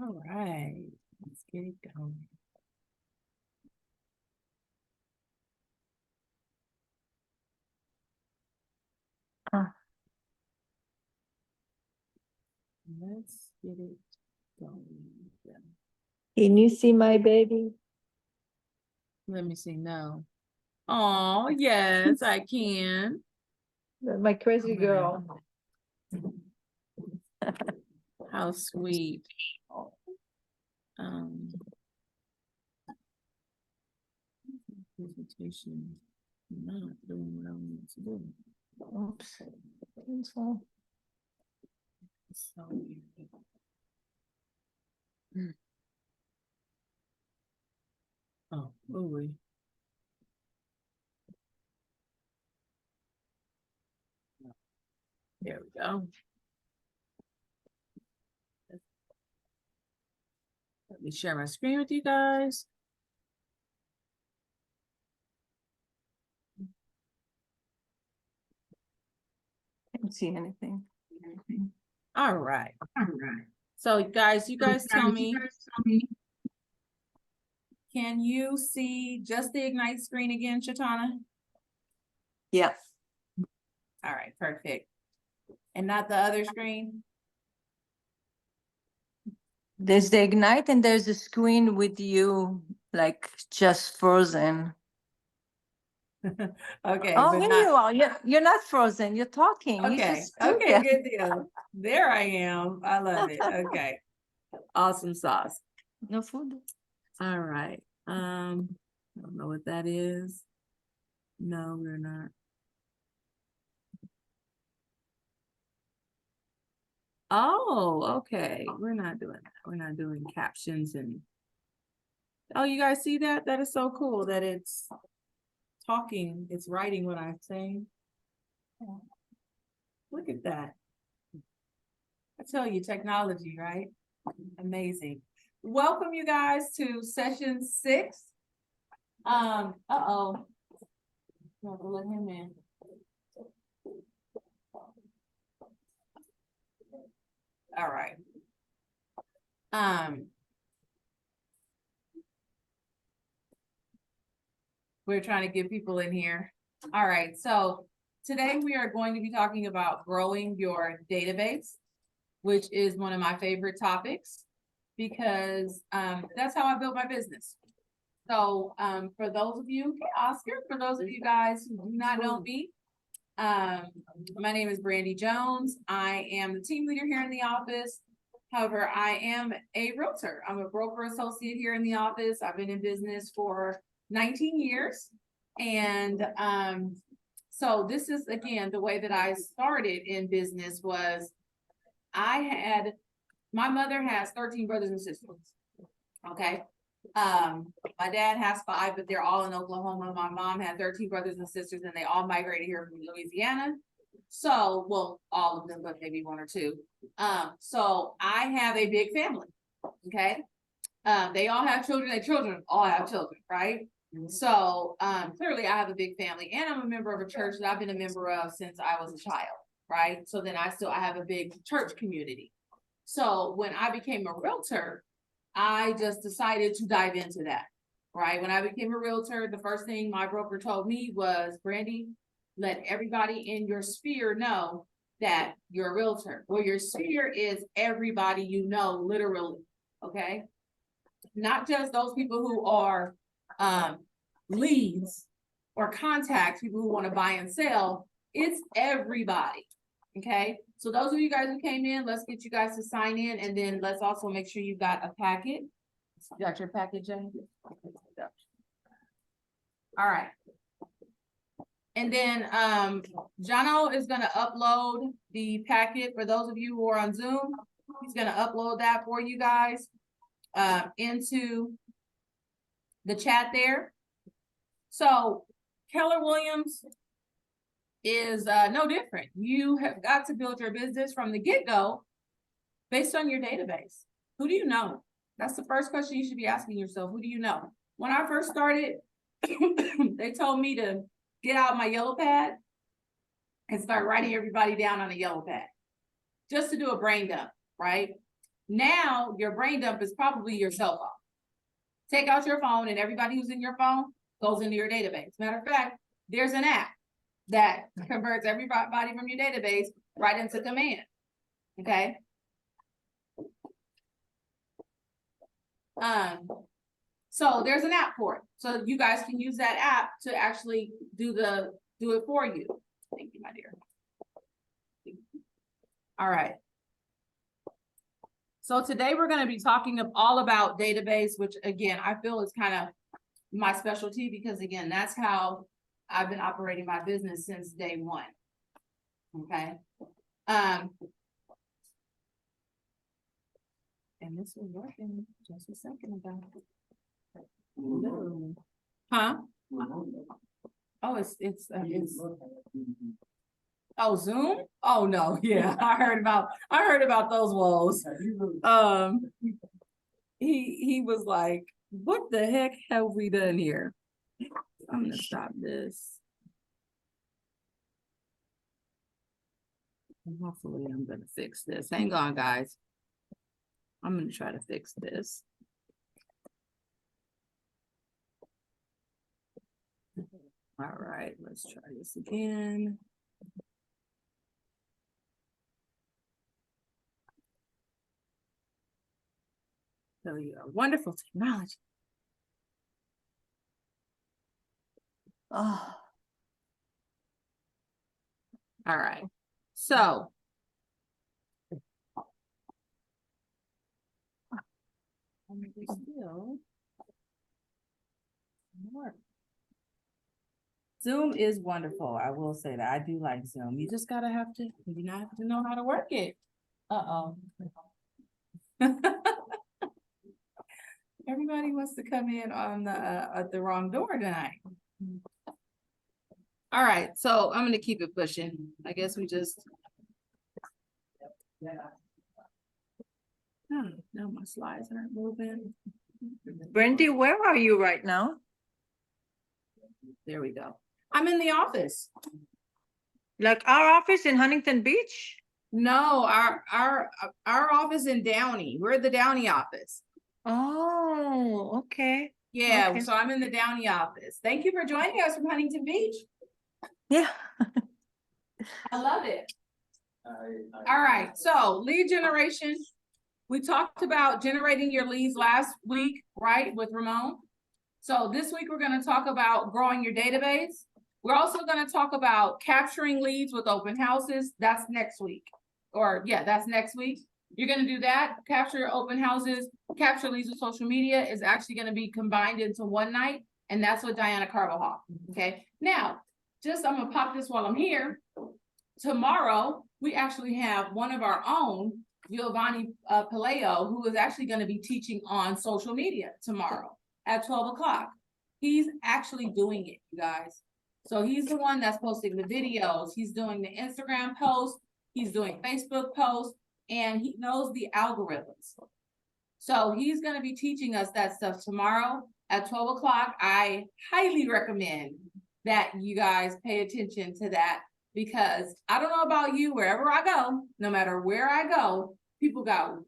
All right, let's get it going. Let's get it going. Can you see my baby? Let me see. No. Oh, yes, I can. My crazy girl. How sweet. Presentation. Not doing what I need to do. Oops. So, So weird. Oh, we. There we go. Let me share my screen with you guys. can't see anything. All right. So guys, you guys tell me, can you see just the Ignite screen again, Shatana? Yeah. All right, perfect. And not the other screen? There's the Ignite and there's a screen with you like just frozen. Okay, Oh, but here not you are. You're not frozen. You're talking. You okay. just stood Okay, there. good deal. There I am. I love it. Okay. Awesome sauce. No food. All right. I don't know what that is. No, we're not. Oh, okay. We're not doing that. We're not doing captions and oh, you guys see that? That is so cool that it's talking, it's writing what I'm saying. Look at that. I tell you, technology, right? Amazing. Welcome you guys to session 6. Uh-oh. Let him in. All right. We're trying to get people in here. All right, so today we are going to be talking about growing your database, which is one of my favorite topics because that's how I built my business. So for those of you, Oscar, for those of you guys who do not know me, my name is Brandy Jones. I am the team leader here in the office. However, I am a realtor. I'm a broker associate here in the office. I've been in business for 19 years. And so this is, again, the way that I started in business was my mother has 13 brothers and sisters. Okay. My dad has 5, but they're all in Oklahoma. My mom had 13 brothers and sisters, and they all migrated here from Louisiana. So, well, all of them, but maybe 1 or 2. So I have a big family. Okay. They all have children. Their children all have children, right? So clearly I have a big family, and I'm a member of a church that I've been a member of since I was a child, right? So then I have a big church community. So when I became a realtor, I just decided to dive into that, right? When I became a realtor, the first thing my broker told me was, Brandy, let everybody in your sphere know that you're a realtor. Well, your sphere is everybody you know, literally, okay? Not just those people who are leads or contacts, people who want to buy and sell. It's everybody. Okay. So those of you guys who came in, let's get you guys to sign in, and then let's also make sure you got a packet. You got your packet, Jane? All right. And then Jono is gonna upload the packet for those of you who are on Zoom. He's gonna upload that for you guys into the chat there. So Keller Williams is no different. You have got to build your business from the get-go based on your database. Who do you know? That's the first question you should be asking yourself. Who do you know? When I first started, they told me to get out my yellow pad and start writing everybody down on a yellow pad just to do a brain dump, right? Now your brain dump is probably your cell phone. Take out your phone and everybody who's in your phone goes into your database. Matter of fact, there's an app that converts everybody from your database right into command. Okay. So there's an app for it. So you guys can use that app to actually do it for you. Thank you, my dear. All right. So today we're going to be talking all about database, which again, I feel is kind of my specialty because again, that's how I've been operating my business since day one. Okay. And this was working just a second ago. Huh? Oh, it's oh, Zoom? Oh no, yeah, I heard about those woes. He was like, what the heck have we done here? I'm gonna stop this. And hopefully I'm gonna fix this. Hang on, guys. I'm gonna try to fix this. All right, let's try this again. There you go. Wonderful technology. Oh, All right. So Zoom is wonderful. I will say that. I do like Zoom. You just gotta have to know how to work it. Uh-oh. Everybody wants to come in on at the wrong door tonight. All right, so I'm gonna keep it pushing. I guess we just. Oh, no, my slides aren't moving. Brandy, where are you right now? There we go. I'm in the office. Like our office in Huntington Beach? No, our office in Downey. We're the Downey office. Oh, okay. Yeah, Okay. so I'm in the Downey office. Thank you for joining us from Huntington Beach. Yeah. I love it. All right, so lead generation. We talked about generating your leads last week, right, with Ramon. So this week we're going to talk about growing your database. We're also going to talk about capturing leads with open houses. That's next week. Or yeah, that's next week. You're going to do that. Capture your open houses. Capture leads with social media is actually going to be combined into one night. And that's with Diana Carvajal. Okay. Now, I'm going to pop this while I'm here. Tomorrow, we actually have one of our own, Giovanni Paleo, who is actually going to be teaching on social media tomorrow at 12 o'clock. He's actually doing it, you guys. So he's the one that's posting the videos. He's doing the Instagram posts. He's doing Facebook posts, and he knows the algorithms. So he's going to be teaching us that stuff tomorrow at 12 o'clock. I highly recommend that you guys pay attention to that, because I don't know about you, wherever I go, no matter where I go,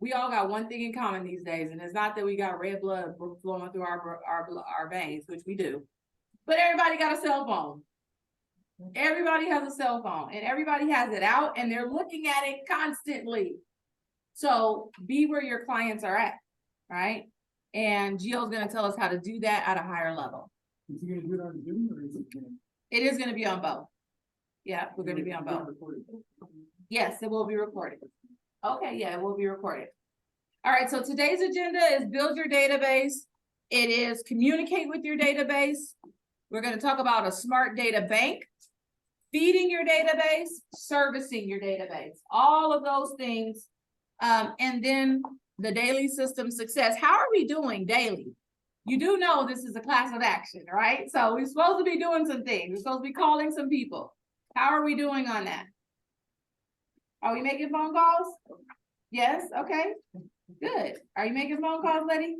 we all got one thing in common these days. And it's not that we got red blood flowing through our veins, which we do, but everybody got a cell phone. Everybody has a cell phone and everybody has it out and they're looking at it constantly. So be where your clients are at, right? And Gio's going to tell us how to do that at a higher level. Is he going to do it on Zoom or is it going to? It is going to be on both. Yeah, we're going to be on both. Yes, it will be recorded. Okay, yeah, it will be recorded. All right, so today's agenda is build your database. It is communicate with your database. We're going to talk about a smart data bank, feeding your database, servicing your database, all of those things. And then the daily system success. How are we doing daily? You do know this is a class of action, right? So we're supposed to be doing some things. We're supposed to be calling some people. How are we doing on that? Are we making phone calls? Yes, okay, good. Are you making phone calls, Letty?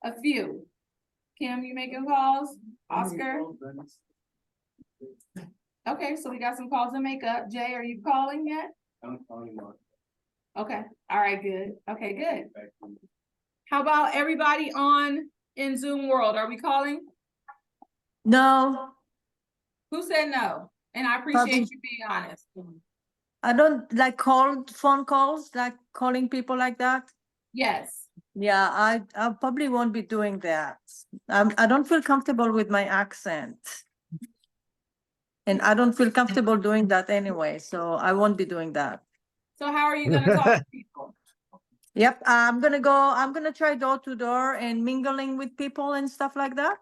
A few. Kim, you making calls? Oscar? Okay, so we got some calls to make up. Jay, are you calling yet? I'm calling Mark. Okay, all right, good. Okay, good. How about everybody in Zoom world? Are we calling? No, Who said no? And I Probably- appreciate you being honest. I don't like phone calls, like calling people like that. Yes. Yeah, I probably won't be doing that. I don't feel comfortable with my accent. And I don't feel comfortable doing that anyway, so I won't be doing that. So how are you gonna talk to people? Yep, I'm gonna try door to door and mingling with people and stuff like that.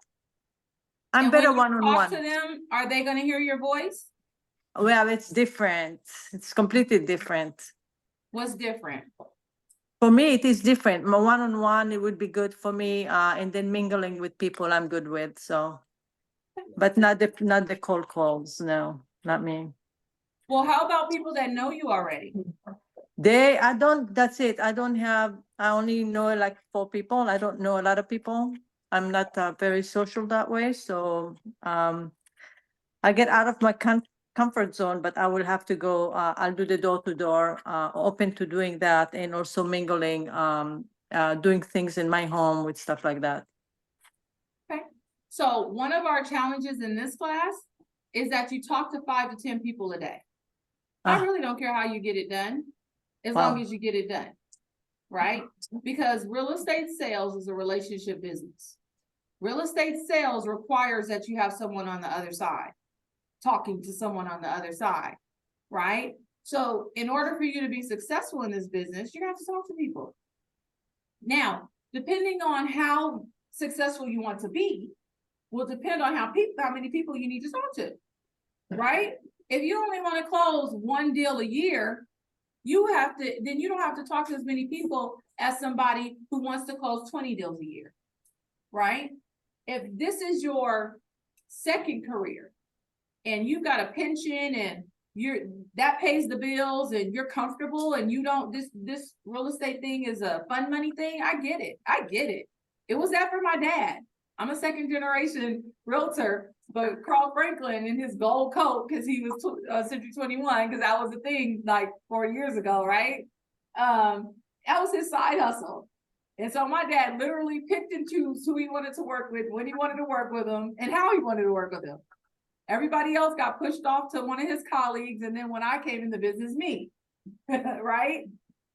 I'm And when better you one on talk to one. them, are they gonna hear your voice? Well, it's different. It's completely different. What's different? For me, it is different. My one on one, it would be good for me. And then mingling with people I'm good with, so. But not the cold calls, no, not me. Well, how about people that know you already? That's it. I only know like 4 people. I don't know a lot of people. I'm not very social that way, so I get out of my comfort zone, but I will have to go, I'll do the door to door, open to doing that and also mingling, doing things in my home with stuff like that. Okay. So one of our challenges in this class is that you talk to 5 to 10 people a day. I Ah. really don't care how you get it done, as Wow. long as you get it done, right? Because real estate sales is a relationship business. Real estate sales requires that you have someone on the other side, talking to someone on the other side, right? So in order for you to be successful in this business, you have to talk to people. Now, depending on how successful you want to be, will depend on how many people you need to talk to, right? If you only want to close 1 deal a year, you don't have to talk to as many people as somebody who wants to close 20 deals a year, right? If this is your second career and you've got a pension and that pays the bills and you're comfortable and you don't, this real estate thing is a fun money thing, I get it. It was that for my dad. I'm a second generation realtor, but Carl Franklin in his gold coat, because he was Century 21, because that was a thing like 40 years ago, right? That was his side hustle. And so my dad literally picked and chose who he wanted to work with, when he wanted to work with them, and how he wanted to work with them. Everybody else got pushed off to one of his colleagues, and then when I came in the business, me, right?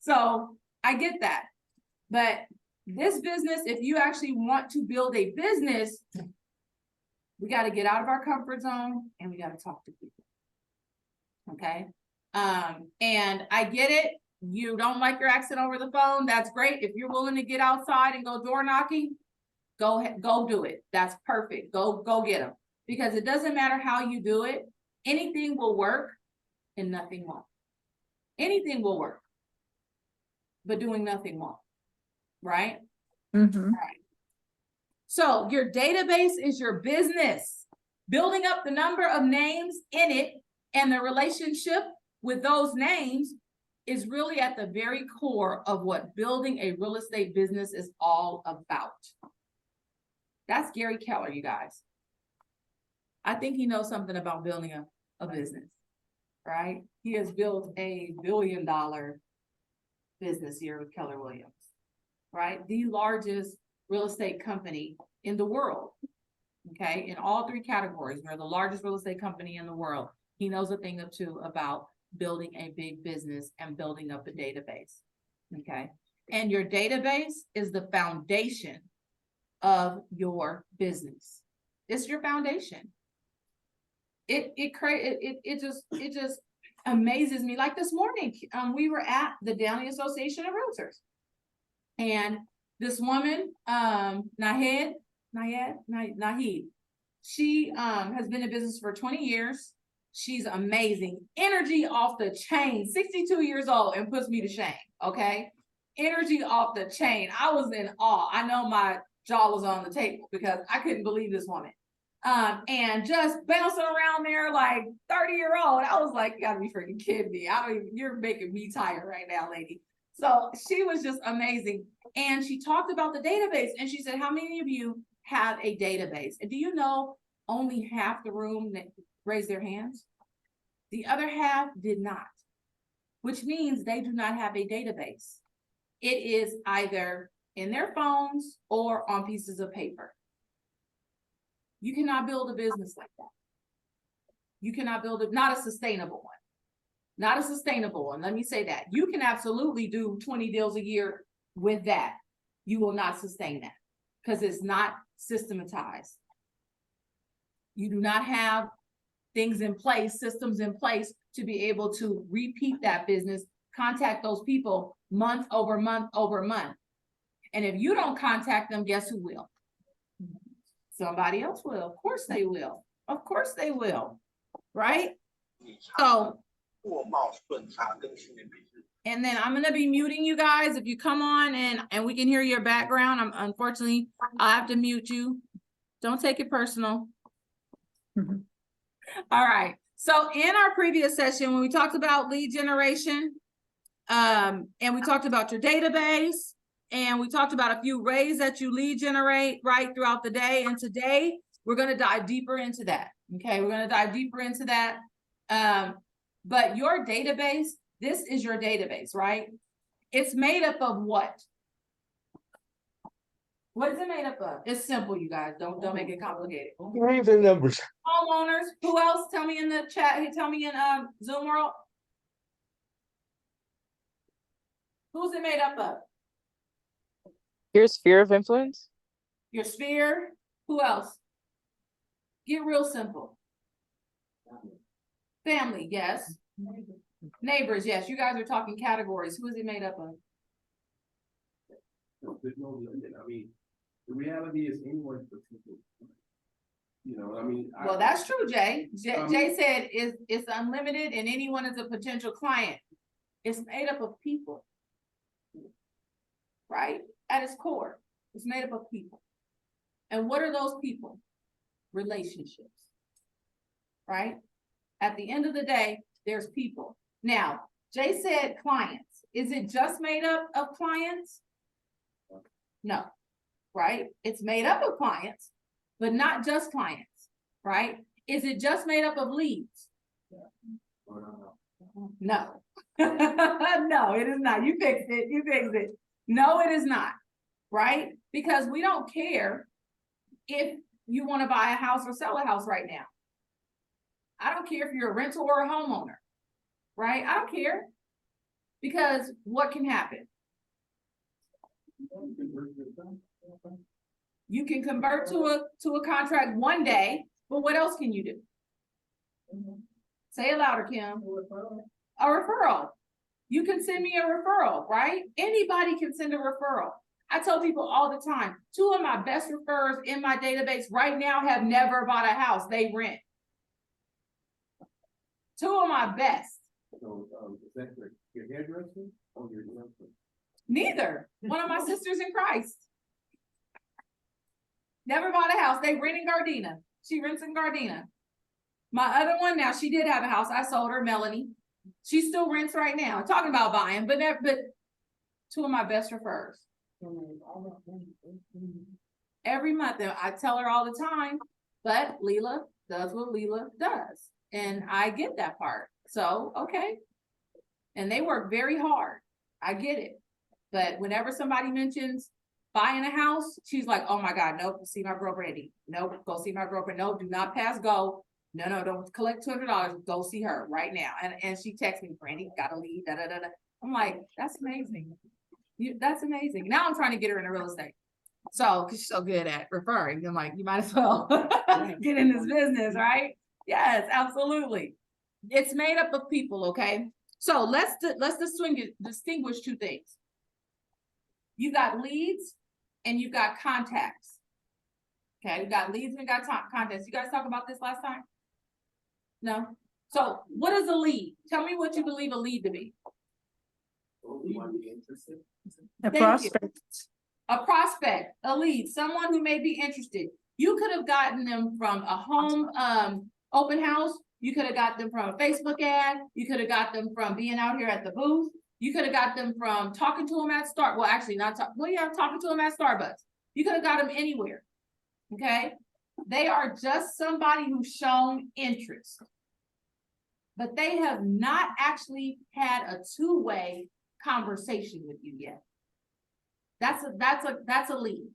So I get that. But this business, if you actually want to build a business, we got to get out of our comfort zone and we got to talk to people. Okay. And I get it. You don't like your accent over the phone. That's great. If you're willing to get outside and go door knocking, go ahead, go do it. That's perfect. Go get them, because it doesn't matter how you do it. Anything will work and nothing won't. Anything will work, but doing nothing won't. Right? Mm-hmm. Right. So your database is your business. Building up the number of names in it and the relationship with those names is really at the very core of what building a real estate business is all about. That's Gary Keller, you guys. I think he knows something about building a business, right? He has built a $1 billion business here with Keller Williams, right? The largest real estate company in the world, okay? In all 3 categories, we're the largest real estate company in the world. He knows a thing or two about building a big business and building up a database, okay? And your database is the foundation of your business. It's your foundation. It just amazes me. Like this morning, we were at the Downey Association of Realtors, and this woman, Naheed, she has been in business for 20 years. She's amazing. Energy off the chain, 62 years old, and puts me to shame, okay? Energy off the chain. I was in awe. I know my jaw was on the table because I couldn't believe this woman. And just bouncing around there like 30-year-old. I was like, you gotta be freaking kidding me. You're making me tired right now, lady. So she was just amazing. And she talked about the database, and she said, how many of you have a database? And do you know only half the room that raised their hands? The other half did not. which means they do not have a database. It is either in their phones or on pieces of paper. You cannot build a business like that. You cannot build it, not a sustainable one. Not a sustainable one. Let me say that. You can absolutely do 20 deals a year with that. You will not sustain that because it's not systematized. You do not have things in place, systems in place to be able to repeat that business, contact those people month over month over month. And if you don't contact them, guess who will? Somebody else will. Of course they will. Of course they will. Right? So, and then I'm gonna be muting you guys. If you come on and we can hear your background, unfortunately, I have to mute you. Don't take it personal. Mhm. All right. So in our previous session, when we talked about lead generation, and we talked about your database, and we talked about a few ways that you lead generate right throughout the day. And today we're going to dive deeper into that. Okay, we're going to dive deeper into that. But your database, this is your database, right? It's made up of what? What is it made up of? It's simple, you guys. Don't make it complicated. Names and numbers. Homeowners. Who else? Tell me in the chat. Tell me in Zoom world. Who's it made up of? Your sphere of influence? Your sphere. Who else? Get real simple. Family, yes. Neighbors, yes. You guys are talking categories. Who is it made up of? There's no limit. I mean, the reality is anyone for people. You know, I mean. Well, that's true, Jay. Jay said it's unlimited and anyone is a potential client. It's made up of people. Right? At its core, it's made up of people. And what are those people? Relationships. Right? At the end of the day, there's people. Now, Jay said clients. Is it just made up of clients? No. Right? It's made up of clients, but not just clients. Right? Is it just made up of leads? No. No, it is not. You fixed it. You fixed it. No, it is not. Right? Because we don't care if you want to buy a house or sell a house right now. I don't care if you're a rental or a homeowner. Right? I don't care. Because what can happen? You can convert to a contract one day, but what else can you do? Say it louder, Kim. A referral. You can send me a referral, right? Anybody can send a referral. I tell people all the time, 2 of my best referrers in my database right now have never bought a house. They rent. 2 of my best. So, is that your hairdresser or your husband? Neither. One of my sisters in Christ. Never bought a house. They rent in Gardena. She rents in Gardena. My other one, now she did have a house. I sold her, Melanie. She still rents right now. Talking about buying, but 2 of my best referrers. Every month, and I tell her all the time, but Leela does what Leela does. And I get that part. So, okay. And they work very hard. I get it. But whenever somebody mentions buying a house, she's like, oh my God, nope, see my girl Brandy. Nope, go see my girlfriend. No, do not pass go. No, don't collect $200. Go see her right now. And she texts me, Brandy, gotta leave, da da da da. I'm like, that's amazing. That's amazing. Now I'm trying to get her into real estate. So, cause she's so good at referring. I'm like, you might as well get in this business, right? Yes, absolutely. It's made up of people, okay? So let's distinguish 2 things. You got leads and you got contacts. Okay, we got leads and we got contacts. You guys talked about this last time? No? So what is a lead? Tell me what you believe a lead to be. A Thank you. prospect. A prospect, a lead, someone who may be interested. You could have gotten them from a home open house. You could have got them from a Facebook ad. You could have got them from being out here at the booth. You could have got them from talking to them at Starbucks. Well, actually not talking to them at Starbucks. You could have got them anywhere. Okay. They are just somebody who's shown interest. but they have not actually had a two-way conversation with you yet. That's a lead.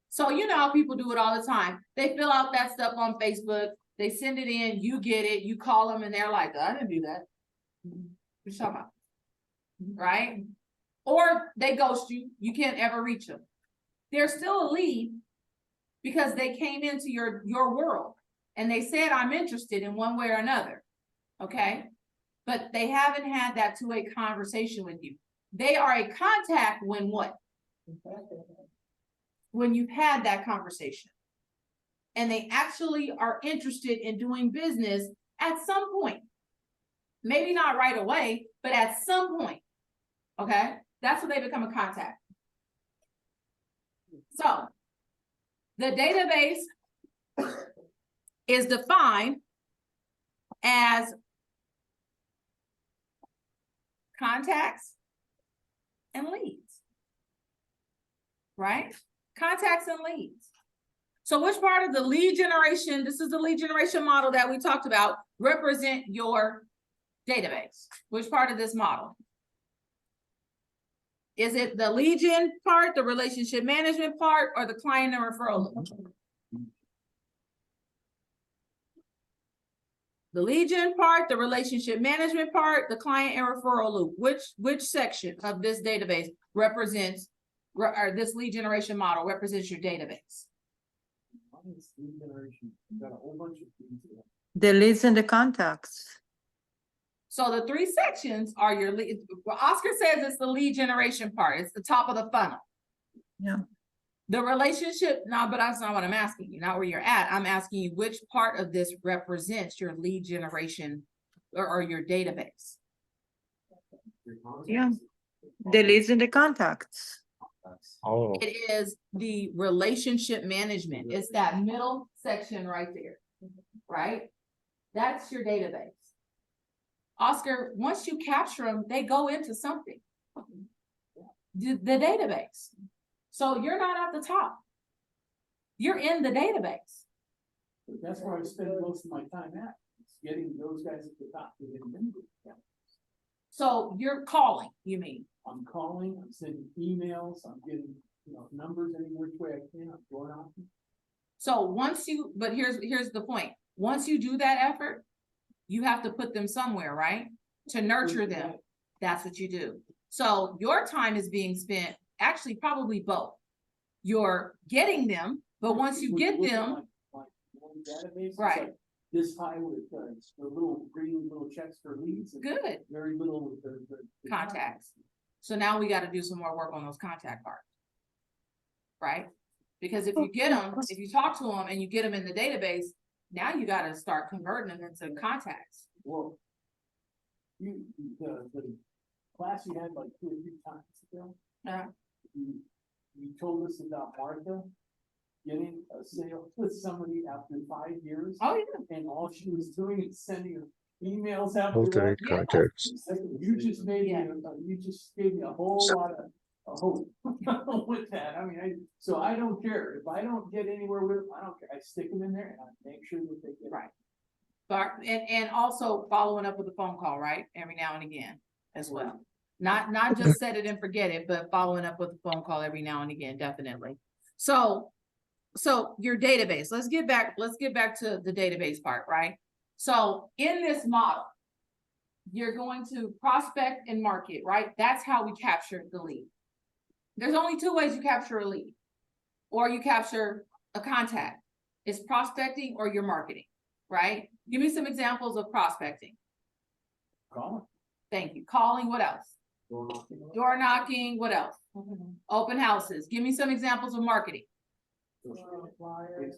So you know how people do it all the time. They fill out that stuff on Facebook, they send it in, you get it, you call them and they're like, I didn't do that. What you talking about? Right? Or they ghost you, you can't ever reach them. They're still a lead because they came into your world and they said, I'm interested in one way or another. Okay? But they haven't had that two-way conversation with you. They are a contact when what? When you've had that conversation. And they actually are interested in doing business at some point. Maybe not right away, but at some point. Okay? That's when they become a contact. So, the database is defined as contacts and leads. Right? Contacts and leads. So which part of the lead generation, this is the lead generation model that we talked about, represent your database? Which part of this model? Is it the lead gen part, the relationship management part, or the client and referral loop? The lead gen part, the relationship management part, the client and referral loop. Which section of this database represents, or this lead generation model represents your database? Lead generation, you got a whole bunch of things there. The leads and the contacts. So the three sections are your lead. Well, Oscar says it's the lead generation part. It's the top of the funnel. Yeah. The relationship, no, but that's not what I'm asking you, not where you're at. I'm asking you which part of this represents your lead generation or your database. Your contacts. Yeah. The leads and the contacts. Oh, It is the relationship management. It's that middle section right there, right? That's your database. Oscar, once you capture them, they go into something. The database. So you're not at the top. You're in the database. But that's where I spend most of my time at, it's getting those guys at the top to get them in. Yeah. So you're calling, you mean? I'm calling, I'm sending emails, I'm getting, numbers any which way I can, I'm going out. So once you, but here's the point. Once you do that effort, you have to put them somewhere, right? To nurture them. That's what you do. So your time is being spent, actually probably both. You're getting them, but once you get them, My database is right. like this high with the little green little checks for leads. and Good. Very little with the Contacts. So now we got to do some more work on those contact parts. Right? Because if you get them, if you talk to them and you get them in the database, now you got to start converting them into contacts. Well, the class you had like 2 or 3 times ago, Yeah. you told us about Martha getting a sale with somebody after 5 years. Oh, yeah. And all she was doing is sending her emails after Alternate that. Yeah. contacts. You just made me, Yeah. you just gave me a whole lot of hope with that. I mean, so I don't care. If I don't get anywhere with them, I don't care. I stick them in there and I make sure that they get. Right. But, and also following up with a phone call, right? Every now and again as well. Not just set it and forget it, but following up with a phone call every now and again, definitely. So your database, let's get back to the database part, right? So in this model, you're going to prospect and market, right? That's how we capture the lead. There's only 2 ways you capture a lead or you capture a contact. It's prospecting or you're marketing, right? Give me some examples of prospecting. Call Thank you. Calling, what else? it. Door knocking, what else? Open houses. Give me some examples of marketing.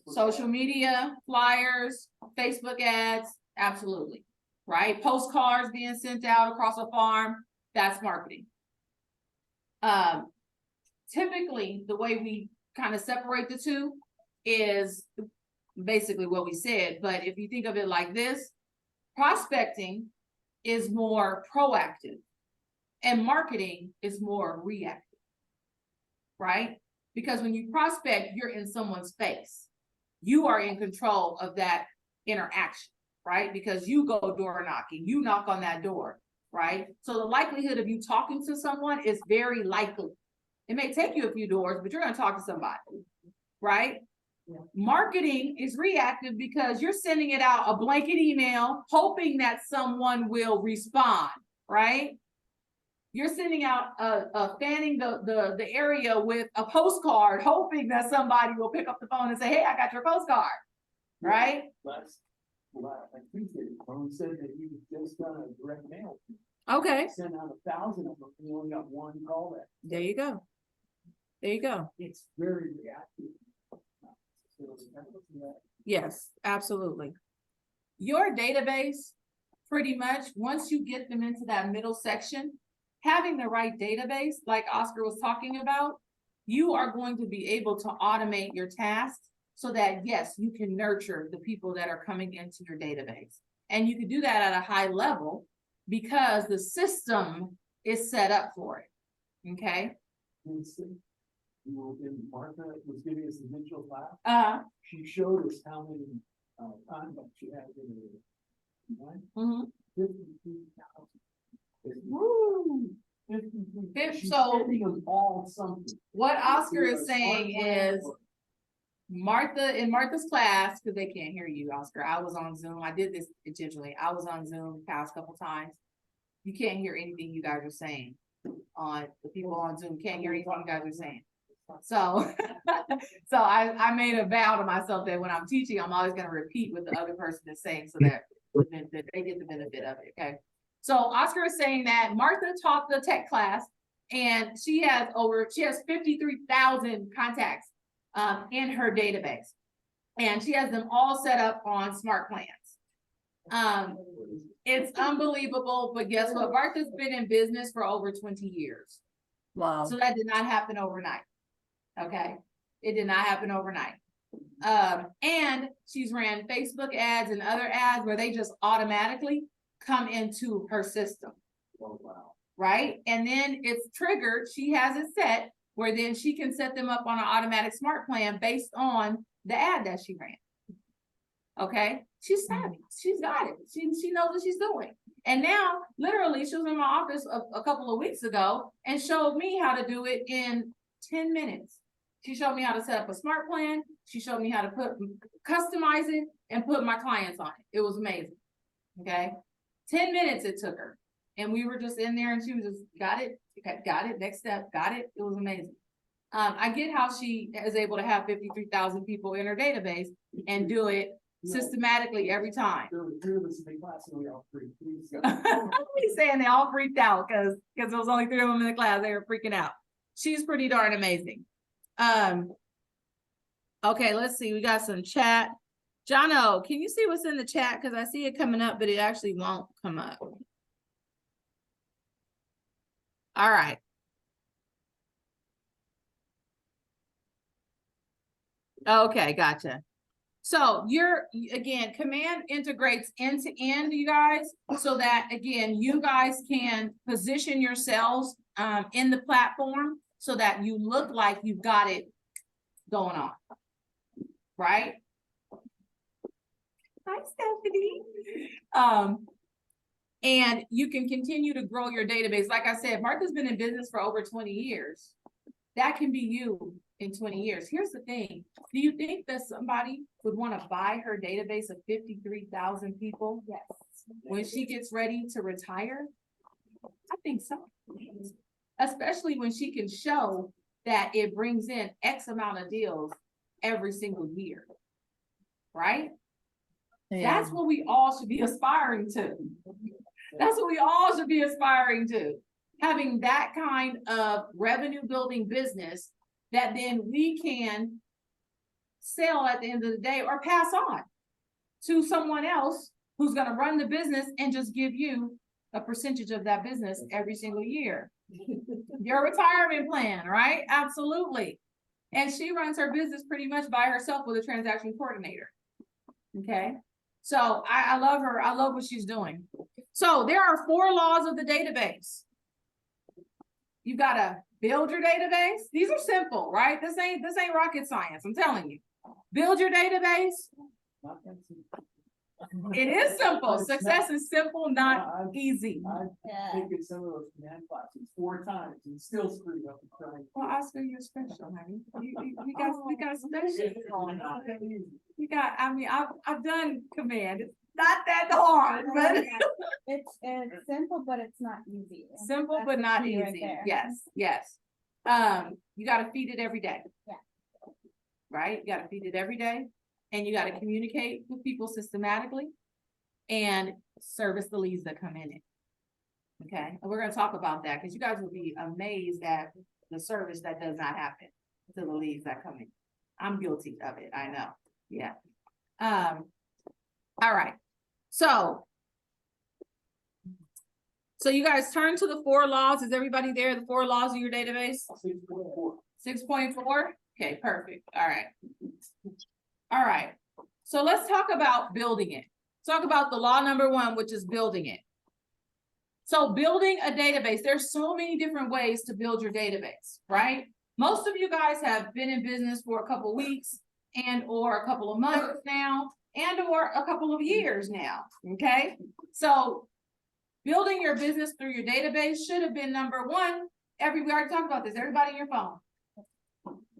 Social media, flyers, Facebook ads, absolutely, right? Postcards being sent out across a farm, that's marketing. Typically, the way we kind of separate the two is basically what we said, but if you think of it like this, prospecting is more proactive and marketing is more reactive, right? Because when you prospect, you're in someone's face. You are in control of that interaction. right? Because you go door knocking, you knock on that door, right? So the likelihood of you talking to someone is very likely. It may take you a few doors, but you're gonna talk to somebody, right? Yeah. Marketing is reactive because you're sending it out a blanket email, hoping that someone will respond, right? You're sending out fanning the area with a postcard, hoping that somebody will pick up the phone and say, hey, I got your postcard, right? I appreciate it. When we said that you just done a direct mail, Okay, sent out 1,000 of them, and you only got one call back. there you go. There you go. It's very reactive. Yes, absolutely. Your database, pretty much, once you get them into that middle section, having the right database, like Oscar was talking about, you are going to be able to automate your tasks so that, yes, you can nurture the people that are coming into your database. And you can do that at a high level because the system is set up for it, okay? When Martha was giving us the digital class, she showed us how many contacts she had in her. Mhm. 53,000. Woo. 53,000. She's So- sending them all something. What Oscar Either is a saying smart plan is, or- Martha's class, because they can't hear you, Oscar. I was on Zoom. I did this intentionally. I was on Zoom the past couple times. You can't hear anything you guys are saying. The people on Zoom can't hear anything you guys are saying. So, so I made a vow to myself that when I'm teaching, I'm always going to repeat what the other person is saying so that they get the benefit of it. Okay. So Oscar is saying that Martha taught the tech class and she has 53,000 contacts in her database. And she has them all set up on smart plans. It's unbelievable, but guess what? Martha's been in business for over 20 years. Wow. So that did not happen overnight. Okay. It did not happen overnight. And she's ran Facebook ads and other ads where they just automatically come into her system. Oh, wow. Right? And then it's triggered. She has it set where then she can set them up on an automatic smart plan based on the ad that she ran. Okay. She's savvy. She's got it. She knows what she's doing. And now, literally, she was in my office a couple of weeks ago and showed me how to do it in 10 minutes. She showed me how to set up a smart plan. She showed me how to customize it and put my clients on it. It was amazing. Okay. 10 minutes it took her. And we were just in there and she was just, got it. Okay, got it. Next step, got it. It was amazing. I get how she is able to have 53,000 people in her database and do it systematically every time. There were 3 of us in the class and we all free. Please go. He's saying they all freaked out because there was only 3 of them in the class. They were freaking out. She's pretty darn amazing. Okay, let's see. We got some chat. Jono, can you see what's in the chat? Because I see it coming up, but it actually won't come up. All right. Okay, gotcha. So again, Command integrates end to end, you guys, so that again, you guys can position yourselves in the platform so that you look like you've got it going on, right? Hi, Stephanie. And you can continue to grow your database. Like I said, Martha's been in business for over 20 years. That can be you in 20 years. Here's the thing. Do you think that somebody would want to buy her database of 53,000 people? Yes. When she gets ready to retire? I think so. Especially when she can show that it brings in X amount of deals every single year. Right? Yeah. That's what we all should be aspiring to. That's what we all should be aspiring to. Having that kind of revenue building business that then we can sell at the end of the day or pass on to someone else who's going to run the business and just give you a percentage of that business every single year. Your retirement plan, right? Absolutely. And she runs her business pretty much by herself with a transaction coordinator. Okay. So I love her. I love what she's doing. So there are 4 laws of the database. You gotta build your database. These are simple, right? This ain't rocket science. I'm telling you. Build your database. Not that simple. It is simple. But it's Success is simple, not I've easy. Yeah. taken some of those command classes 4 times and still screwed up and crying. Well, Oscar, you're special, honey. We got special. You got, I mean, I've done command. It's not that hard, but It's simple, but it's not easy. simple, That's but the not key right easy. there. Yes, yes. You gotta feed it every day. Yeah. Right? You gotta feed it every day, and you gotta communicate with people systematically and service the leads that come in it. Okay, and we're gonna talk about that, because you guys will be amazed at the service that does not happen to the leads that come in. I'm guilty of it, I know, yeah. All right, so you guys turn to the 4 laws. Is everybody there? The 4 laws of your database? 6.4. 6.4? Okay, perfect. All right. All right. So let's talk about building it. Talk about the law number 1, which is building it. So building a database, there's so many different ways to build your database, right? Most of you guys have been in business for a couple of weeks and or a couple of months now, and or a couple of years now, okay? So building your business through your database should have been number 1. We already talked about this. Everybody in your phone.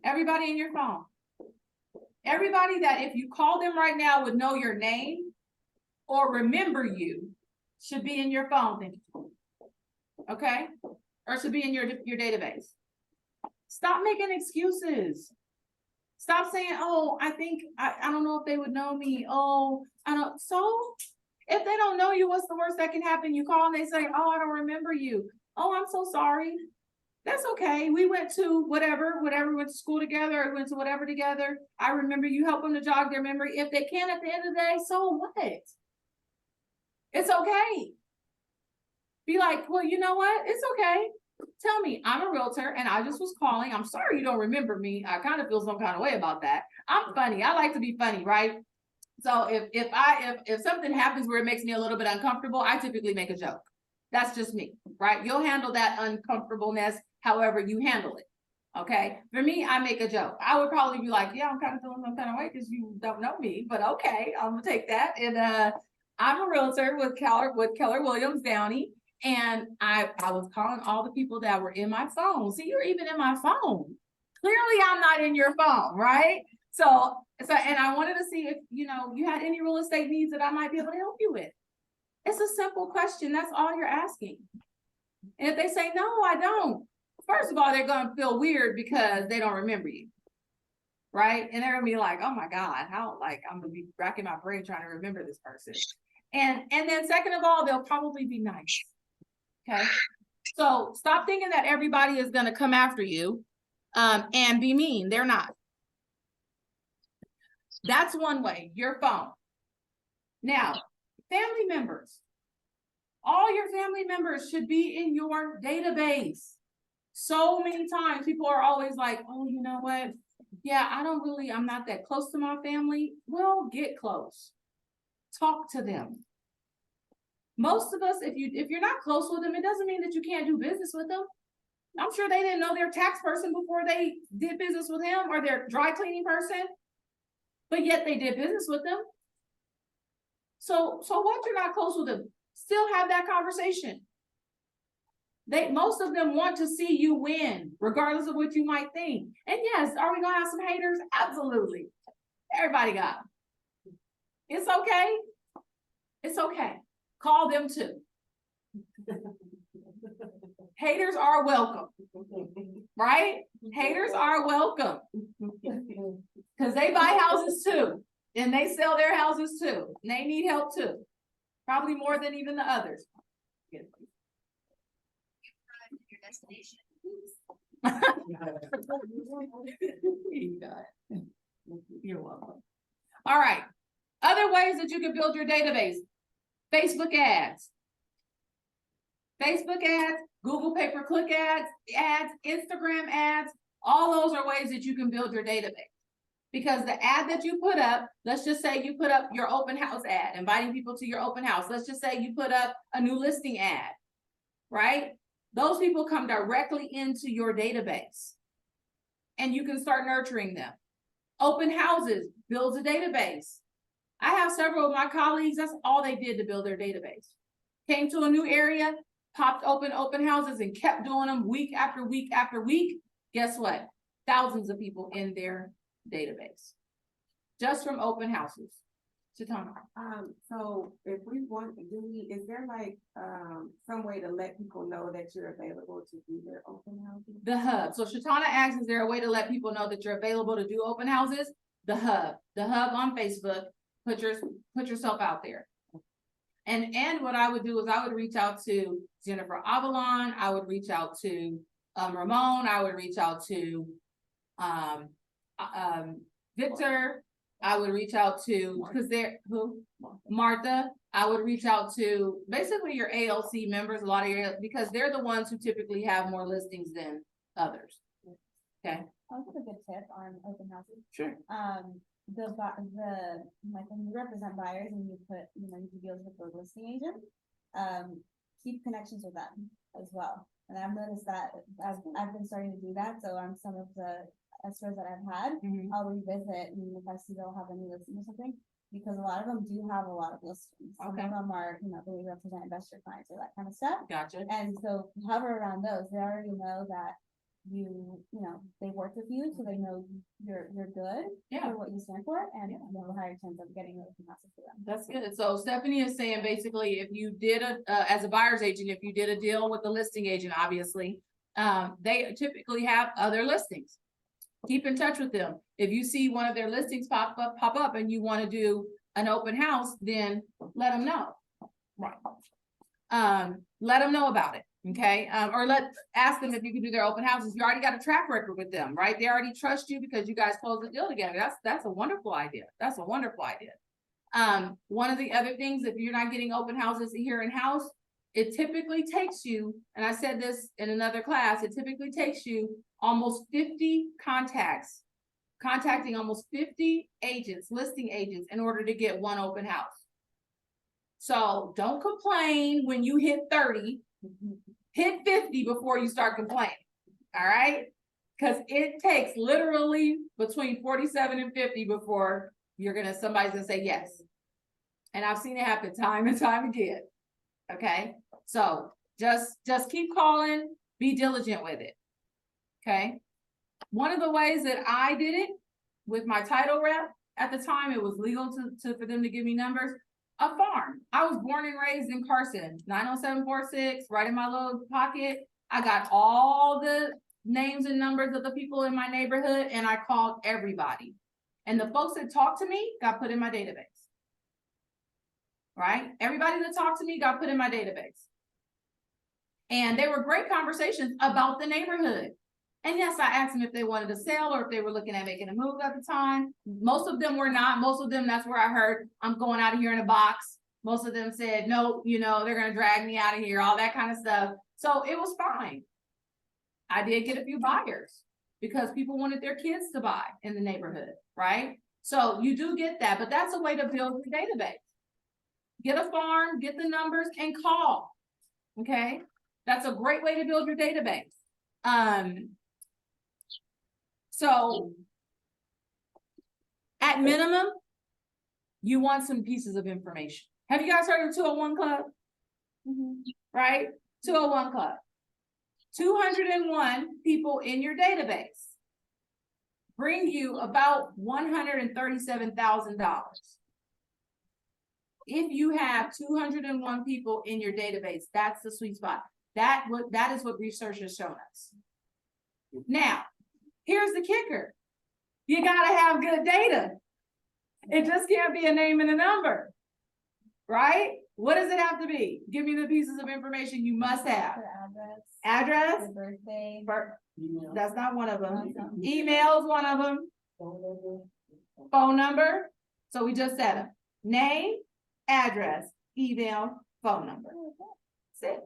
Everybody in your phone. Everybody that if you call them right now would know your name or remember you should be in your phone. Okay? Or should be in your database. Stop making excuses. Stop saying, oh, I think, I don't know if they would know me. Oh, I don't. So if they don't know you, what's the worst that can happen? You call and they say, oh, I don't remember you. Oh, I'm so sorry. That's okay. We went to whatever, we went to school together, or went to whatever together. I remember you. Help them to jog their memory. If they can at the end of the day, so what? It's okay. Be like, well, you know what? It's okay. Tell me, I'm a realtor and I just was calling. I'm sorry you don't remember me. I kind of feel some kind of way about that. I'm funny. I like to be funny, right? So if something happens where it makes me a little bit uncomfortable, I typically make a joke. That's just me, right? You'll handle that uncomfortableness however you handle it. Okay. For me, I make a joke. I would probably be like, yeah, I'm kind of feeling some kind of way because you don't know me, but okay, I'm gonna take that. And I'm a realtor with Keller Williams, Downey. And I was calling all the people that were in my phone. See, you're even in my phone. Clearly, I'm not in your phone, right? So, and I wanted to see if, you had any real estate needs that I might be able to help you with. It's a simple question. That's all you're asking. And if they say, no, I don't. First of all, they're going to feel weird because they don't remember you. Right? And they're going to be like, oh my God, I'm going to be racking my brain trying to remember this person. And then second of all, they'll probably be nice. Okay. So stop thinking that everybody is going to come after you and be mean. They're not. That's one way, your phone. Now, family members. All your family members should be in your database. So many times people are always like, oh, you know what? Yeah, I'm not that close to my family. Well, get close. Talk to them. Most of us, if you're not close with them, it doesn't mean that you can't do business with them. I'm sure they didn't know their tax person before they did business with him, or their dry cleaning person, but yet they did business with them. So what, you're not close with them? Still have that conversation. Most of them want to see you win, regardless of what you might think. And yes, are we gonna have some haters? Absolutely. Everybody got them. It's okay. It's okay. Call them too. Haters are welcome, right? Haters are welcome because they buy houses too, and they sell their houses too, and they need help too, probably more than even the others. Your destination. You're welcome. All right. Other ways that you can build your database. Facebook ads. Facebook ads, Google pay-per-click ads, Instagram ads, all those are ways that you can build your database. Because the ad that you put up, let's just say you put up your open house ad, inviting people to your open house. Let's just say you put up a new listing ad, right? Those people come directly into your database and you can start nurturing them. Open houses builds a database. I have several of my colleagues, that's all they did to build their database. Came to a new area, popped open houses and kept doing them week after week after week. Guess what? Thousands of people in their database. Just from open houses. Chitana. So if we want, is there like, some way to let people know that you're available to do their open houses? The hub. So Shatana asks, is there a way to let people know that you're available to do open houses? The hub on Facebook, put yourself out there. And what I would do is I would reach out to Jennifer Avalon, I would reach out to Ramon, I would reach out to Victor, I would reach out to, because they're Martha, I would reach out to basically your ALC members, a lot of your, because they're the ones who typically have more listings than others. Okay. I'll give a good tip on open houses. Sure. Like when you represent buyers and you put, you do deals with the listing agent, keep connections with them as well. And I've noticed that as I've been starting to do that, so on some of the escrows that I've had, I'll revisit, and if I see they'll have a new listing or something, because a lot of them do have a lot of listings. Some Okay. of them are, they represent investor clients or that kind of stuff. Gotcha. And so hover around those, they already know that they've worked with you, so they know you're good Yeah. for what you stand for, and Yeah. you have a higher chance of getting those massive for them. That's good. So Stephanie is saying basically, if you did as a buyer's agent, if you did a deal with the listing agent, obviously, they typically have other listings. Keep in touch with them. If you see one of their listings pop up and you want to do an open house, then let them know. Right. Let them know about it. Okay. Or ask them if you can do their open houses. You already got a track record with them, right? They already trust you because you guys closed the deal together. That's a wonderful idea. That's a wonderful idea. One of the other things, if you're not getting open houses here in house, it typically takes you, and I said this in another class, it typically takes you almost 50 contacting almost 50 agents, listing agents, in order to get one open house. So don't complain when you hit 30, hit 50 before you start complaining, all right? Because it takes literally between 47 and 50 before somebody's gonna say yes. And I've seen it happen time and time again, okay? So just keep calling, be diligent with it, okay? One of the ways that I did it with my title rep, at the time, it was legal for them to give me numbers, a farm. I was born and raised in Carson, 90746, right in my little pocket. I got all the names and numbers of the people in my neighborhood, and I called everybody. And the folks that talked to me got put in my database. Right? Everybody that talked to me got put in my database. And they were great conversations about the neighborhood. And yes, I asked them if they wanted to sell or if they were looking at making a move at the time. Most of them were not. Most of them, that's where I heard, I'm going out of here in a box. Most of them said, no, they're going to drag me out of here, all that kind of stuff. So it was fine. I did get a few buyers because people wanted their kids to buy in the neighborhood, right? So you do get that, but that's a way to build your database. Get a farm, get the numbers, and call, okay? That's a great way to build your database. So at minimum, you want some pieces of information. Have you guys heard of 201 Club? Right? 201 Club. 201 people in your database bring you about $137,000. If you have 201 people in your database, that's the sweet spot. That is what research has shown us. Now, here's the kicker. You gotta have good data. It just can't be a name and a number, right? What does it have to be? Give me the pieces of information you must have. Their Address? their birthday. That's not one of them. Email is one of them. Phone number. So we just said them. Name, address, email, phone number. That's it.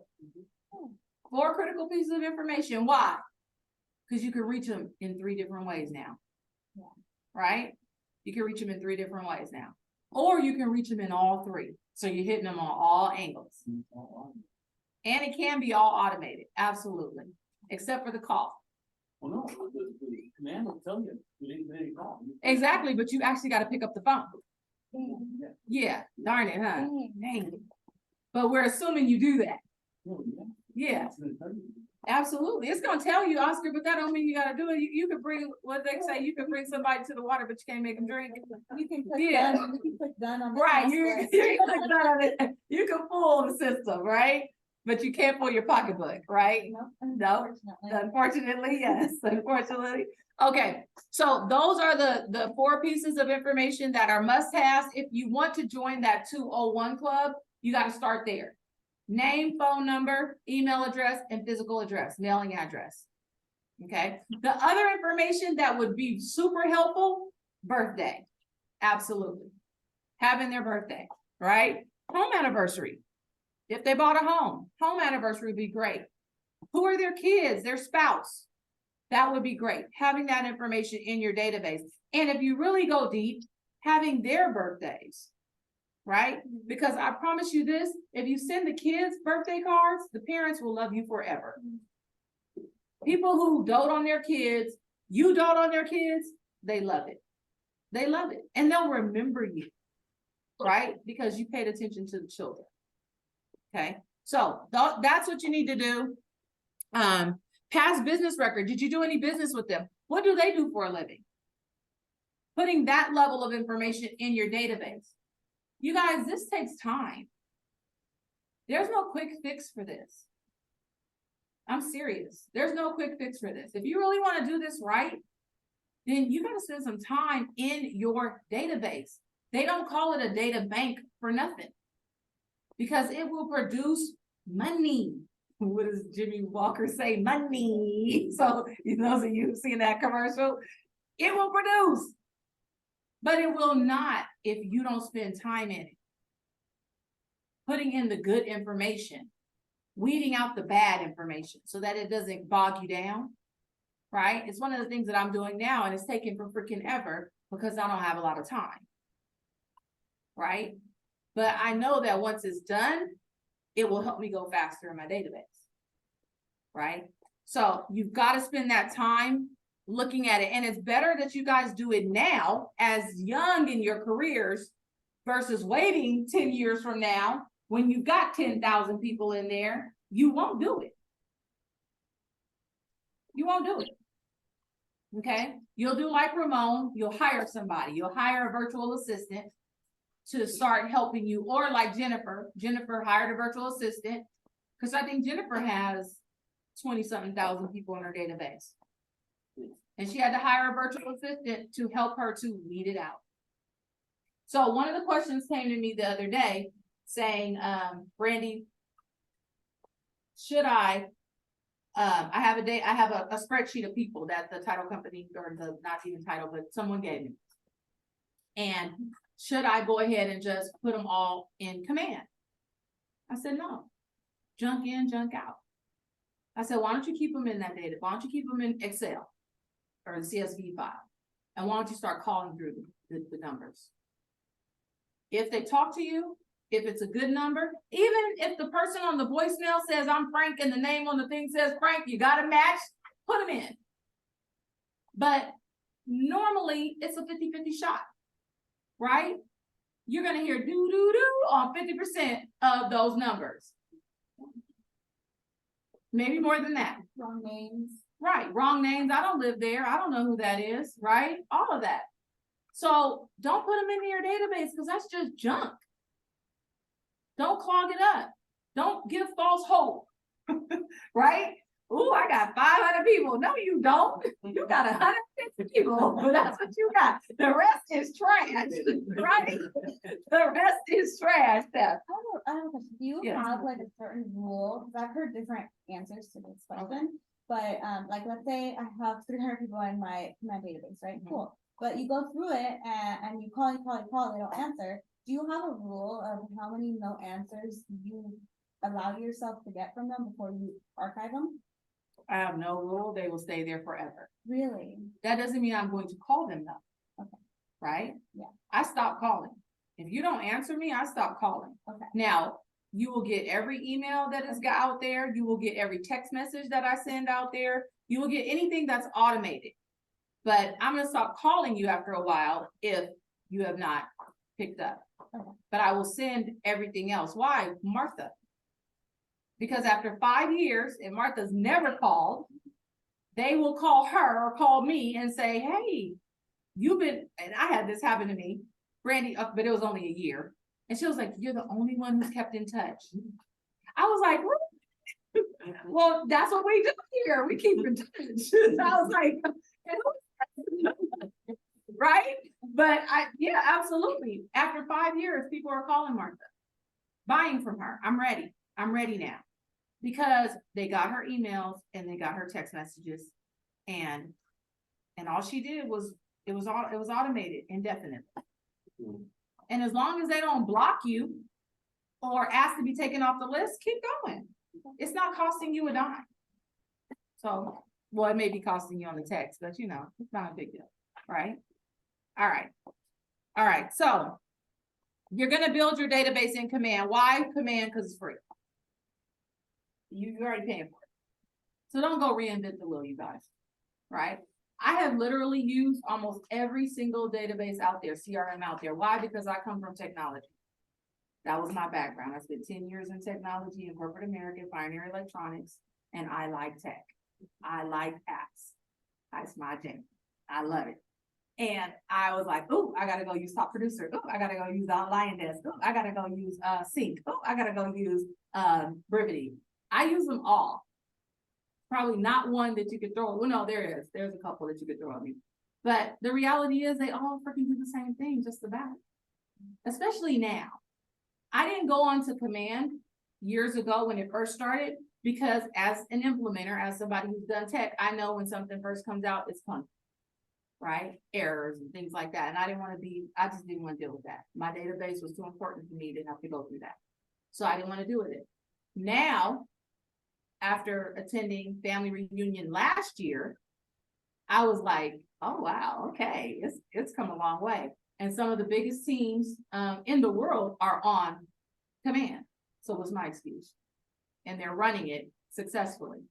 4 critical pieces of information. Why? Because you can reach them in 3 different ways now. Yeah. Right? You can reach them in 3 different ways now. Or you can reach them in all 3. So you're hitting them on all angles. And it can be all automated. Absolutely. Except for the call. Well, no, the command will tell you, you didn't call. Exactly, but you actually got to pick up the phone. Yeah, darn it, huh? Dang. Dang it. But we're assuming you do that. Oh, yeah. Yeah, That's the thing. absolutely. It's gonna tell you, Oscar, but that don't mean you gotta do it. You could bring, what they say, you can bring somebody to the water, but you can't make them drink. You can click Yeah. done, you can click done on the Right, task you list. you can click on it. You can fool the system, right? But you can't pull your pocketbook, right? No, No, unfortunately. Unfortunately, yes, unfortunately. Okay, so those are the 4 pieces of information that are must-haves. If you want to join that 201 club, you gotta start there. Name, phone number, email address, and physical address, mailing address. Okay, the other information that would be super helpful, birthday, absolutely. Having their birthday, right? Home anniversary. If they bought a home anniversary would be great. Who are their kids, their spouse? That would be great, having that information in your database. And if you really go deep, having their birthdays, right? Because I promise you this, if you send the kids birthday cards, the parents will love you forever. People who dote on their kids, you dote on their kids, they love it. They love it. And they'll remember you, right? Because you paid attention to the children. Okay, so that's what you need to do. Past business record. Did you do any business with them? What do they do for a living? Putting that level of information in your database. You guys, this takes time. There's no quick fix for this. I'm serious. There's no quick fix for this. If you really want to do this right, then you got to spend some time in your database. They don't call it a data bank for nothing, because it will produce money. What does Jimmy Walker say? Money. So those of you who've seen that commercial, it will produce, but it will not if you don't spend time in it. Putting in the good information, weeding out the bad information so that it doesn't bog you down, right? It's one of the things that I'm doing now, and it's taking for freaking ever because I don't have a lot of time, right? But I know that once it's done, it will help me go faster in my database, right? So you've got to spend that time looking at it. And it's better that you guys do it now as young in your careers versus waiting 10 years from now when you've got 10,000 people in there. You won't do it. You won't do it. Okay? You'll do like Ramon. You'll hire somebody. You'll hire a virtual assistant to start helping you, or like Jennifer. Jennifer hired a virtual assistant because I think Jennifer has 20-something thousand people in her database. And she had to hire a virtual assistant to help her to weed it out. So one of the questions came to me the other day saying, Brandy, should I have a spreadsheet of people that the title company, or the, not even title, but someone gave me. And should I go ahead and just put them all in command? I said, no. Junk in, junk out. I said, why don't you keep them in that data? Why don't you keep them in Excel or the CSV file? And why don't you start calling through the numbers? If they talk to you, if it's a good number, even if the person on the voicemail says, I'm Frank, and the name on the thing says Frank, you got to match, put them in. But normally it's a 50-50 shot. Right? You're going to hear do on 50% of those numbers. Maybe more than that. Wrong names. Right. Wrong names. I don't live there. I don't know who that is. Right? All of that. So don't put them in your database because that's just junk. Don't clog it up. Don't give false hope. Right? Ooh, I got 500 people. No, you don't. You got 150 people. That's what you got. The rest is trash. Right? The rest is trash. Steph. I have a question. Do you Yes. have like a certain rule? Because I've heard different answers to this question. But like, let's say I have 300 people in my database, right? Mhm. Cool. But you go through it and you call, they don't answer. Do you have a rule of how many no answers you allow yourself to get from them before you archive them? I have no rule. They will stay there forever. Really? That doesn't mean I'm going to call them though. Okay. Right? Yeah. I stop calling. If you don't answer me, I stop calling. Okay. Now, you will get every email that is out there. You will get every text message that I send out there. You will get anything that's automated. But I'm going to stop calling you after a while if you have not picked up. Okay. But I will send everything else. Why? Martha. Because after 5 years, and Martha's never called, they will call her or call me and say, hey, you've been, and I had this happen to me, Brandy, but it was only a year. And she was like, you're the only one who's kept in touch. I was like, what? Well, that's what we do here. We keep in touch. I was like, right? But yeah, absolutely. After 5 years, people are calling Martha, buying from her. I'm ready. I'm ready now. Because they got her emails and they got her text messages, and all she did was it was automated indefinitely. And as long as they don't block you or ask to be taken off the list, keep going. It's not costing you a dime. So, well, it may be costing you on the text, but you know, it's not a big deal, right? All right. All right. So you're going to build your database in Command. Why Command? Because it's free. You're already paying for it. So don't go reinvent the wheel, you guys, right? I have literally used almost every single database out there, CRM out there. Why? Because I come from technology. That was my background. I spent 10 years in technology in corporate America, Pioneer Electronics, and I like tech. I like apps. That's my jam. I love it. And I was like, oh, I gotta go use Top Producer. Oh, I gotta go use Lion Desk. Oh, I gotta go use Sync. Oh, I gotta go use Brevity. I use them all. Probably not one that you could throw. Well, no, there is. There's a couple that you could throw at me. But the reality is they all freaking do the same thing, just about. Especially now. I didn't go on to Command years ago when it first started, because as an implementer, as somebody who's done tech, I know when something first comes out, it's clunky, right? Errors and things like that. And I just didn't want to deal with that. My database was too important for me to have to go through that. So I didn't want to deal with it. Now, after attending family reunion last year, I was like, oh, wow, okay, it's come a long way. And some of the biggest teams in the world are on Command. So what's my excuse? And they're running it successfully.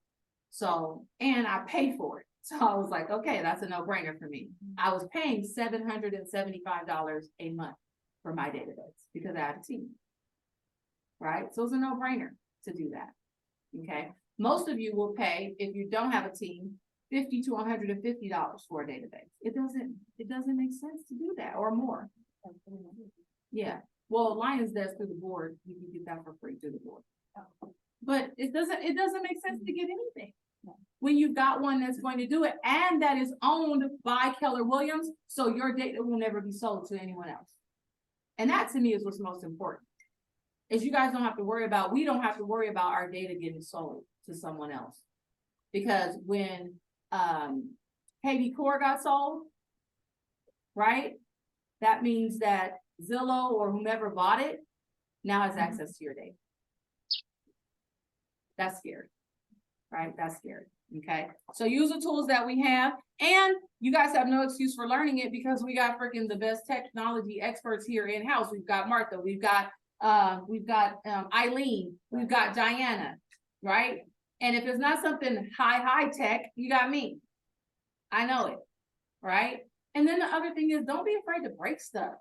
So, and I pay for it. So I was like, okay, that's a no-brainer for me. I was paying $775 a month for my database because I had a team, right? So it's a no-brainer to do that. Okay, most of you will pay, if you don't have a team, $50 to $150 for a database. It doesn't make sense to do that or more. Yeah, well, Lions Desk through the board, you can get that for free through the board. But it doesn't make sense to get anything when you've got one that's going to do it and that is owned by Keller Williams, so your data will never be sold to anyone else. And that to me is what's most important. Is you guys don't have to worry about, we don't have to worry about our data getting sold to someone else. Because when KB Core got sold, right? That means that Zillow or whomever bought it now has access to your data. That's scary, right? That's scary, okay? So use the tools that we have, and you guys have no excuse for learning it because we got freaking the best technology experts here in-house. We've got Martha, we've got Eileen, we've got Diana, right? And if it's not something high tech, you got me. I know it, right? And then the other thing is, don't be afraid to break stuff.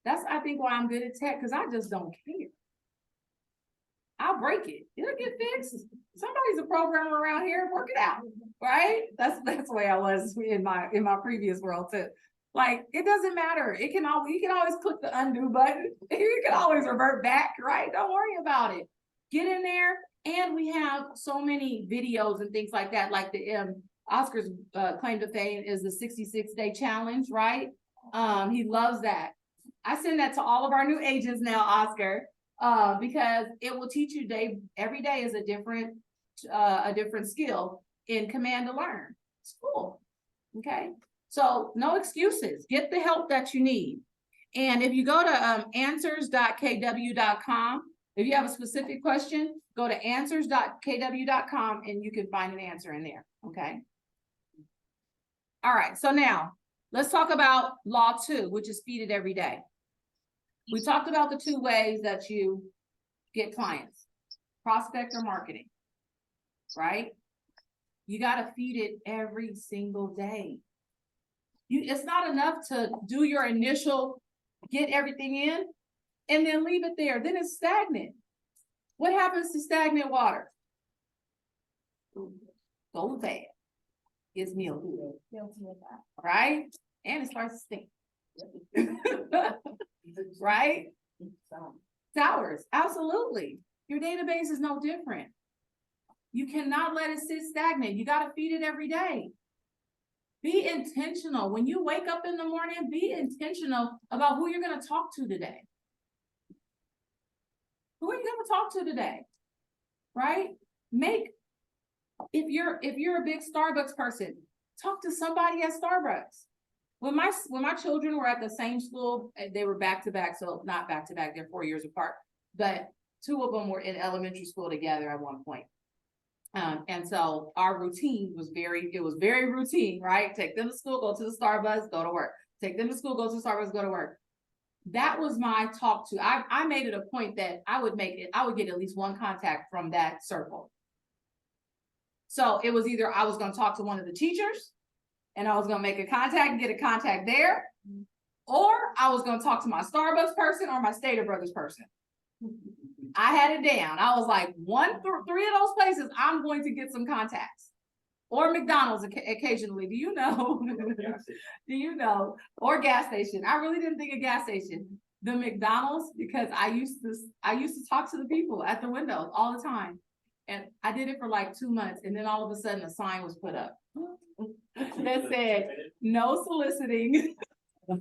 That's, I think, why I'm good at tech, because I just don't care. I'll break it. It'll get fixed. Somebody's a programmer around here, work it out, right? That's the way I was in my previous world too. Like, it doesn't matter. You can always click the undo button. You can always revert back, right? Don't worry about it. Get in there. And we have so many videos and things like that. Like the Oscar's claim to fame is the 66-day challenge, right? He loves that. I send that to all of our new agents now, Oscar, because it will teach you every day is a different skill in Command to Learn. It's cool. Okay. So no excuses. Get the help that you need. And if you go to answers.kw.com, if you have a specific question, go to answers.kw.com and you can find an answer in there. Okay. All right. So now let's talk about Law 2, which is feed it every day. We talked about the 2 ways that you get clients, prospect or marketing, right? You got to feed it every single day. It's not enough to do your initial get everything in, and then leave it there. Then it's stagnant. What happens to stagnant water? Goes bad. It's mildew, Guilty with that. right? And it starts to stink. Right? Sours, absolutely. Your database is no different. You cannot let it sit stagnant. You gotta feed it every day. Be intentional. When you wake up in the morning, be intentional about who you're gonna talk to today. Who are you gonna talk to today? Right? If you're a big Starbucks person, talk to somebody at Starbucks. When my children were at the same school, they were back to back, so not back to back, they're 4 years apart, but two of them were in elementary school together at one point. And so our routine was very routine, right? Take them to school, go to the Starbucks, go to work. Take them to school, go to Starbucks, go to work. That was my talk to. I made it a point that I would get at least one contact from that circle. So it was either I was gonna talk to one of the teachers and I was gonna make a contact and get a contact there, or I was gonna talk to my Starbucks person or my Stater Brothers person. I had it down. I was like, three of those places, I'm going to get some contacts. Or McDonald's occasionally. Do you know? Do you know? Or gas station. I really didn't think of gas station. The McDonald's, because I used to talk to the people at the windows all the time. And I did it for like 2 months, and then all of a sudden a sign was put up that said, no soliciting. And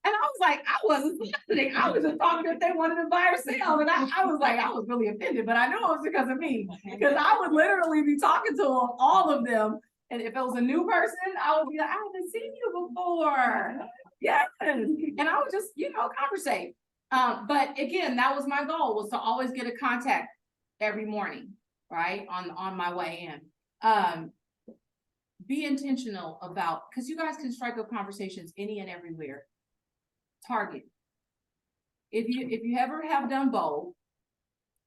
I was like, I wasn't soliciting. I was just talking if they wanted to buy or sell. And I was like, I was really offended, but I know it was because of me. Because I would literally be talking to them, all of them. And if it was a new person, I would be like, I haven't seen you before. Yes. And I would just, conversate. But again, that was my goal, was to always get a contact every morning, right? On my way in. Be intentional about, because you guys can strike up conversations any and everywhere. Target. If you ever have done bold,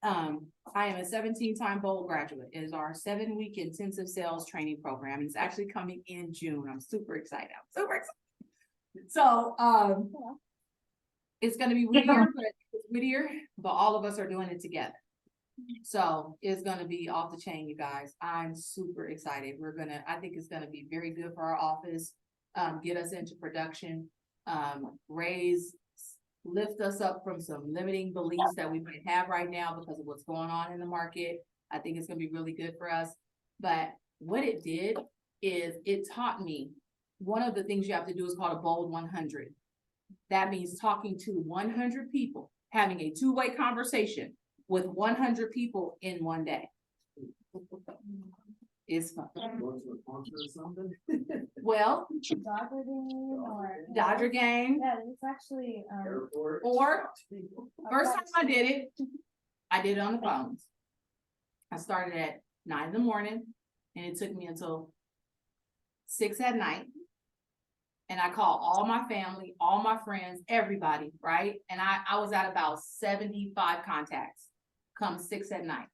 I am a 17-time bold graduate. It is our 7-week intensive sales training program. It's actually coming in June. I'm super excited. So it's going to be Whittier, but all of us are doing it together. So it's gonna be off the chain, you guys. I'm super excited. I think it's gonna be very good for our office, get us into production, lift us up from some limiting beliefs that we might have right now because of what's going on in the market. I think it's gonna be really good for us. But what it did is it taught me, one of the things you have to do is called a bold 100. That means talking to 100 people, having a two-way conversation with 100 people in one day. It's fun. Well, Dodger game. Yeah, it's actually, Or first time I did it on the phones. I started at 9 in the morning and it took me until 6 at night. And I called all my family, all my friends, everybody, right? And I was at about 75 contacts come 6 at night.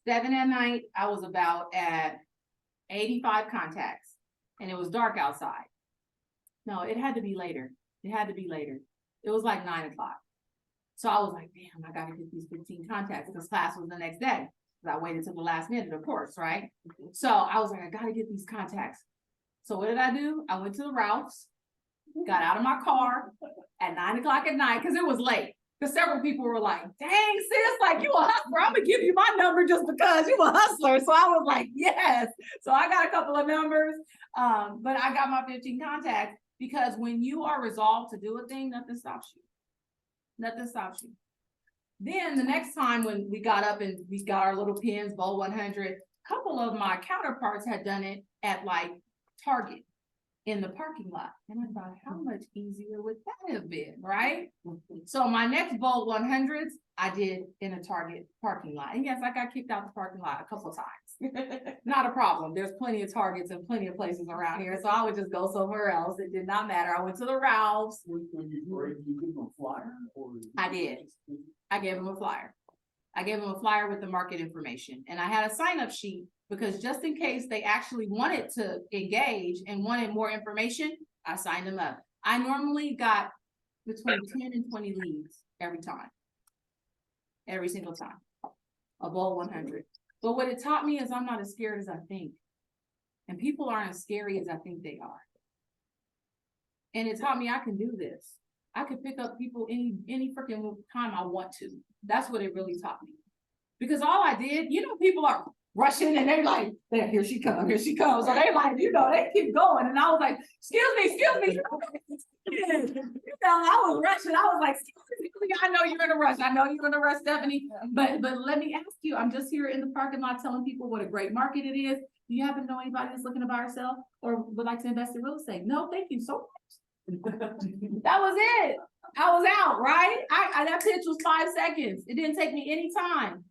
7 at night, I was about at 85 contacts and it was dark outside. No, it had to be later. It was like 9 o'clock. So I was like, damn, I gotta get these 15 contacts because class was the next day. I waited till the last minute, of course, right? So I was like, I gotta get these contacts. So what did I do? I went to the Ralphs, got out of my car at 9 o'clock at night because it was late. Because several people were like, dang, sis, like you a hustler. I'm gonna give you my number just because you a hustler. So I was like, yes. So I got a couple of numbers, but I got my 15 contacts because when you are resolved to do a thing, nothing stops you. Nothing stops you. Then the next time when we got up and we got our little pins, Bowl 100, a couple of my counterparts had done it at like Target in the parking lot. And I thought, how much easier would that have been, right? So my next Bowl 100s, I did in a Target parking lot. And yes, I got kicked out the parking lot a couple of times. Not a problem. There's plenty of Targets and plenty of places around here. So I would just go somewhere else. It did not matter. I went to the Ralphs. When you give them a flyer? I did. I gave them a flyer. I gave them a flyer with the market information. And I had a sign-up sheet because just in case they actually wanted to engage and wanted more information, I signed them up. I normally got between 10 and 20 leads every time. Every single time. Above 100. But what it taught me is I'm not as scared as I think. And people aren't as scary as I think they are. And it taught me I can do this. I could pick up people any freaking time I want to. That's what it really taught me. Because all I did, people are rushing and they're like, there, here she comes, here she comes. So they like, they keep going. And I was like, excuse me. I was rushing. I was like, excuse me, I know you're in a rush. I know you're in a rush, Stephanie. But let me ask you, I'm just here in the parking lot telling people what a great market it is. Do you happen to know anybody that's looking to buy or sell or would like to invest in real estate? No, thank you so much. That was it. I was out, right? I that pitch was 5 seconds. It didn't take me any time.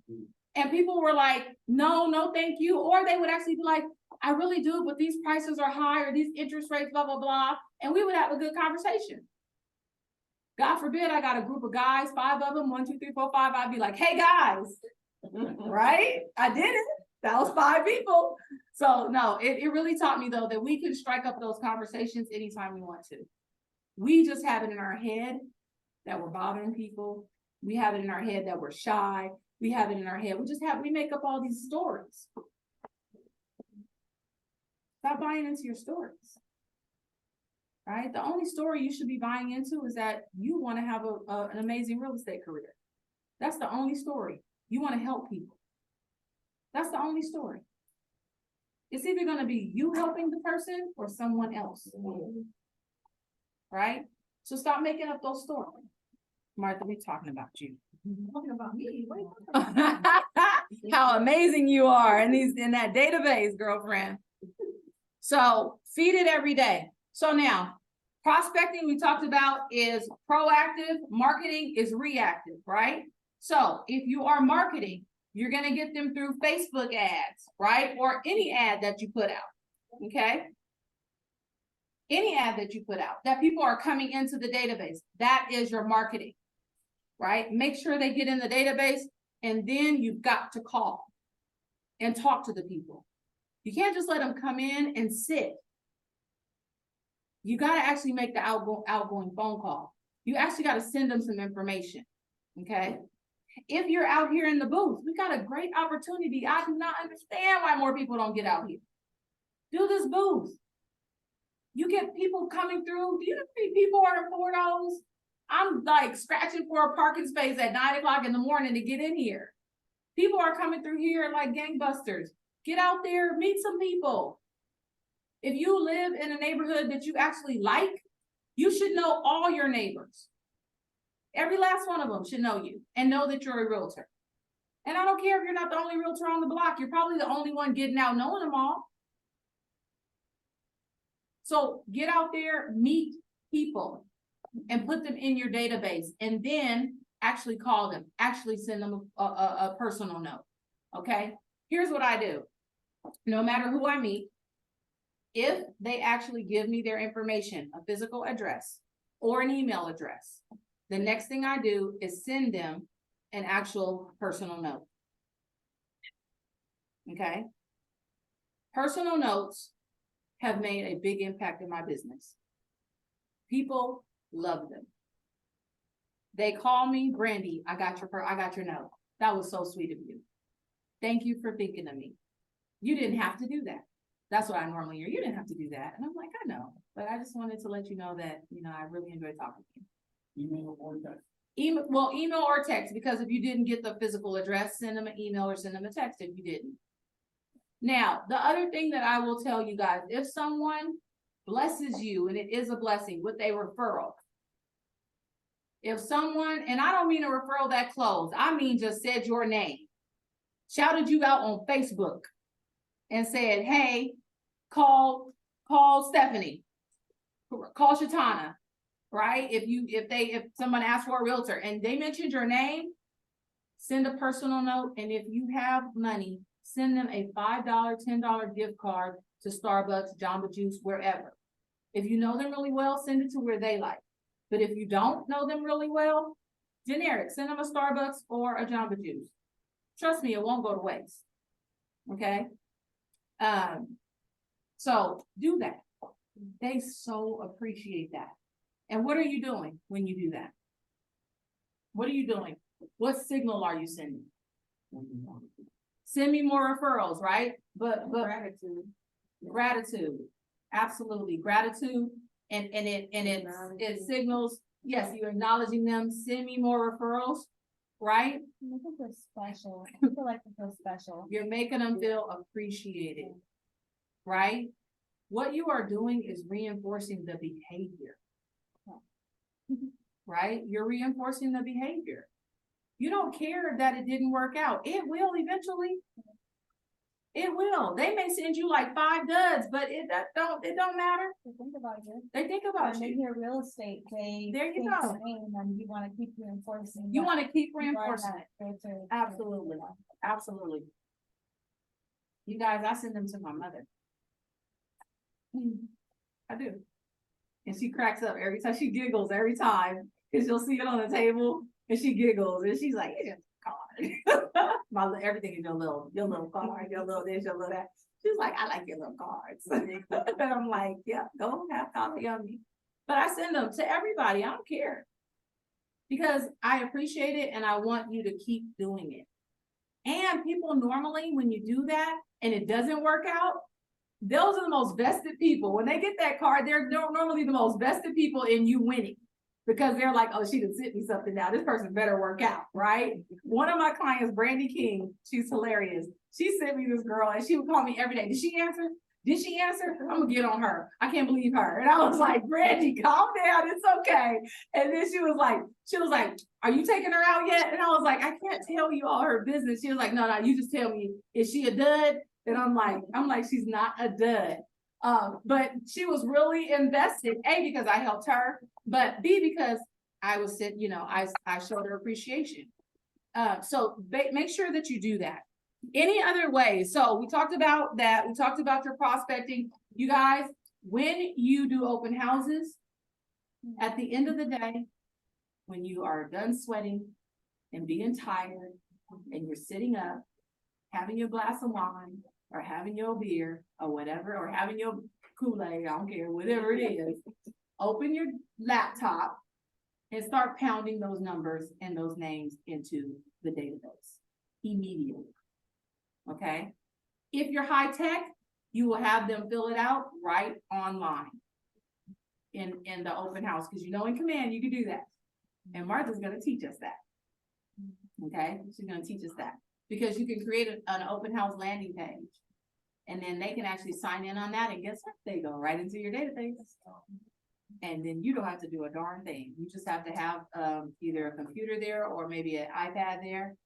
And people were like, no, thank you. Or they would actually be like, I really do, but these prices are high or these interest rates, blah, blah, blah. And we would have a good conversation. God forbid I got a group of guys, 5 of them, 1, 2, 3, 4, 5. I'd be like, hey guys, right? I did it. That was 5 people. So no, it really taught me though that we can strike up those conversations anytime we want to. We just have it in our head that we're bothering people. We have it in our head that we're shy. We have it in our head. We make up all these stories. Stop buying into your stories. Right? The only story you should be buying into is that you want to have an amazing real estate career. That's the only story. You want to help people. That's the only story. It's either going to be you helping the person or someone else. Right? So stop making up those stories. Martha, we're talking about you. Talking about me. How amazing you are in that database, girlfriend. So feed it every day. So now, prospecting we talked about is proactive, marketing is reactive, right? So if you are marketing, you're going to get them through Facebook ads, right? Or any ad that you put out, okay? Any ad that you put out that people are coming into the database, that is your marketing, right? Make sure they get in the database and then you've got to call and talk to the people. You can't just let them come in and sit. You got to actually make the outgoing phone call. You actually got to send them some information, okay? If you're out here in the booth, we got a great opportunity. I do not understand why more people don't get out here. Do this booth. You get people coming through. Do you know how many people are at $4? I'm like scratching for a parking space at 9 o'clock in the morning to get in here. People are coming through here like gangbusters. Get out there, meet some people. If you live in a neighborhood that you actually like, you should know all your neighbors. Every last one of them should know you and know that you're a realtor. And I don't care if you're not the only realtor on the block. You're probably the only one getting out knowing them all. So get out there, meet people, and put them in your database, and then actually call them, actually send them a personal note, okay? Here's what I do. No matter who I meet, if they actually give me their information, a physical address or an email address, the next thing I do is send them an actual personal note, okay? Personal notes have made a big impact in my business. People love them. They call me, Brandy, I got your note. That was so sweet of you. Thank you for thinking of me. You didn't have to do that. That's what I normally hear. You didn't have to do that. And I'm like, I know, but I just wanted to let you know that, I really enjoy talking to you. Email or text. Email or text, because if you didn't get the physical address, send them an email or send them a text if you didn't. Now, the other thing that I will tell you guys, if someone blesses you, and it is a blessing, with a referral. If someone, and I don't mean a referral that closed, I mean just said your name, shouted you out on Facebook, and said, hey, call Stephanie, call Shatana, right? If someone asked for a realtor and they mentioned your name, send a personal note, and if you have money, send them a $5, $10 gift card to Starbucks, Jamba Juice, wherever. If you know them really well, send it to where they like. But if you don't know them really well, generic, send them a Starbucks or a Jamba Juice. Trust me, it won't go to waste. Okay? So do that. They so appreciate that. And what are you doing when you do that? What are you doing? What signal are you sending? Send me more referrals, right? But gratitude, absolutely, gratitude, and it signals, yes, you're acknowledging them, send me more referrals, right? Make them feel special. I feel like they feel special. You're making them feel appreciated, right? What you are doing is reinforcing the behavior. Right? You're reinforcing the behavior. You don't care that it didn't work out. It will eventually. It will. They may send you like 5 duds, but it don't matter. So think about it. They think about When they you. hear real estate, they There you think go. the same, and you wanna keep reinforcing. You that. want to keep You are reinforcing that it. filter. Absolutely. Absolutely. You guys, I send them to my mother. I do. And she cracks up every time. She giggles every time. Cause you'll see it on the table and she giggles and she's like, it's just a card. Everything is your little card, your little this, your little that. She's like, I like your little cards. And I'm like, yeah, go have coffee on me. But I send them to everybody. I don't care. Because I appreciate it and I want you to keep doing it. And people normally, when you do that and it doesn't work out, those are the most vested people. When they get that card, they're normally the most vested people in you winning. Because they're like, oh, she done sent me something now. This person better work out, right? One of my clients, Brandy King, she's hilarious. She sent me this girl and she would call me every day. Did she answer? Did she answer? I'm gonna get on her. I can't believe her. And I was like, Brandy, calm down. It's okay. And then she was like, are you taking her out yet? And I was like, I can't tell you all her business. She was like, no, you just tell me, is she a dud? And I'm like, she's not a dud. But she was really invested, A, because I helped her, but B, because I was I showed her appreciation. So make sure that you do that. Any other way? So we talked about that. We talked about your prospecting. You guys, when you do open houses, at the end of the day, when you are done sweating and being tired and you're sitting up, having your glass of wine or having your beer or whatever, or having your Kool-Aid, I don't care, whatever it is, open your laptop and start pounding those numbers and those names into the database immediately. Okay? If you're high tech, you will have them fill it out right online in the open house, because in Command you can do that. And Martha's gonna teach us that. Okay? She's gonna teach us that. Because you can create an open house landing page. And then they can actually sign in on that, and guess what? They go right into your database. And then you don't have to do a darn thing. You just have to have either a computer there or maybe an iPad there,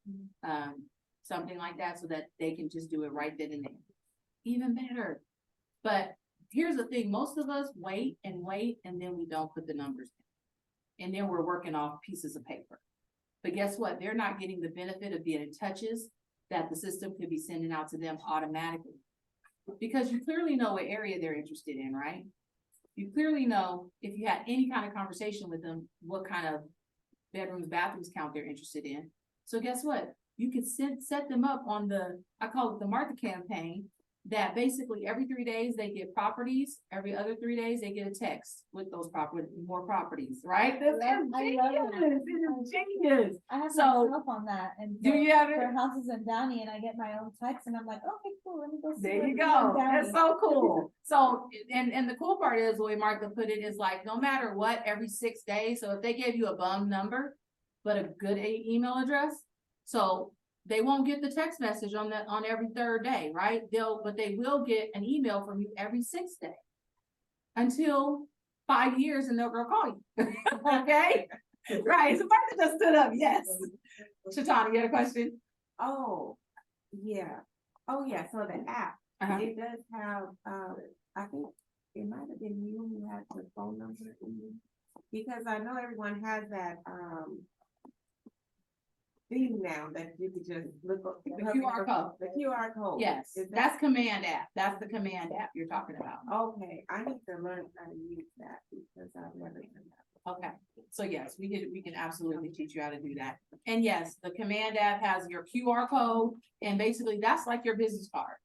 something like that, so that they can just do it right then and there. Even better. But here's the thing, most of us wait, and then we don't put the numbers in. And then we're working off pieces of paper. But guess what? They're not getting the benefit of being in touches that the system could be sending out to them automatically. Because you clearly know what area they're interested in, right? You clearly know, if you had any kind of conversation with them, what kind of bedrooms, bathrooms count they're interested in. So guess what? You could set them up on I call it the Martha campaign, that basically every 3 days they get properties, every other 3 days they get a text with those more properties, right? That's genius. It is genius. I have So- myself on that, and Do so you have it? for houses in Downey, and I get my own text, and I'm like, okay, cool, let me go see. There what you we do go. in Downey. That's so cool. So, and the cool part is, the way Martha put it is like, no matter what, every 6 days. So if they gave you a bum number, but a good email address, so they won't get the text message on every 3rd day, right? But they will get an email from you every 6th day until 5 years, and they'll go call you. Okay? Right. So Martha just stood up. Yes. Shatana, you had a question? Oh, yeah. Oh, yeah, so the app, it does have, I think it might have been you who had the phone number in it. Because I know everyone has that, thing now that you could just look up. The QR code. The QR code. Yes, Is that- that's Command app. That's the Command app you're talking about. Okay, I need to learn how to use that because I've never done that. Okay, so yes, we can absolutely teach you how to do that. And yes, the Command app has your QR code, and basically that's like your business card.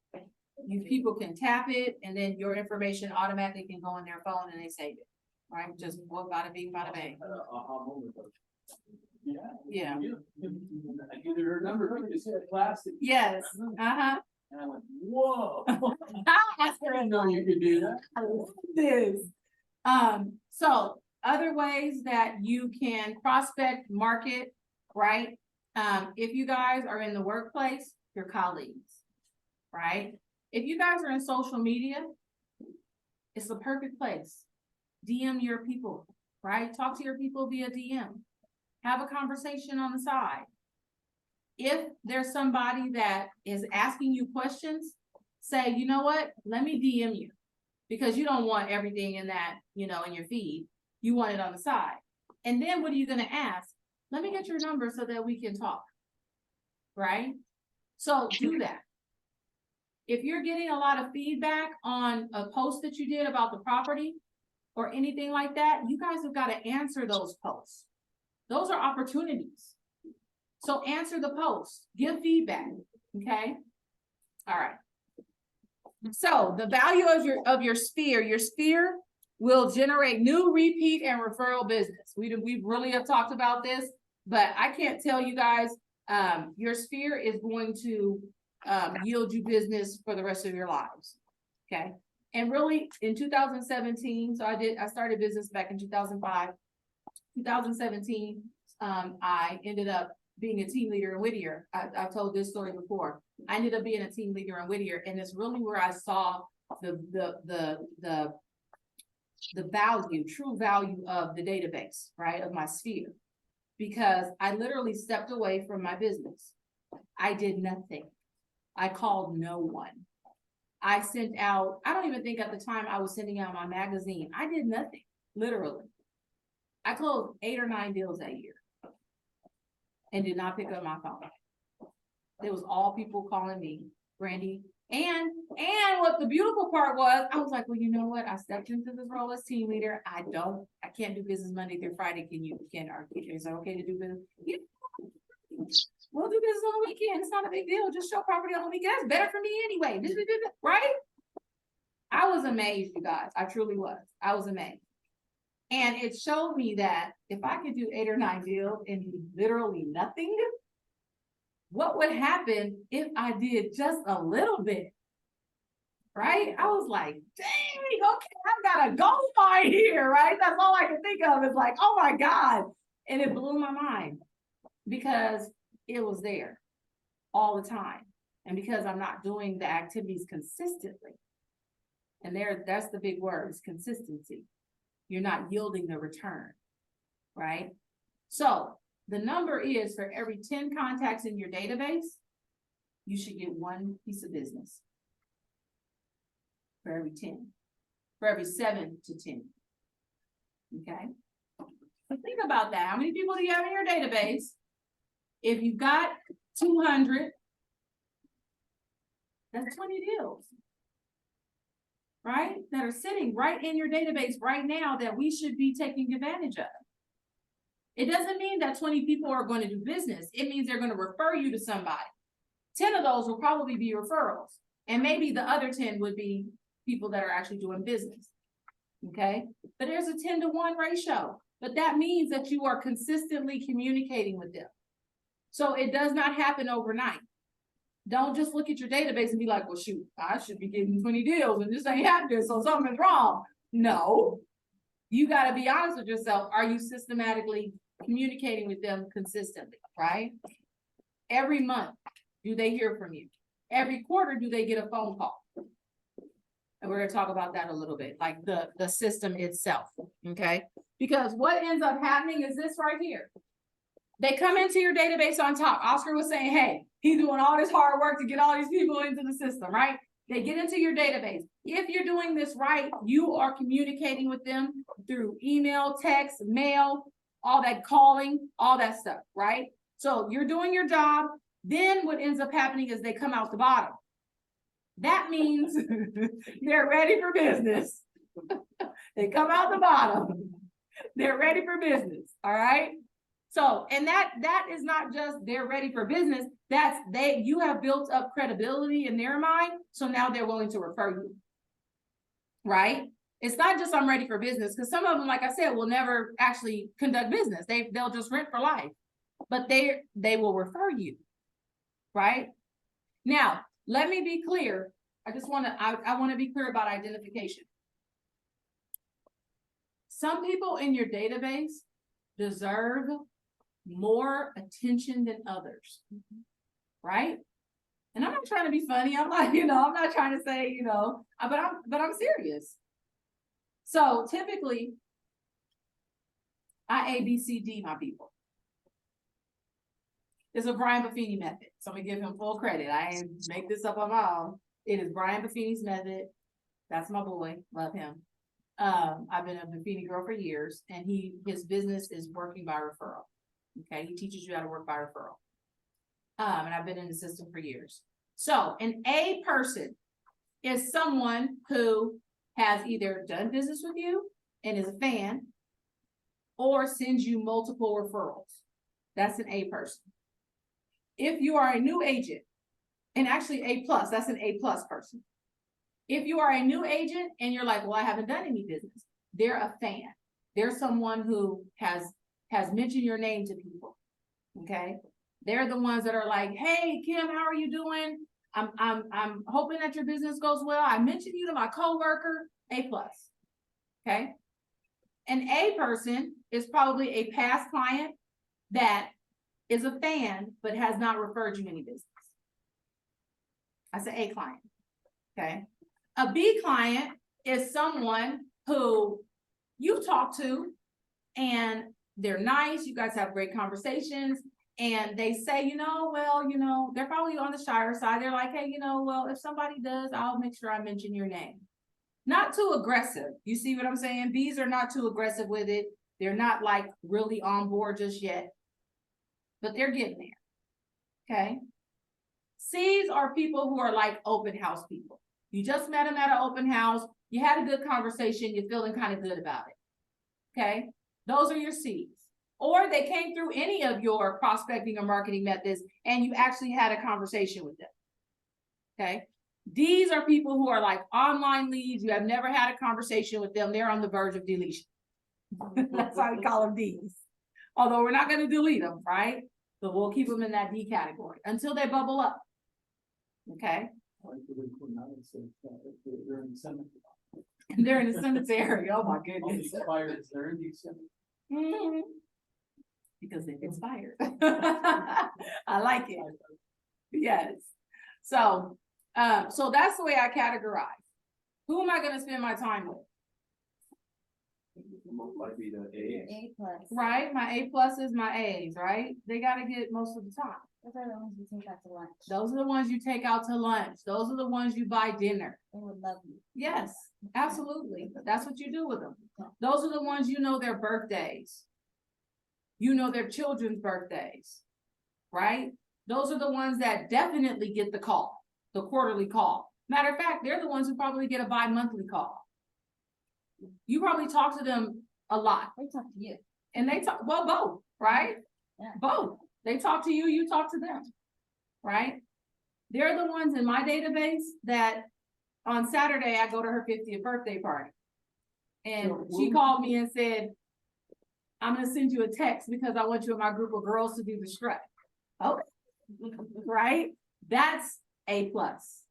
People can tap it, and then your information automatically can go on their phone and they save it. right? Just what bada bing, bada bang. aha moment of, yeah. Yeah. I gave her her number, I just said plastic. Yes, uh-huh. And I went, whoa. That's I didn't know you could do that. I love this. So other ways that you can prospect, market, right? If you guys are in the workplace, your colleagues, right? If you guys are in social media, it's the perfect place. DM your people, right? Talk to your people via DM. Have a conversation on the side. If there's somebody that is asking you questions, say, you know what, let me DM you. Because you don't want everything in that, you know, in your feed. You want it on the side. And then what are you gonna ask? Let me get your number so that we can talk. Right? So do that. If you're getting a lot of feedback on a post that you did about the property or anything like that, you guys have got to answer those posts. Those are opportunities. So answer the post, give feedback, okay? All right. So the value of your sphere will generate new repeat and referral business. We really have talked about this, but I can't tell you guys, your sphere is going to yield you business for the rest of your lives. Okay. And really in 2017, so I started business back in 2005, 2017, I ended up being a team leader in Whittier. I've told this story before. I ended up being a team leader in Whittier, and it's really where I saw the value, true value of the database, right, of my sphere, because I literally stepped away from my business. I did nothing. I called no one. I sent out, I don't even think at the time I was sending out my magazine. I did nothing, literally. I closed 8 or 9 deals that year and did not pick up my phone. It was all people calling me, Brandy. And what the beautiful part was, I was like, well, you know what? I stepped into this role as team leader. I can't do business Monday through Friday. Is it okay to do business? Yeah. We'll do business on the weekend. It's not a big deal. Just show property on the weekend. It's better for me anyway. Right? I was amazed, you guys. I truly was. I was amazed. And it showed me that if I could do 8 or 9 deals and do literally nothing, what would happen if I did just a little bit? Right? I was like, dang, okay, I've got a gold mine here, right? That's all I can think of is like, oh my God. And it blew my mind because it was there all the time. And because I'm not doing the activities consistently. And that's the big word, is consistency. You're not yielding the return, right? So the number is for every 10 contacts in your database, you should get 1 piece of business. For every 10, for every 7 to 10. Okay. So think about that. How many people do you have in your database? If you've got 200, that's 20 deals. Right? That are sitting right in your database right now that we should be taking advantage of. It doesn't mean that 20 people are going to do business. It means they're going to refer you to somebody. 10 of those will probably be referrals. And maybe the other 10 would be people that are actually doing business. Okay? But there's a 10-to-1 ratio. But that means that you are consistently communicating with them. So it does not happen overnight. Don't just look at your database and be like, well, shoot, I should be getting 20 deals and this ain't happening, so something's wrong. No, you got to be honest with yourself. Are you systematically communicating with them consistently, right? Every month, do they hear from you? Every quarter, do they get a phone call? And we're going to talk about that a little bit, like the system itself, okay? Because what ends up happening is this right here. They come into your database on top. Oscar was saying, hey, he's doing all this hard work to get all these people into the system, right? They get into your database. If you're doing this right, you are communicating with them through email, text, mail, all that calling, all that stuff, right? So you're doing your job. Then what ends up happening is they come out the bottom. That means they're ready for business. They come out the bottom. They're ready for business, all right? So, and that is not just they're ready for business, you have built up credibility in their mind, so now they're willing to refer you, right? It's not just I'm ready for business, because some of them, like I said, will never actually conduct business. They'll just rent for life. But they will refer you, right? Now, let me be clear. I wanna be clear about identification. Some people in your database deserve more attention than others, right? And I'm not trying to be funny. I'm not, I'm not trying to say, but I'm serious. So typically, I ABCD my people. It's a Brian Buffini method. So I'm gonna give him full credit. I ain't make this up on my own. It is Brian Buffini's method. That's my boy. Love him. I've been a Buffini girl for years, and his business is working by referral. Okay, he teaches you how to work by referral. And I've been in the system for years. So an A person is someone who has either done business with you and is a fan, or sends you multiple referrals. That's an A person. If you are a new agent, and actually A plus, that's an A plus person. If you are a new agent and you're like, well, I haven't done any business, they're a fan. They're someone who has mentioned your name to people. Okay. They're the ones that are like, hey, Kim, how are you doing? I'm hoping that your business goes well. I mentioned you to my coworker. A plus. Okay. An A person is probably a past client that is a fan, but has not referred you any business. That's an A client. Okay. A B client is someone who you talk to and they're nice. You guys have great conversations. And they say, they're probably on the shyer side. They're like, hey, if somebody does, I'll make sure I mention your name. Not too aggressive. You see what I'm saying? B's are not too aggressive with it. They're not like really on board just yet, but they're getting there. Okay. C's are people who are like open house people. You just met them at an open house. You had a good conversation. You're feeling kind of good about it. Okay. Those are your C's. Or they came through any of your prospecting or marketing methods and you actually had a conversation with them. Okay. D's are people who are like online leads. You have never had a conversation with them. They're on the verge of deletion. That's why we call them D's. Although we're not going to delete them, right? But we'll keep them in that D category until they bubble up. Okay. They're in the cemetery. They're in the cemetery. Oh my goodness. They're in the cemetery. Because they've expired. I like it. Yes. So that's the way I categorize. Who am I going to spend my time with? Might be the A. A plus. Right? My A pluses, my A's, right? They got to get most of the time. Those are the ones you take out to lunch. Those are the ones you take out to lunch. Those are the ones you buy dinner. They would love you. Yes, absolutely. That's what you do with them. Those are the ones their birthdays. Their children's birthdays, right? Those are the ones that definitely get the call, the quarterly call. Matter of fact, they're the ones who probably get a bi-monthly call. You probably talk to them a lot. They talk to you. And they talk, well, both, right? Yeah. Both. They talk to you, you talk to them, right? They're the ones in my database that on Saturday, I go to her 50th birthday party. And she called me and said, I'm going to send you a text because I want you and my group of girls to do the strut. Okay. Right? That's A plus.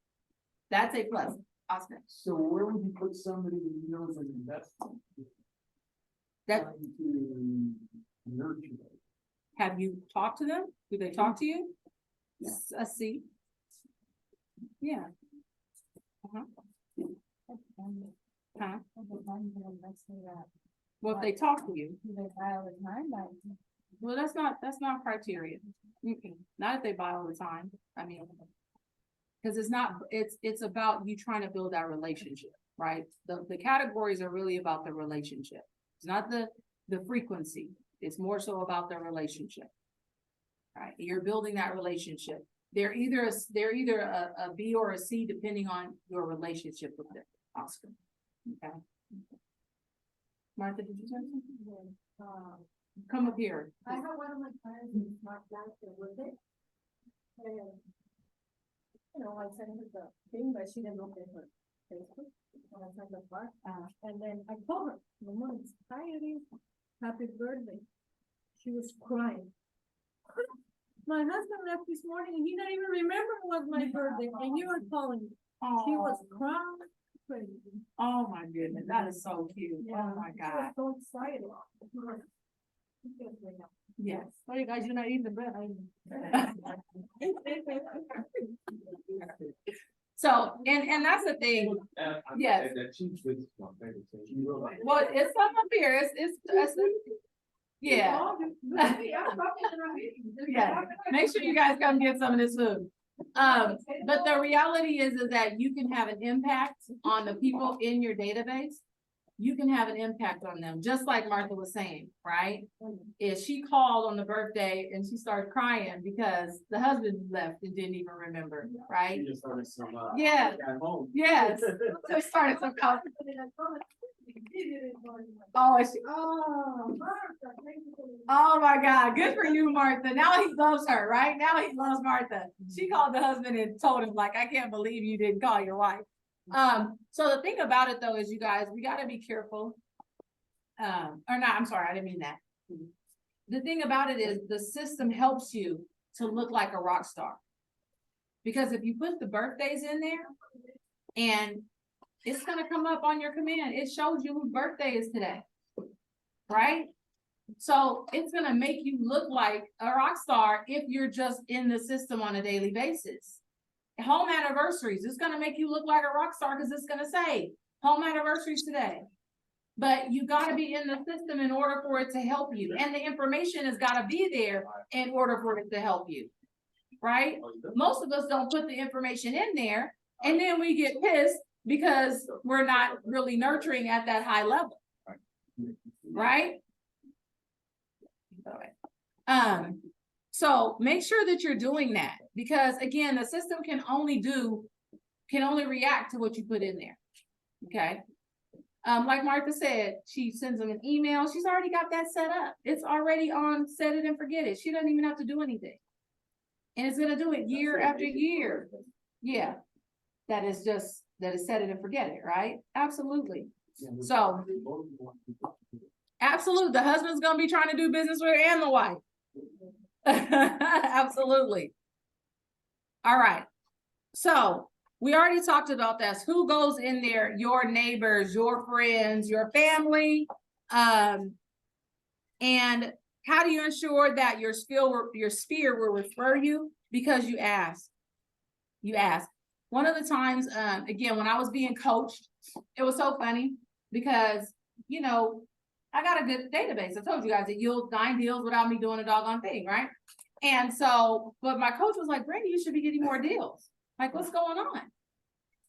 That's A plus. Oscar. So where would you put somebody that you know is an investor? That, Trying to nurture them. have you talked to them? Do they talk to you? Yeah. A C. Yeah. Uh-huh. Huh? Well, if they talk to you, Do they buy all the time? Like, well, that's not criteria. Not if they buy all the time. I mean, because it's about you trying to build that relationship, right? The categories are really about the relationship. It's not the frequency. It's more so about the relationship. Right? You're building that relationship. They're either a B or a C depending on your relationship with them. Oscar. Okay. Martha, did you say something? Come up here. I have one of my clients in Smart Blaster with it. And, I sent her the thing, but she didn't open her. Facebook, when I was at the park, and then I told her, Mama, it's Friday, happy birthday. She was crying. My husband left this morning and he didn't even remember it was my birthday, and you were calling. She was crying. Crazy. Oh my goodness, that is so cute. Oh my She God. was so excited. Yes. Sorry, guys, you're not eating the bread. So, and that's the thing. Yes. That cheese with my favorite thing. You know, like- Well, it's some up here. It's yeah. Yeah. Make sure you guys come get some of this food. But the reality is that you can have an impact on the people in your database. You can have an impact on them, just like Martha was saying, right? If she called on the birthday and she started crying because the husband left and didn't even remember, right? You just started some, Yeah. at home. Yes. So started some call. Oh, oh my God, good for you, Martha. Now he loves her, right? Now he loves Martha. She called the husband and told him, like, I can't believe you didn't call your wife. So the thing about it though is, you guys, we gotta be careful. Or not, I'm sorry, I didn't mean that. The thing about it is the system helps you to look like a rock star. Because if you put the birthdays in there and it's gonna come up on your command, it shows you whose birthday is today. Right? So it's gonna make you look like a rock star if you're just in the system on a daily basis. Home anniversaries, it's gonna make you look like a rock star because it's gonna say home anniversaries today. But you gotta be in the system in order for it to help you. And the information has gotta be there in order for it to help you. Right? Most of us don't put the information in there and then we get pissed because we're not really nurturing at that high level. Right? So make sure that you're doing that, because again, the system can only react to what you put in there. Okay. Like Martha said, she sends them an email. She's already got that set up. It's already on set it and forget it. She doesn't even have to do anything. And it's going to do it year after year. Yeah. That is set it and forget it, right? Absolutely. So, absolutely. The husband's going to be trying to do business with her and the wife. Absolutely. All right. So we already talked about this. Who goes in there? Your neighbors, your friends, your family. And how do you ensure that your sphere will refer you? Because you ask. You ask. One of the times, again, when I was being coached, it was so funny because, you know, I got a good database. I told you guys it yields 9 deals without me doing a doggone thing, right? And so, but my coach was like, Brandy, you should be getting more deals. Like, what's going on?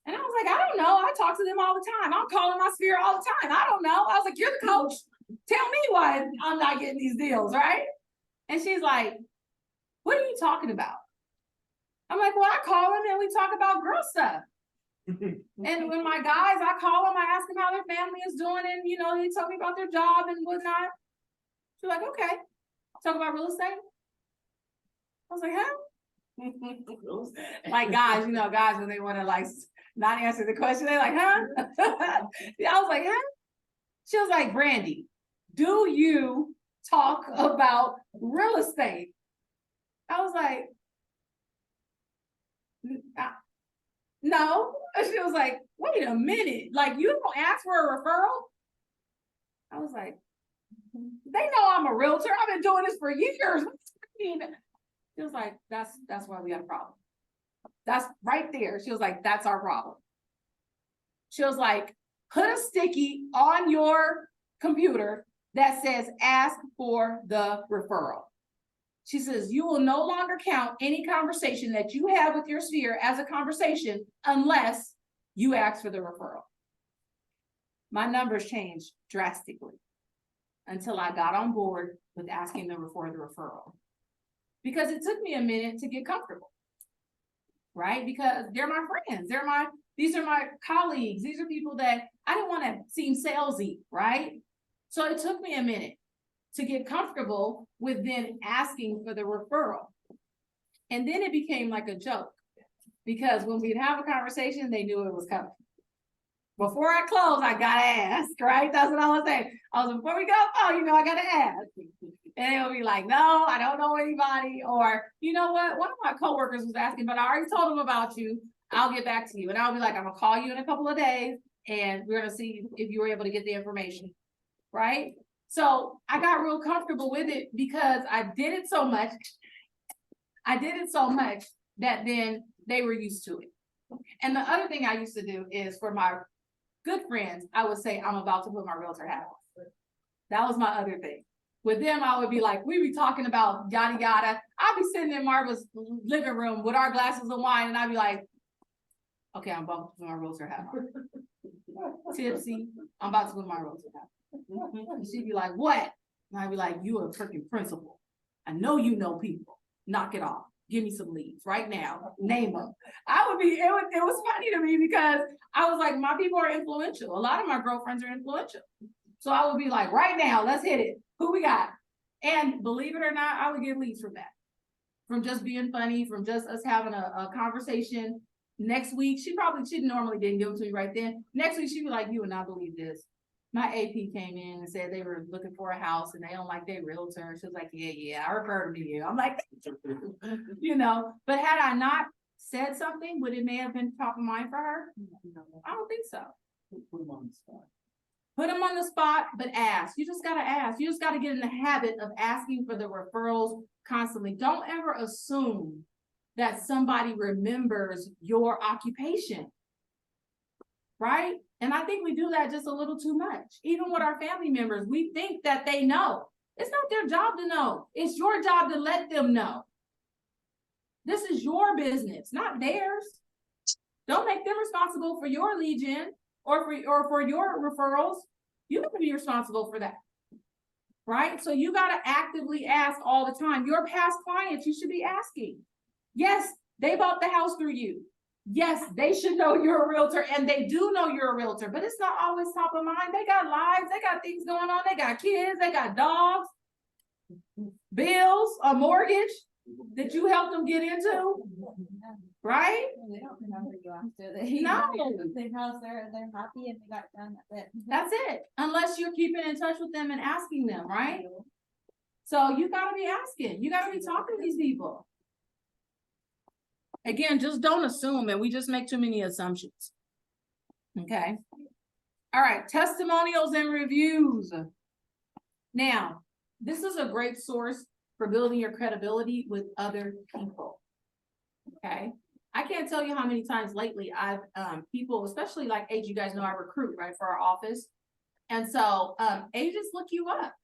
And I was like, I don't know. I talk to them all the time. I'm calling my sphere all the time. I don't know. I was like, you're the coach. Tell me why I'm not getting these deals, right? And she's like, what are you talking about? I'm like, well, I call them and we talk about girl stuff. And when my guys, I call them, I ask them how their family is doing, and you know, they tell me about their job and whatnot. She's like, okay. Talk about real estate. I was like, huh? Like guys, you know, guys when they want to like not answer the question, they're like, huh? Yeah, I was like, huh? She was like, Brandy, do you talk about real estate? I was like, no. And she was like, wait a minute, like you don't ask for a referral? I was like, they know I'm a realtor. I've been doing this for years. She was like, that's why we have a problem. That's right there. She was like, that's our problem. She was like, put a sticky on your computer that says ask for the referral. She says, you will no longer count any conversation that you have with your sphere as a conversation unless you ask for the referral. My numbers changed drastically until I got on board with asking them for the referral. Because it took me a minute to get comfortable, right? Because they're my friends. These are my colleagues. These are people that I didn't want to seem salesy, right? So it took me a minute to get comfortable with then asking for the referral. And then it became like a joke because when we'd have a conversation, they knew it was coming. Before I close, I gotta ask, right? That's what I was saying. I was, before we go, oh, I gotta ask. And they'll be like, no, I don't know anybody. Or, you know what? One of my coworkers was asking, but I already told them about you. I'll get back to you. And I'll be like, I'm gonna call you in a couple of days and we're gonna see if you were able to get the information. Right? So I got real comfortable with it because I did it so much. That then they were used to it. And the other thing I used to do is for my good friends, I would say, I'm about to put my realtor hat on. That was my other thing. With them, I would be like, we be talking about yada yada. I'd be sitting in Marva's living room with our glasses of wine, and I'd be like, okay, I'm about to put my realtor hat on. Tipsy, I'm about to put my realtor hat on. And she'd be like, what? And I'd be like, you a freaking principal. I know you know people. Knock it off. Give me some leads right now. Name them. It was funny to me because I was like, my people are influential. A lot of my girlfriends are influential. So I would be like, right now, let's hit it. Who we got? And believe it or not, I would get leads from that. From just being funny, from just us having a conversation. Next week, she normally didn't give it to me right then. Next week, she'd be like, you would not believe this. My AP came in and said they were looking for a house and they don't like their realtor. She was like, yeah, I referred them to you. I'm like, but had I not said something, would it may have been top of mind for her? I don't think so. Put them on the spot. Put them on the spot, but ask. You just gotta ask. You just gotta get in the habit of asking for the referrals constantly. Don't ever assume that somebody remembers your occupation. Right? And I think we do that just a little too much. Even with our family members, we think that they know. It's not their job to know. It's your job to let them know. This is your business, not theirs. Don't make them responsible for your lead gen or for your referrals. You have to be responsible for that. Right? So you got to actively ask all the time. Your past clients, you should be asking. Yes, they bought the house through you. Yes, they should know you're a realtor, and they do know you're a realtor, but it's not always top of mind. They got lives, they got things going on, they got kids, they got dogs, bills, a mortgage that you helped them get into, right? They don't remember you after they No. their house, they're happy and they got done. That's it, unless you're keeping in touch with them and asking them, right? So you gotta be asking, you gotta be talking to these people. Again, just don't assume, and we just make too many assumptions. Okay. All right, testimonials and reviews. Now, this is a great source for building your credibility with other people. Okay. I can't tell you how many times lately I've people, especially like age, you guys know I recruit, right, for our office. And so agents look you up.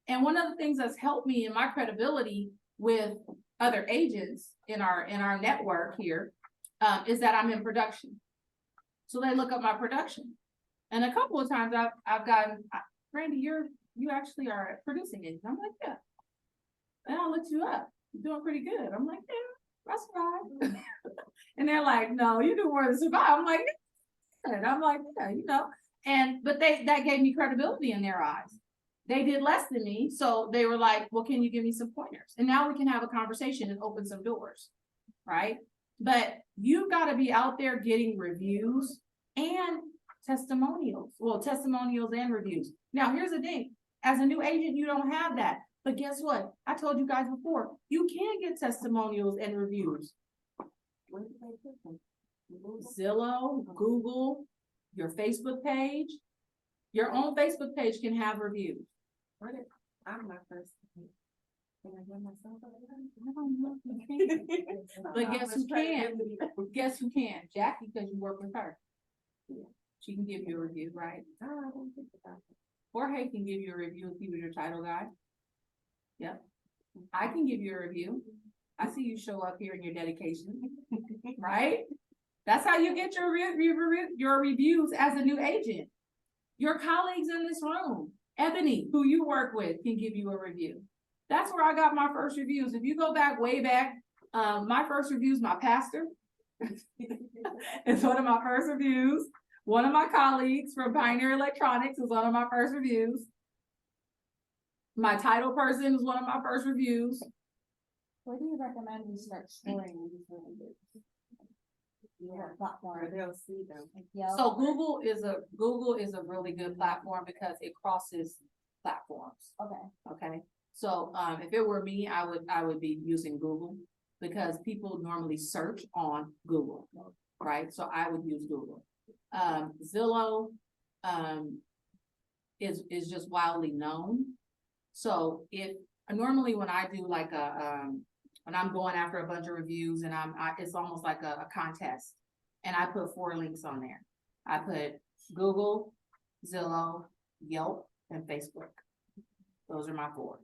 And one of the things that's helped me in my credibility with other agents in our network here is that I'm in production. So they look up my production. And a couple of times I've gotten, Randy, you actually are a producing agent. I'm like, yeah. And I looked you up. You're doing pretty good. I'm like, yeah, that's right. And they're like, no, you do more than survive. I'm like, yeah. And I'm like, yeah, but that gave me credibility in their eyes. They did less than me, so they were like, well, can you give me some pointers? And now we can have a conversation and open some doors, right? But you've got to be out there getting reviews and testimonials. Well, testimonials and reviews. Now, here's the thing. As a new agent, you don't have that. But guess what? I told you guys before, you can get testimonials and reviews. Zillow, Google, your Facebook page. Your own Facebook page can have reviews. I'm my first. Can I hear myself? But guess who can? Guess who can? Jackie, because you work with her. She can give you a review, right? Oh, I didn't think about that. Jorge can give you a review if he was your title guy. Yep. I can give you a review. I see you show up here in your dedication, right? That's how you get your reviews as a new agent. Your colleagues in this room, Ebony, who you work with, can give you a review. That's where I got my first reviews. If you go back, way back, my first review is my pastor. It's one of my first reviews. One of my colleagues from Pioneer Electronics is one of my first reviews. My title person is one of my first reviews. Where do you recommend we start storing these reviews? What platform? Or they'll see them. Like Yelp? So Google is a really good platform because it crosses platforms. Okay, Okay, so, if it were me, I would be using Google, because people normally search on Google, right? So I would use Google. Zillow, is just wildly known. So normally when I do like when I'm going after a bunch of reviews and it's almost like a contest. And I put 4 links on there. I put Google, Zillow, Yelp, and Facebook. Those are my 4.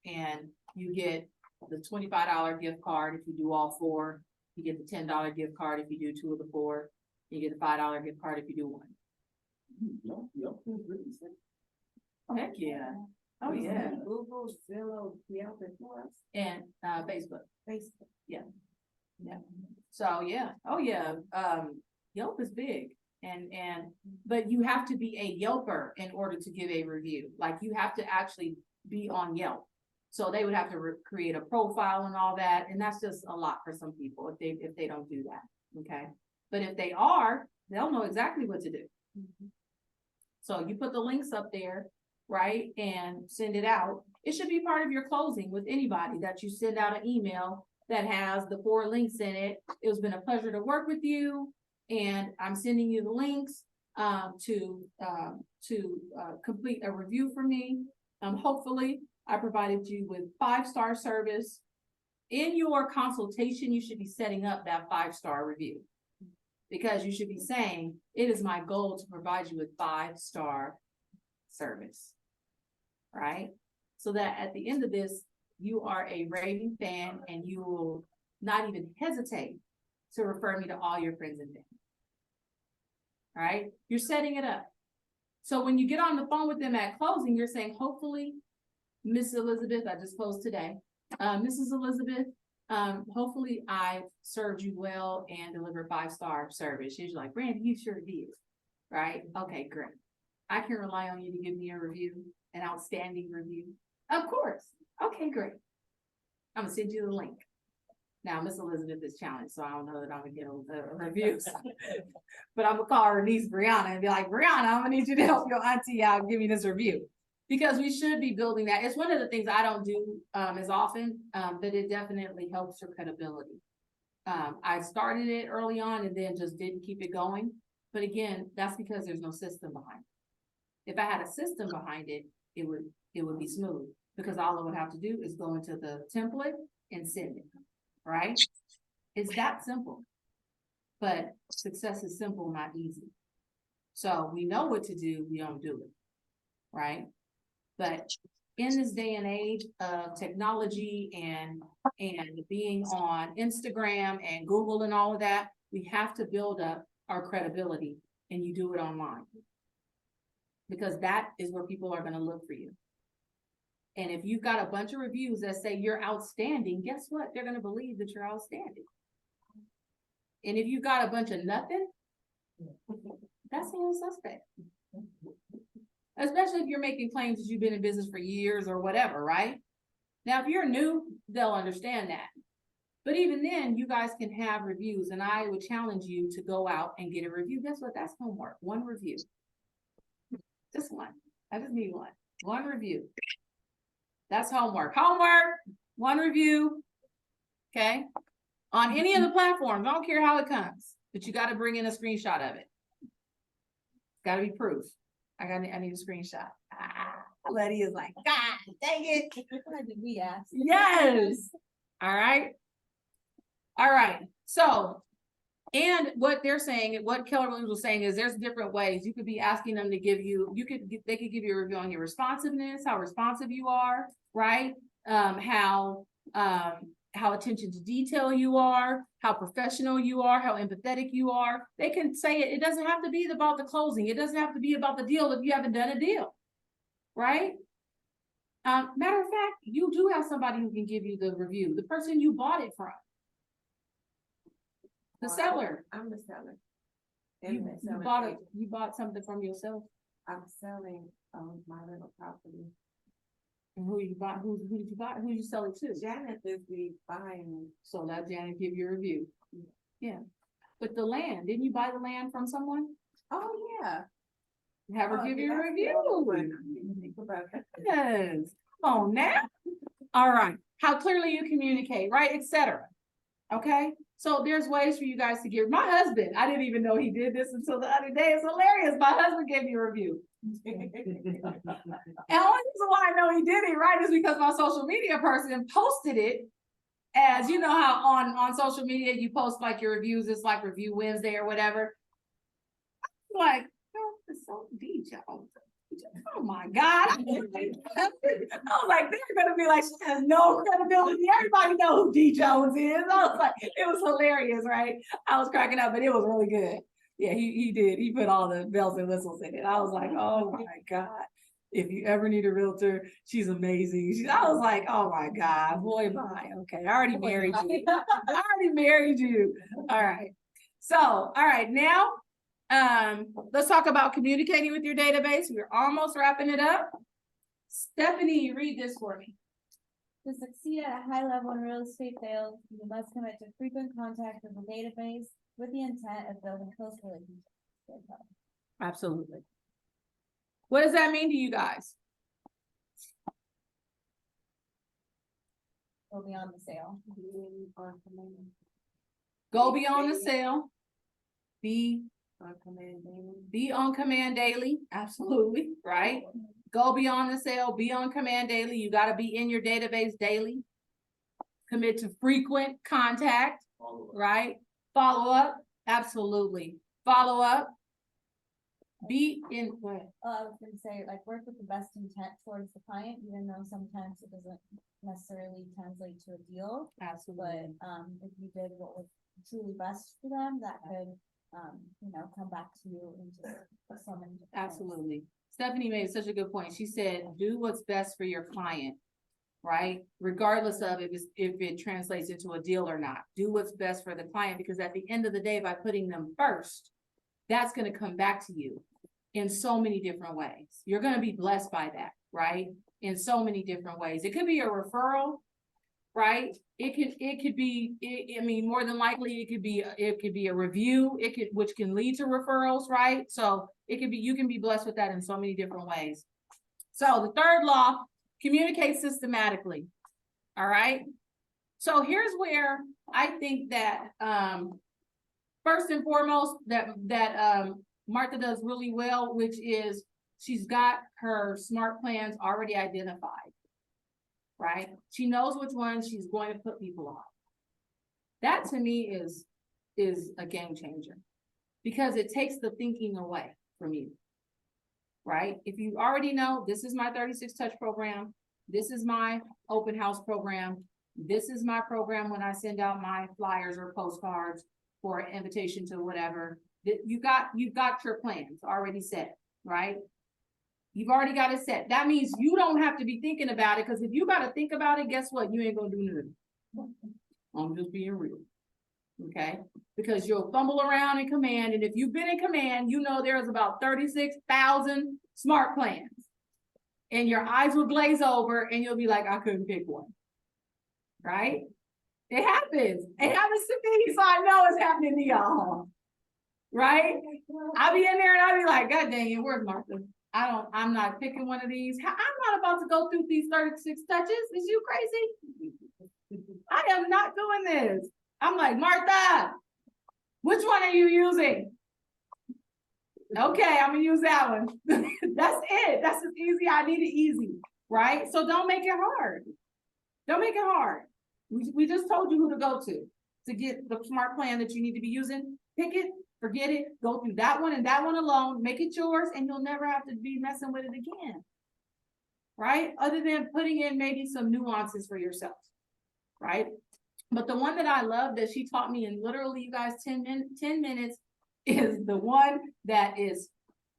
And you get the $25 gift card if you do all 4. You get the $10 gift card if you do 2 of the 4. You get the $5 gift card if you do 1. Heck yeah. Oh yeah. Google, Zillow, Yelp, and who else? And Facebook. Facebook. Yeah. So yeah. Oh yeah. Yelp is big. But you have to be a Yelper in order to give a review. Like you have to actually be on Yelp. So they would have to create a profile and all that. And that's just a lot for some people if they don't do that. Okay. But if they are, they'll know exactly what to do. So you put the links up there, right? And send it out. It should be part of your closing with anybody that you send out an email that has the 4 links in it. It's been a pleasure to work with you. And I'm sending you the links to complete a review for me. Hopefully I provided you with 5-star service. In your consultation, you should be setting up that 5-star review, because you should be saying, it is my goal to provide you with 5-star service, right? So that at the end of this, you are a raving fan and you will not even hesitate to refer me to all your friends and family. All right? You're setting it up. So when you get on the phone with them at closing, you're saying, hopefully, Miss Elizabeth, I just closed today. Mrs. Elizabeth, hopefully I served you well and delivered 5-star service. She's like, Randy, you sure did. Right? Okay, great. I can rely on you to give me a review, an outstanding review. Of course. Okay, great. I'm gonna send you the link. Now, Miss Elizabeth is challenged, so I don't know that I'm gonna get a reviews. But I'm gonna call her niece Brianna and be like, Brianna, I'm gonna need you to help your auntie out and give me this review. Because we should be building that. It's one of the things I don't do as often, but it definitely helps your credibility. I started it early on and then just didn't keep it going. But again, that's because there's no system behind it. If I had a system behind it, it would be smooth, because all I would have to do is go into the template and send it, right? It's that simple. But success is simple, not easy. So we know what to do, we don't do it, right? But in this day and age of technology and being on Instagram and Google and all of that, we have to build up our credibility, and you do it online. Because that is where people are going to look for you. And if you've got a bunch of reviews that say you're outstanding, guess what? They're going to believe that you're outstanding. And if you've got a bunch of nothing, that's a little suspect. Especially if you're making claims that you've been in business for years or whatever, right? Now, if you're new, they'll understand that. But even then, you guys can have reviews, and I would challenge you to go out and get a review. Guess what? That's homework. 1 review. Just 1. I just need 1. 1 review. That's homework. Homework. 1 review. Okay? On any of the platforms. I don't care how it comes. But you got to bring in a screenshot of it. It's got to be proof. I need a screenshot. Letty is like, God, dang it. what did we ask? Yes. All right. All right. So, and what they're saying, what Keller Williams was saying is there's different ways. You could be asking them to give you, they could give you a review on your responsiveness, how responsive you are, right? How attention to detail you are, how professional you are, how empathetic you are. They can say it. It doesn't have to be about the closing. It doesn't have to be about the deal if you haven't done a deal, right? Matter of fact, you do have somebody who can give you the review, the person you bought it from. The seller. I'm the seller. You bought something from yourself. I'm selling my little property. And who you bought? Who did you buy? Who did you sell it to? Janet is the buying. So let Janet give you a review. Yeah. with the land. Didn't you buy the land from someone? Oh, yeah. Have her Oh, give yeah, you a that's the other one. review. I didn't think about that. Yes, come on now. All right, how clearly you communicate, right, et cetera. Okay, so there's ways for you guys to give. My husband, I didn't even know he did this until the other day. It's hilarious. My husband gave me a review. And the only reason why I know he did it, right, is because my social media person posted it. As you know how on social media you post like your reviews, it's like Review Wednesday or whatever. Like, oh, it's so D Jones. Oh my God. I was like, they're gonna be like, she has no credibility. Everybody knows who D Jones is. I was like, it was hilarious, right? I was cracking up, but it was really good. Yeah, he did. He put all the bells and whistles in it. I was like, oh my God. If you ever need a realtor, she's amazing. I was like, oh my God, boy, bye. Okay, I already married you. I already married you. All right. So, all right, now, let's talk about communicating with your database. We're almost wrapping it up. Stephanie, read this for me. To succeed at a high level in real estate sales, you must commit to frequent contact with the database with the intent of building close relationships. Absolutely. What does that mean to you guys? Go beyond the sale. Go beyond the sale. Be on command daily. Absolutely, right? Go beyond the sale, be on command daily. You got to be in your database daily. Commit to frequent contact, right? Follow up, absolutely. Follow up. Be in what? I was gonna say, like, work with the best intent towards the client, even though sometimes it doesn't necessarily translate to a deal. Absolutely. But, if you did what was truly best for them, that could, come back to you into so many different things. Absolutely. Stephanie made such a good point. She said, do what's best for your client, right? Regardless of if it translates into a deal or not. Do what's best for the client, because at the end of the day, by putting them first, that's going to come back to you in so many different ways. You're going to be blessed by that, right? In so many different ways. It could be a referral, right? It could be, I mean, more than likely it could be a review, which can lead to referrals, right? So you can be blessed with that in so many different ways. So the third law, communicate systematically. All right. So here's where I think that, first and foremost, that Martha does really well, which is she's got her SMART plans already identified, right? She knows which ones she's going to put people on. That to me is a game changer, because it takes the thinking away from you, right? If you already know, this is my 36 touch program, this is my open house program, this is my program when I send out my flyers or postcards for an invitation to whatever, you've got your plans already set, right? You've already got it set. That means you don't have to be thinking about it, because if you got to think about it, guess what? You ain't gonna do nothing. I'm just being real, okay? Because you'll fumble around in command, and if you've been in command, you know there's about 36,000 SMART plans, and your eyes will glaze over, and you'll be like, I couldn't pick one, right? It happens. It happens to me, so I know it's happening to y'all, right? I'll be in there and I'll be like, God dang it, where's Martha? I'm not picking one of these. I'm not about to go through these 36 touches. Is you crazy? I am not doing this. I'm like, Martha, which one are you using? Okay, I'm gonna use that one. That's it. That's as easy. I need it easy, right? So don't make it hard. Don't make it hard. We just told you who to go to get the SMART plan that you need to be using. Pick it, forget it, go through that one and that one alone, make it yours, and you'll never have to be messing with it again, right? Other than putting in maybe some nuances for yourself, right? But the one that I love that she taught me in literally, you guys, 10 minutes is the one that is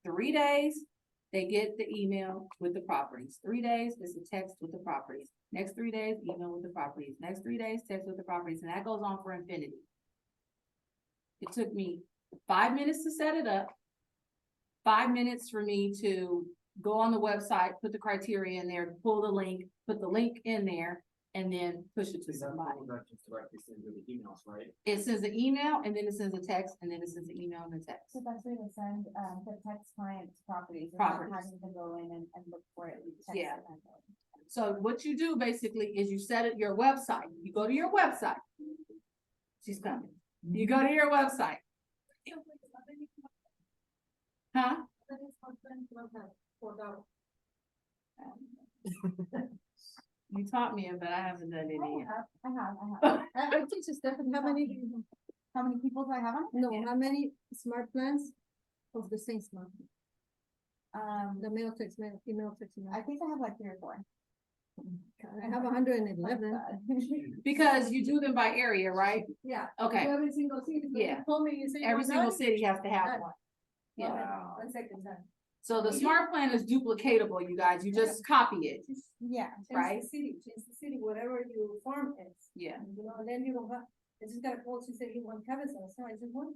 3 days, they get the email with the properties. 3 days is a text with the properties. Next 3 days, email with the properties. Next 3 days, text with the properties. And that goes on for infinity. It took me 5 minutes to set it up, 5 minutes for me to go on the website, put the criteria in there, pull the link, put the link in there, and then push it to somebody. That just directly sends you the emails, right? It sends an email, and then it sends a text, and then it sends an email and a text. So that's way to send, the text clients properties, without Properties. having to go in and look for it. we text Yeah. it and go. So what you do basically is you set it your website. You go to your website. She's coming. You go to your website. Huh? You taught me it, but I haven't done it I yet. have, I have. I teach Stephen, how many, How many people do I have on? it? no, Yeah. how many smart plans of the same smart? The Um, mail text, mail, email text. I think I have like 3 or 4. I have 111. Because you do them by area, right? Yeah. Okay. Every single city. so Yeah. you call me, you say. Every "Oh, single Downey?" city has to have one. Yeah. Wow. 1 second, done. So the smart plan is duplicatable, you guys. You just copy it. Yeah, Right. Change the city, whatever your farm is. Yeah. You know, and then you don't have, I just got a call, she said you want cabins, so I said, what?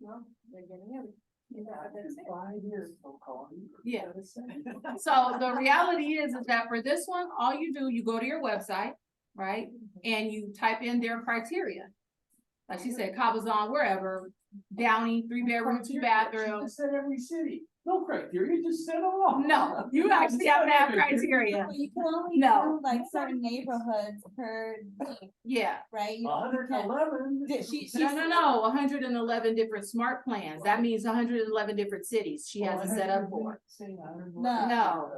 Well, they're getting it. You know, that's it. 5 years, no calling. Yeah. So the reality is that for this one, all you do, you go to your website, right? And you type in their criteria. Like she said, Cabazon, wherever, Downey, 3 bedroom, 2 bathrooms. Just said every city, no criteria, just set them all. No, you actually have to have criteria. but you can only No. do like certain neighborhoods per, Yeah. right? You hundred and can't- eleven. No, 111 different smart plans. That means 111 different cities she has it set up for. No.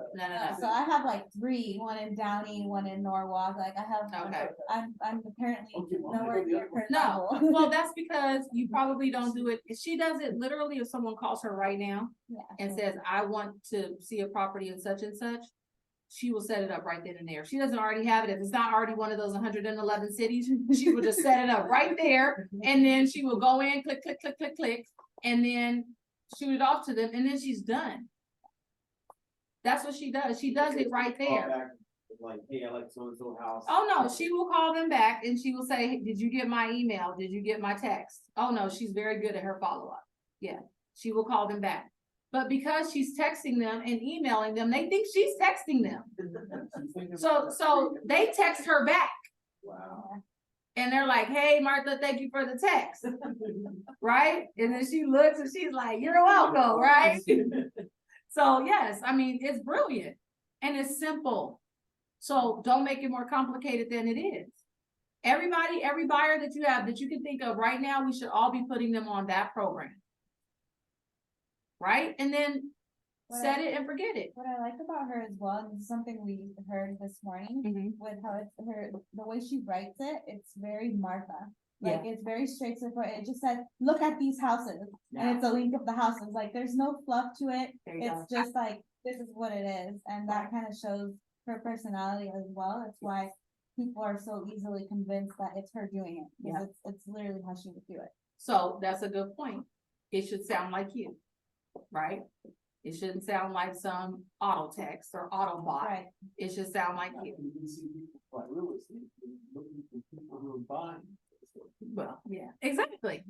So I have like 3, one in Downey, one in Norwalk, like I have. Okay. I'm apparently Okay, well, I'm nowhere gonna go near the her No, level. well, that's because you probably don't do it. She does it literally if someone calls her right now Yeah. and says, I want to see a property in such and such. She will set it up right then and there. If she doesn't already have it, if it's not already one of those 111 cities, she will just set it up right there. And then she will go in, click, click, click, click, click, and then shoot it off to them, and then she's done. That's what she does. She does it right there. Like, hey, I like so-and-so house. Oh, no, she will call them back and she will say, "Hey, did you get my email? Did you get my text?" Oh, no, she's very good at her follow-up. Yeah, she will call them back. But because she's texting them and emailing them, they think she's texting them. So they text her back Wow. and they're like, "Hey, Martha, thank you for the text." Right? And then she looks and she's like, "You're welcome," right? So yes, I mean, it's brilliant and it's simple. So don't make it more complicated than it is. Every buyer that you have that you can think of right now, we should all be putting them on that program. Right? And then set it and forget it. What I like about her as well, and this is something we heard this morning, with how it's her, the way she writes it, it's very Martha. Like, it's very straight to the point. It just says, look at these houses, and it's a link of the houses. Like, there's no fluff to it. There you It's go. just like, this is what it is, and that kind of shows her personality as well. That's why people are so easily convinced that it's her doing it, because it's literally how she would do it. So that's a good point. It should sound like you, right? It shouldn't sound like some auto text or auto bot. Right. It should sound like you. You can see people buy real estate, they're looking for people who are buying. Well, yeah, exactly.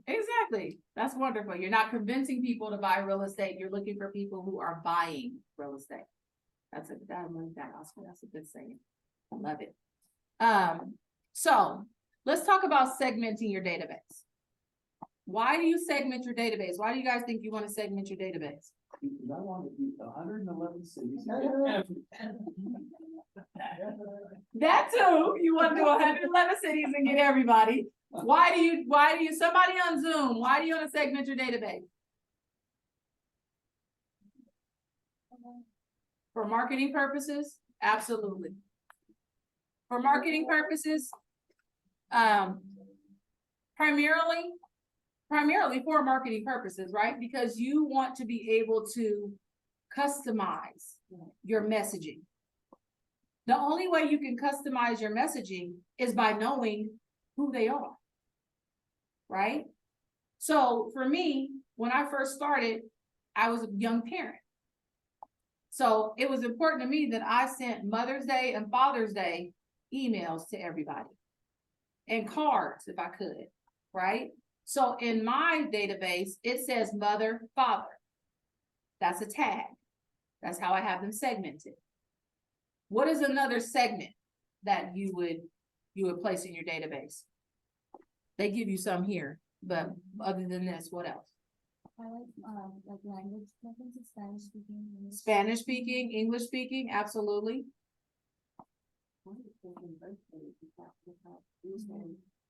That's wonderful. You're not convincing people to buy real estate. You're looking for people who are buying real estate. I like that, Oscar. That's a good saying. I love it. So let's talk about segmenting your database. Why do you segment your database? Why do you guys think you want to segment your database? Because I want to be 111 cities. That too, you want to do 111 cities and get everybody. Why do you, somebody on Zoom, why do you want to segment your database? For marketing purposes? Absolutely. For marketing purposes, primarily for marketing purposes, right? Because you want to be able to customize your messaging. The only way you can customize your messaging is by knowing who they are, right? So for me, when I first started, I was a young parent. So it was important to me that I sent Mother's Day and Father's Day emails to everybody and cards if I could, right? So in my database, it says mother, father. That's a tag. That's how I have them segmented. What is another segment? that you would place in your database. They give you some here, but other than this, what else? I like language preferences, Spanish speaking. English. Spanish speaking, English speaking, absolutely.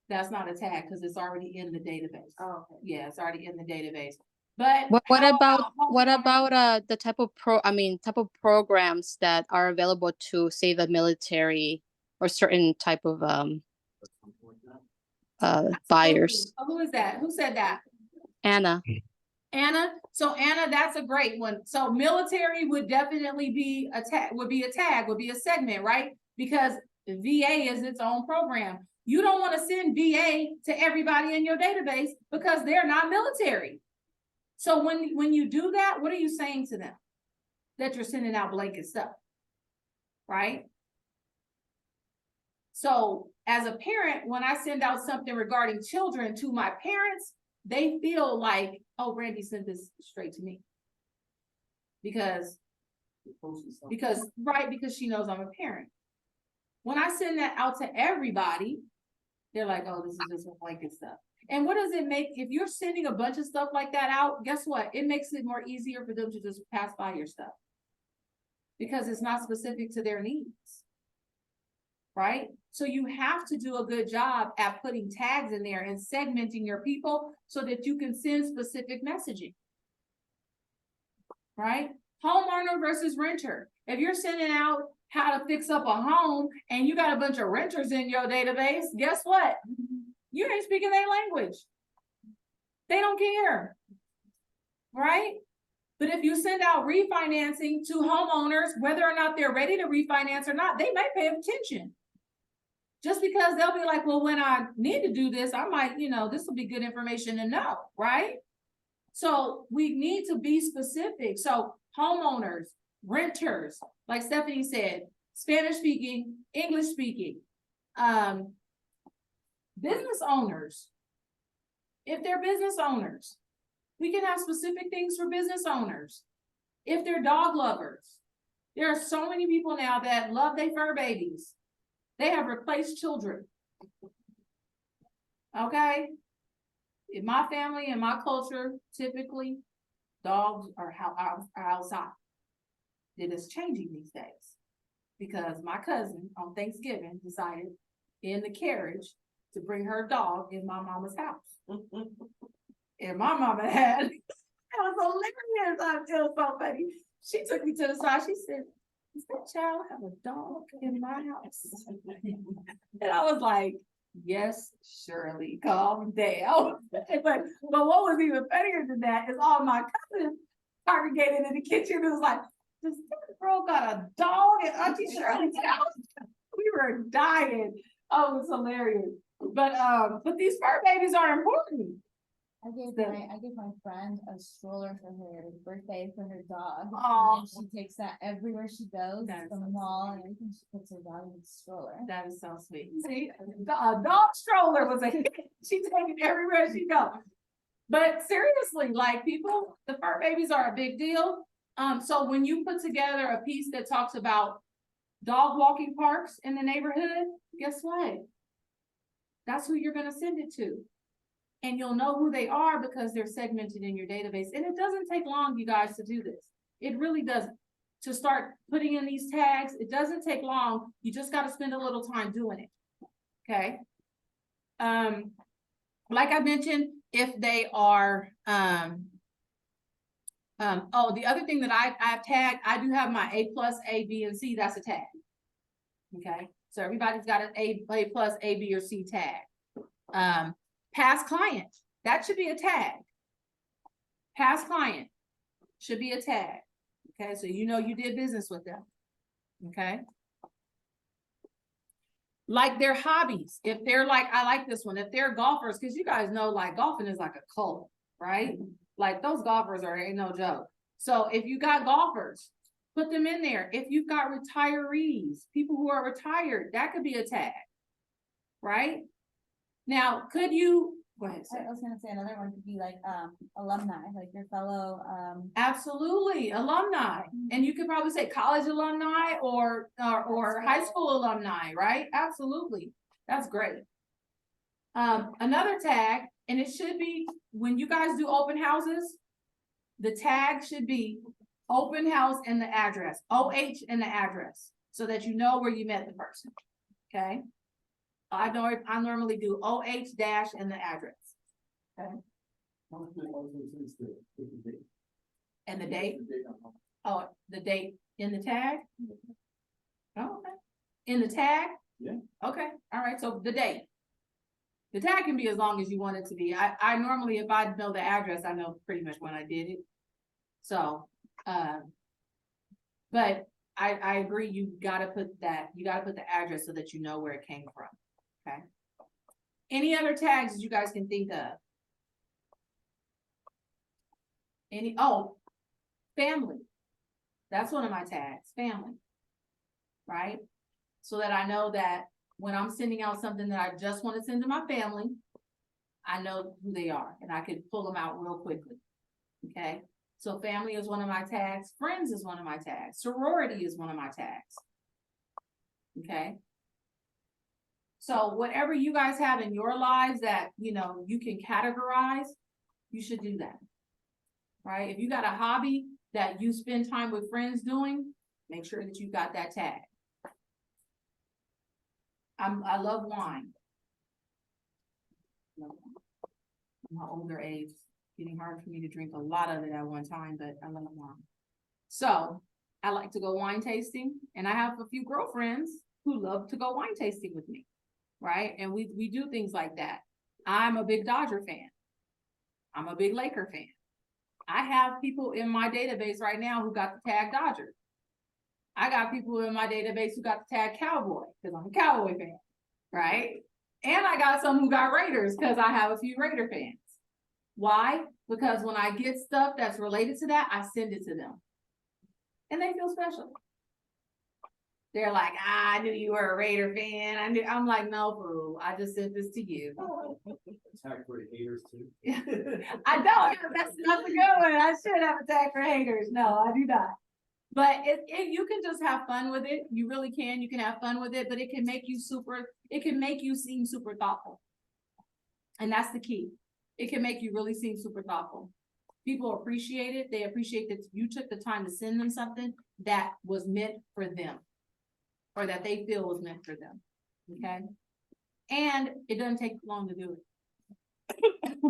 That's not a tag because it's already in the database. Oh, okay. Yeah, it's already in the database. But What how about homeowners? the type of type of programs that are available to say the military or certain type of buyers? Oh, who is that? Who said that? Anna. Anna, so Anna, that's a great one. So military would definitely be a tag, would be a segment, right? Because VA is its own program. You don't want to send VA to everybody in your database because they're not military. So when you do that, what are you saying to them? That you're sending out blanket stuff, right? So as a parent, when I send out something regarding children to my parents, they feel like, oh, Brandy sent this straight to me. Because she knows I'm a parent. When I send that out to everybody, they're like, oh, this is just blanket stuff. And what does it make, if you're sending a bunch of stuff like that out, guess what? It makes it more easier for them to just pass by your stuff. Because it's not specific to their needs. Right? So you have to do a good job at putting tags in there and segmenting your people so that you can send specific messaging. Right? Homeowner versus renter. If you're sending out how to fix up a home and you got a bunch of renters in your database, guess what? You ain't speaking their language. They don't care. Right? But if you send out refinancing to homeowners, whether or not they're ready to refinance or not, they might pay attention. Just because they'll be like, well, when I need to do this, I might, this will be good information to know, right? So we need to be specific. So homeowners, renters, like Stephanie said, Spanish speaking, English speaking, business owners. If they're business owners, we can have specific things for business owners. If they're dog lovers, there are so many people now that love their fur babies. They have replaced children. Okay? In my family and my culture, typically, dogs are outside. It is changing these days. Because my cousin on Thanksgiving decided in the carriage to bring her dog in my mama's house. And my mama had, it was hilarious. I feel so funny. She took me to the side. She said, does that child have a dog in my house? And I was like, yes, Shirley, calm down. but what was even funnier than that is all my cousins congregated in the kitchen. It was like, this girl got a dog at Auntie Shirley's house. We were dying. Oh, it was hilarious. But these fur babies are important. I gave my friend a stroller for her birthday for her dog. Aw. And she takes that everywhere she goes, That is from the so mall and everything. She puts her dog in the stroller. That is so sweet. See, a dog stroller was a hit. She takes it everywhere she goes. But seriously, like people, the fur babies are a big deal. So when you put together a piece that talks about dog walking parks in the neighborhood, guess what? That's who you're gonna send it to. And you'll know who they are because they're segmented in your database. And it doesn't take long, you guys, to do this. It really doesn't. To start putting in these tags, it doesn't take long. You just got to spend a little time doing it. Okay. Like I mentioned, if they are, the other thing that I've tagged, I do have my A+, A, B, and C. That's a tag. Okay. So everybody's got an A+, A, B, or C tag. Past client, that should be a tag. Past client should be a tag. Okay, so you know you did business with them. Okay. Like their hobbies. If they're like, I like this one, if they're golfers, because you guys know like golfing is like a cult, right? Like those golfers ain't no joke. So if you got golfers, put them in there. If you've got retirees, people who are retired, that could be a tag, right? Now, could you Go ahead, I Sarah. was gonna say another one could be like, alumni, like your fellow, Absolutely, alumni, and you could probably say college alumni or high school alumni, right? Absolutely, that's great. Another tag, and it should be, when you guys do open houses, the tag should be open house and the address, OH and the address, so that you know where you met the person, okay? I normally do OH dash and the address, How much do all those things do? With the date? and the date. The date on them. Oh, the date in the tag? Oh, okay. In the tag? Yeah. Okay, all right, so the date. The tag can be as long as you want it to be. I normally, if I know the address, I know pretty much when I did it. So, but I agree, you gotta put the address so that you know where it came from, okay? Any other tags that you guys can think of? Family. That's one of my tags, family. Right? So that I know that when I'm sending out something that I just want to send to my family, I know who they are and I can pull them out real quickly. Okay? So family is one of my tags, friends is one of my tags, sorority is one of my tags. Okay? So whatever you guys have in your lives that, you know, you can categorize, you should do that. Right? If you got a hobby that you spend time with friends doing, make sure that you got that tag. I love wine. My older age, getting hard for me to drink a lot of it at one time, but I love wine. So I like to go wine tasting, and I have a few girlfriends who love to go wine tasting with me, right? And we do things like that. I'm a big Dodger fan. I'm a big Laker fan. I have people in my database right now who got the tag Dodger. I got people in my database who got the tag Cowboy, because I'm a Cowboy fan, right? And I got some who got Raiders, because I have a few Raider fans. Why? Because when I get stuff that's related to that, I send it to them. And they feel special. They're like, I knew you were a Raider fan. I'm like, no, boo, I just sent this to you. Tag for the haters too. I don't, that's a good one. I should have a tag for haters. No, I do not. But you can just have fun with it. You really can. You can have fun with it, but it can make you seem super thoughtful. And that's the key. It can make you really seem super thoughtful. People appreciate it. They appreciate that you took the time to send them something that was meant for them, or that they feel was meant for them. Okay? And it doesn't take long to do it.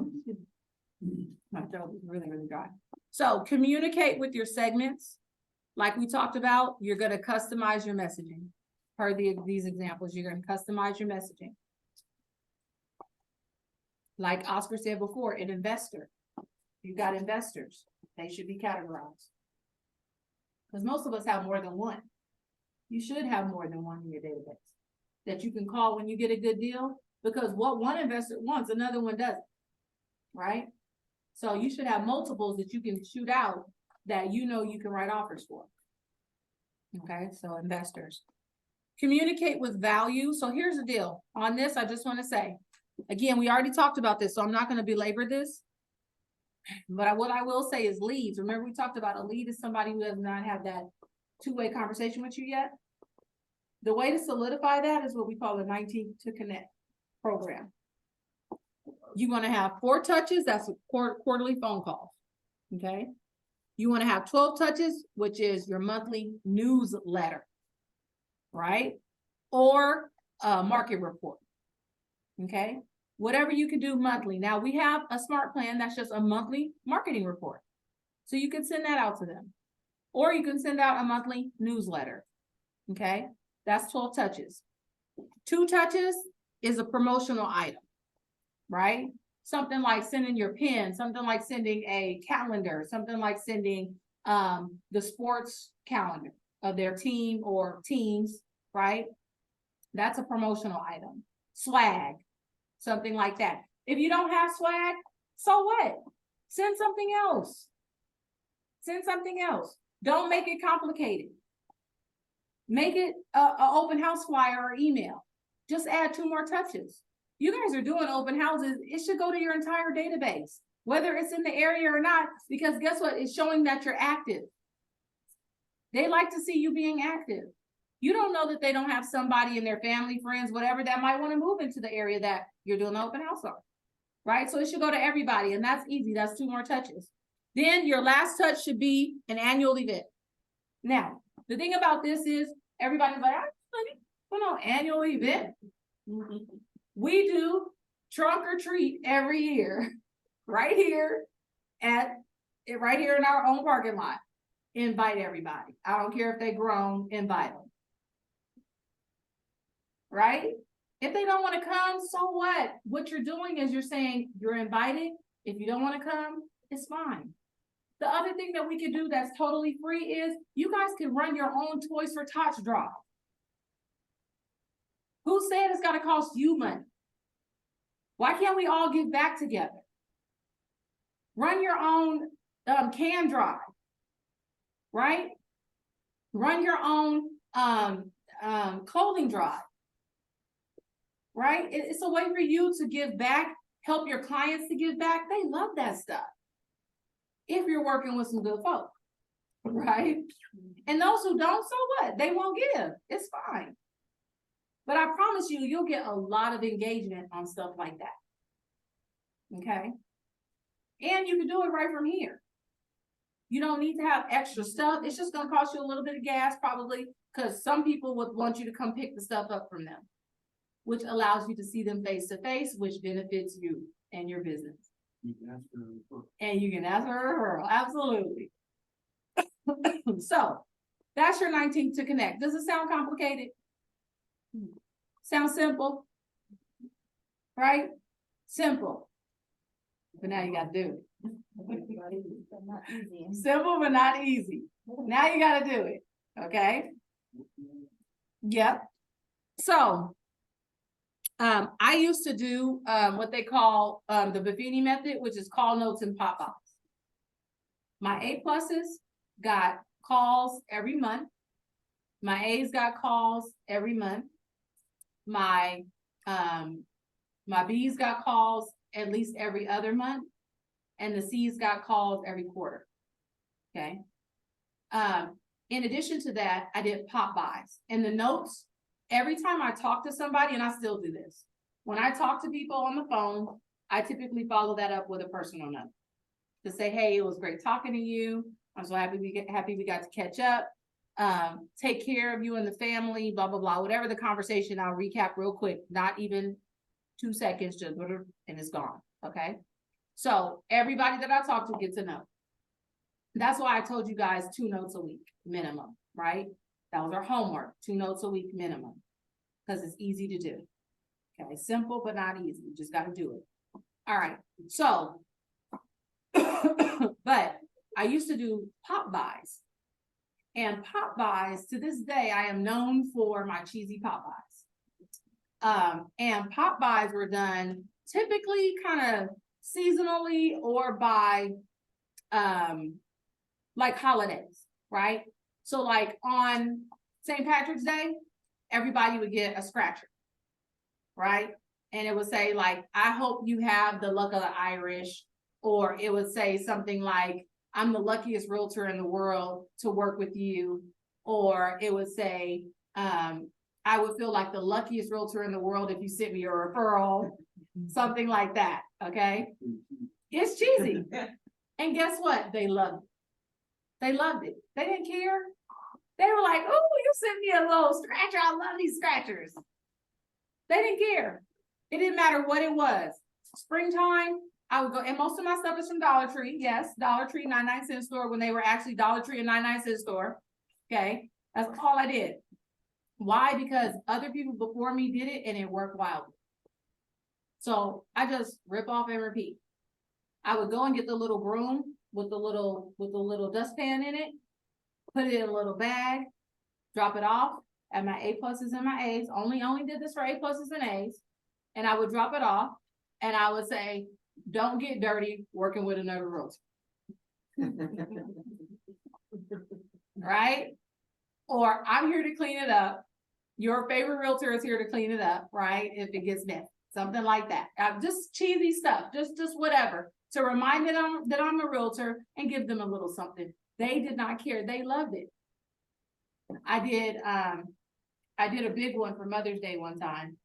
My throat is really, really dry. So communicate with your segments. Like we talked about, you're going to customize your messaging. Per these examples, you're going to customize your messaging. Like Oscar said before, an investor. You got investors. They should be categorized. Because most of us have more than one. You should have more than one in your database that you can call when you get a good deal, because what one investor wants, another one doesn't, right? So you should have multiples that you can shoot out that you know you can write offers for. Okay, so investors. Communicate with value. So here's the deal. On this, I just want to say, again, we already talked about this, so I'm not going to belabor this. But what I will say is leads. Remember, we talked about a lead is somebody who does not have that two-way conversation with you yet. The way to solidify that is what we call the 19 to connect program. You want to have 4 touches, that's a quarterly phone call. Okay. You want to have 12 touches, which is your monthly newsletter, right? Or a market report. Okay. Whatever you can do monthly. Now we have a smart plan that's just a monthly marketing report. So you can send that out to them. Or you can send out a monthly newsletter. Okay. That's 12 touches. 2 touches is a promotional item, right? Something like sending your pen, something like sending a calendar, something like sending the sports calendar of their team or teams, right? That's a promotional item. Swag, something like that. If you don't have swag, so what? Send something else. Send something else. Don't make it complicated. Make it an open house flyer or email. Just add 2 more touches. You guys are doing open houses, it should go to your entire database, whether it's in the area or not, because guess what? It's showing that you're active. They like to see you being active. You don't know that they don't have somebody in their family, friends, whatever, that might want to move into the area that you're doing the open house on. Right? So it should go to everybody, and that's easy. That's 2 more touches. Then your last touch should be an annual event. Now, the thing about this is everybody's like, annual event. We do trunk or treat every year, right here right here in our own parking lot. Invite everybody. I don't care if they grown, invite them. Right? If they don't want to come, so what? What you're doing is you're saying you're invited. If you don't want to come, it's fine. The other thing that we can do that's totally free is you guys can run your own Toys for Tots draw. Who said it's got to cost you money? Why can't we all give back together? Run your own can drive, right? Run your own clothing drive, right? It's a way for you to give back, help your clients to give back. They love that stuff. If you're working with some good folk, right? And those who don't, so what? They won't give. It's fine. But I promise you, you'll get a lot of engagement on stuff like that. Okay? And you can do it right from here. You don't need to have extra stuff. It's just going to cost you a little bit of gas probably, because some people would want you to come pick the stuff up from them, which allows you to see them face to face, which benefits you and your business. You can ask for a referral. And you can ask for a referral, absolutely. So that's your 19th to connect. Does it sound complicated? Sound simple? Right? Simple. But now you gotta do it. But not easy. Simple, but not easy. Now you gotta do it, okay? Yep. So, I used to do, what they call, the Buffini method, which is call notes and pop-ups. My A pluses got calls every month. My A's got calls every month. My B's got calls at least every other month, and the C's got calls every quarter. Okay. In addition to that, I did pop buys and the notes. Every time I talk to somebody, and I still do this, when I talk to people on the phone, I typically follow that up with a personal note to say, hey, it was great talking to you. I'm so happy we got to catch up. Take care of you and the family, blah, blah, blah, whatever the conversation, I'll recap real quick, not even 2 seconds, just and it's gone. Okay. So everybody that I talk to gets a note. That's why I told you guys 2 notes a week minimum, right? That was our homework, 2 notes a week minimum, because it's easy to do. Okay, simple, but not easy. You just got to do it. All right. So, but I used to do pop buys. And pop buys, to this day, I am known for my cheesy pop buys. And pop buys were done typically kind of seasonally or by like holidays, right? So like on St. Patrick's Day, everybody would get a scratcher, right? And it would say like, I hope you have the luck of the Irish, or it would say something like, I'm the luckiest realtor in the world to work with you. Or it would say, I would feel like the luckiest realtor in the world if you sent me a referral, something like that, okay? It's cheesy. And guess what? They loved it. They loved it. They didn't care. They were like, oh, you sent me a little scratcher. I love these scratchers. They didn't care. It didn't matter what it was. Springtime, I would go, and most of my stuff is from Dollar Tree. Yes, Dollar Tree 99-cent store when they were actually Dollar Tree and 99-cent store. Okay, that's all I did. Why? Because other people before me did it and it worked wildly. So I just rip off and repeat. I would go and get the little broom with the little dustpan in it, put it in a little bag, drop it off at my A pluses and my A's. Only did this for A pluses and A's. And I would drop it off and I would say, don't get dirty working with another realtor. Right? Or I'm here to clean it up. Your favorite realtor is here to clean it up, right? If it gets messy. something like that. Just cheesy stuff, just whatever, to remind them that I'm a realtor and give them a little something. They did not care. They loved it. I did a big one for Mother's Day one time.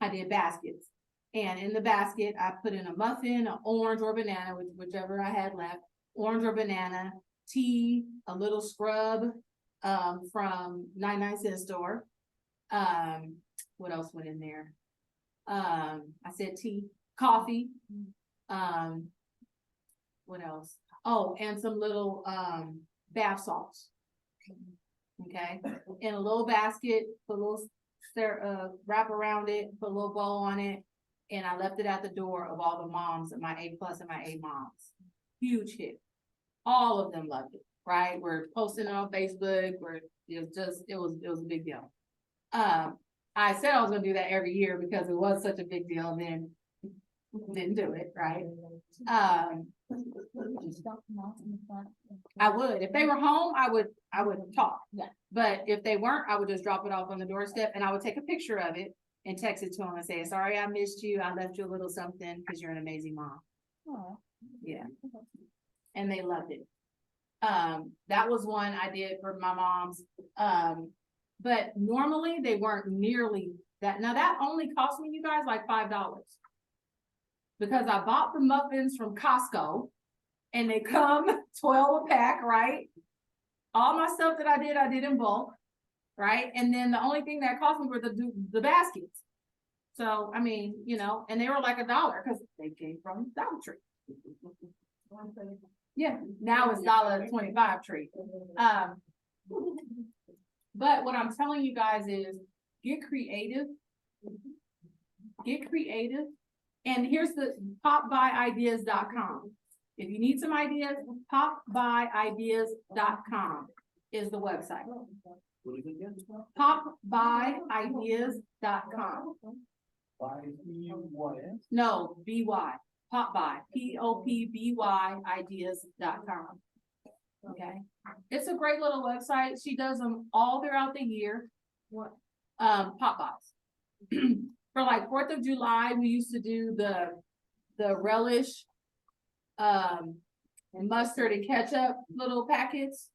I did baskets. And in the basket, I put in a muffin, an orange or banana, whichever I had left, orange or banana, tea, a little scrub from 99-cent store. What else went in there? I said tea, coffee. What else? Oh, and some little bath salts. Okay, in a little basket, put a little wrap around it, put a little bow on it, and I left it at the door of all the moms, my A+ and my A moms. Huge hit. All of them loved it, right? We're posting it on Facebook. It was a big deal. I said I was gonna do that every year because it was such a big deal, and then didn't do it, right? Just drop them off in the front. I would, if they were home, I would talk. Yeah. But if they weren't, I would just drop it off on the doorstep and I would take a picture of it and text it to them and say, sorry, I missed you. I left you a little something because you're an amazing mom. Aw. Yeah. And they loved it. That was one I did for my moms. But normally they weren't nearly that. Now that only cost me, you guys, like $5. Because I bought the muffins from Costco and they come 12 a pack, right? All my stuff that I did in bulk, right? And then the only thing that cost me were the baskets. So, I mean, you know, and they were like $1 because they came from Dollar Tree. Yeah, now it's $1.25 tree. But what I'm telling you guys is get creative. Get creative. And here's the popbuyideas.com. If you need some ideas, popbuyideas.com is the website. What is it again? Popbuyideas.com. Y-E-Y-S? No, B-Y, popbuy, P-O-P-B-Y ideas.com. Okay, it's a great little website. She does them all throughout the year. What? Pop buys. For like 4th of July, we used to do the relish, mustard and ketchup little packets.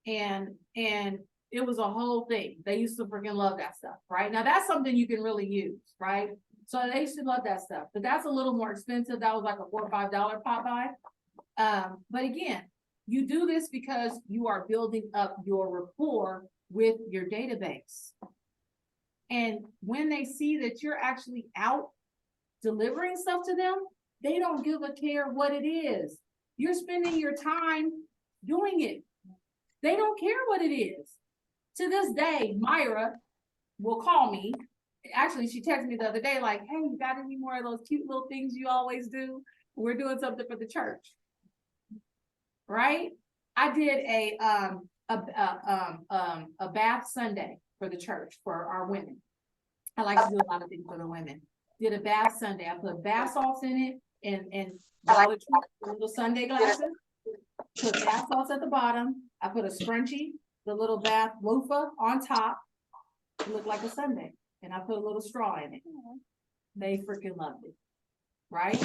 And it was a whole thing. They used to freaking love that stuff, right? Now that's something you can really use, right? So they used to love that stuff, but that's a little more expensive. That was like a $4 or $5 pop buy. But again, you do this because you are building up your rapport with your database. And when they see that you're actually out delivering stuff to them, they don't give a care what it is. You're spending your time doing it. They don't care what it is. To this day, Myra will call me. Actually, she texted me the other day, like, hey, you got any more of those cute little things you always do? We're doing something for the church. Right? I did a bath Sunday for the church for our women. I like to do a lot of things for the women. Did a bath Sunday. I put bath salts in it and all the little Sunday glasses. Put bath salts at the bottom. I put a scrunchie, the little bath loofah on top. It looked like a Sunday. And I put a little straw in it. They freaking loved it. Right?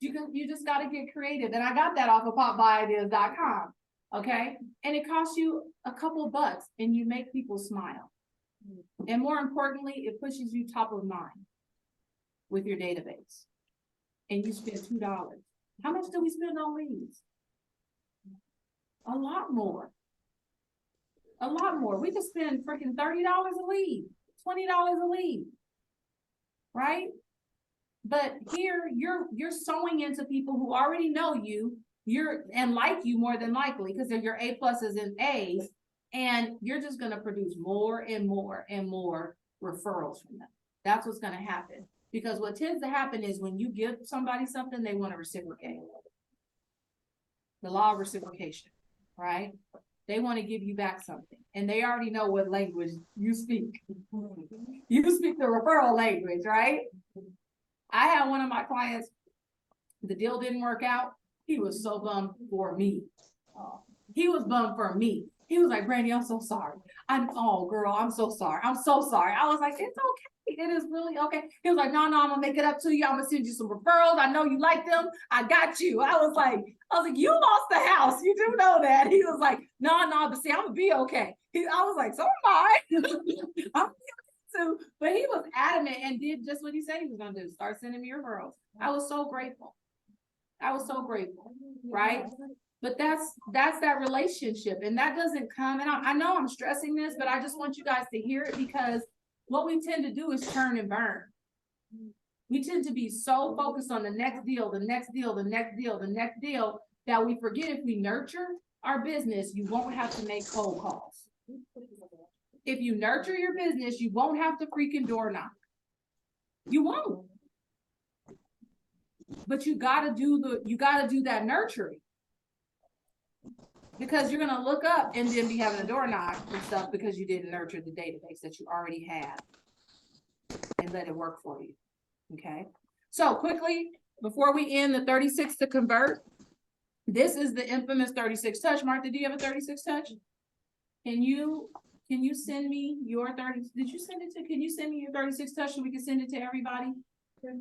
You just got to get creative. And I got that off of popbuyideas.com. Okay. And it costs you a couple bucks and you make people smile. And more importantly, it pushes you top of mind with your database. And you spend $2. How much do we spend on leads? A lot more. A lot more. We could spend freaking $30 a lead, $20 a lead. Right? But here you're sewing into people who already know you, and like you more than likely, because they're your A+ and A's, and you're just gonna produce more and more and more referrals from them. That's what's gonna happen. Because what tends to happen is when you give somebody something, they want to reciprocate. The law of reciprocation, right? They want to give you back something, and they already know what language you speak. You speak the referral language, right? I had one of my clients, the deal didn't work out. He was so bummed for me. He was bummed for me. He was like, Brandy, I'm so sorry. Oh, girl, I'm so sorry. I'm so sorry. I was like, it's okay. It is really okay. He was like, no, I'm gonna make it up to you. I'm gonna send you some referrals. I know you like them. I got you. I was like, you lost the house. You do know that. He was like, no, but see, I'm gonna be okay. I was like, so am I. I'm too. But he was adamant and did just what he said he was gonna do. Start sending me referrals. I was so grateful. Right? But that's that relationship, and that doesn't come, and I know I'm stressing this, but I just want you guys to hear it, because what we tend to do is turn and burn. We tend to be so focused on the next deal, that we forget if we nurture our business, you won't have to make cold calls. If you nurture your business, you won't have to freaking door knock. You won't. But you gotta do that nurturing. Because you're gonna look up and then be having a door knock and stuff because you didn't nurture the database that you already have and let it work for you. Okay. So quickly, before we end the 36 to convert, this is the infamous 36 touch. Martha, do you have a 36 touch? Can you send me your 30? Did you send it to? Can you send me your 36 touch so we can send it to everybody? Okay.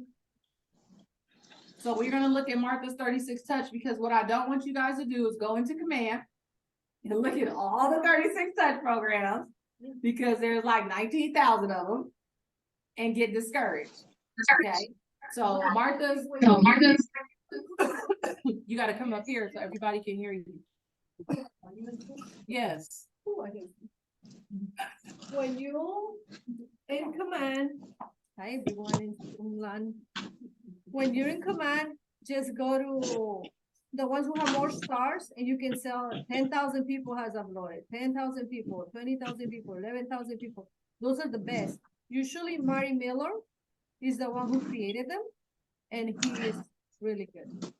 So we're gonna look at Martha's 36 touch, because what I don't want you guys to do is go into command and look at all the 36 touch programs, because there's like 19,000 of them, and get discouraged. Okay. So Martha's, you got to come up here so everybody can hear you. Yes. When you in command, hi everyone in England. When you're in command, just go to the ones who have more stars, and you can sell 10,000 people has uploaded, 10,000 people, 20,000 people, 11,000 people. Those are the best. Usually Mary Miller is the one who created them, and he is really good.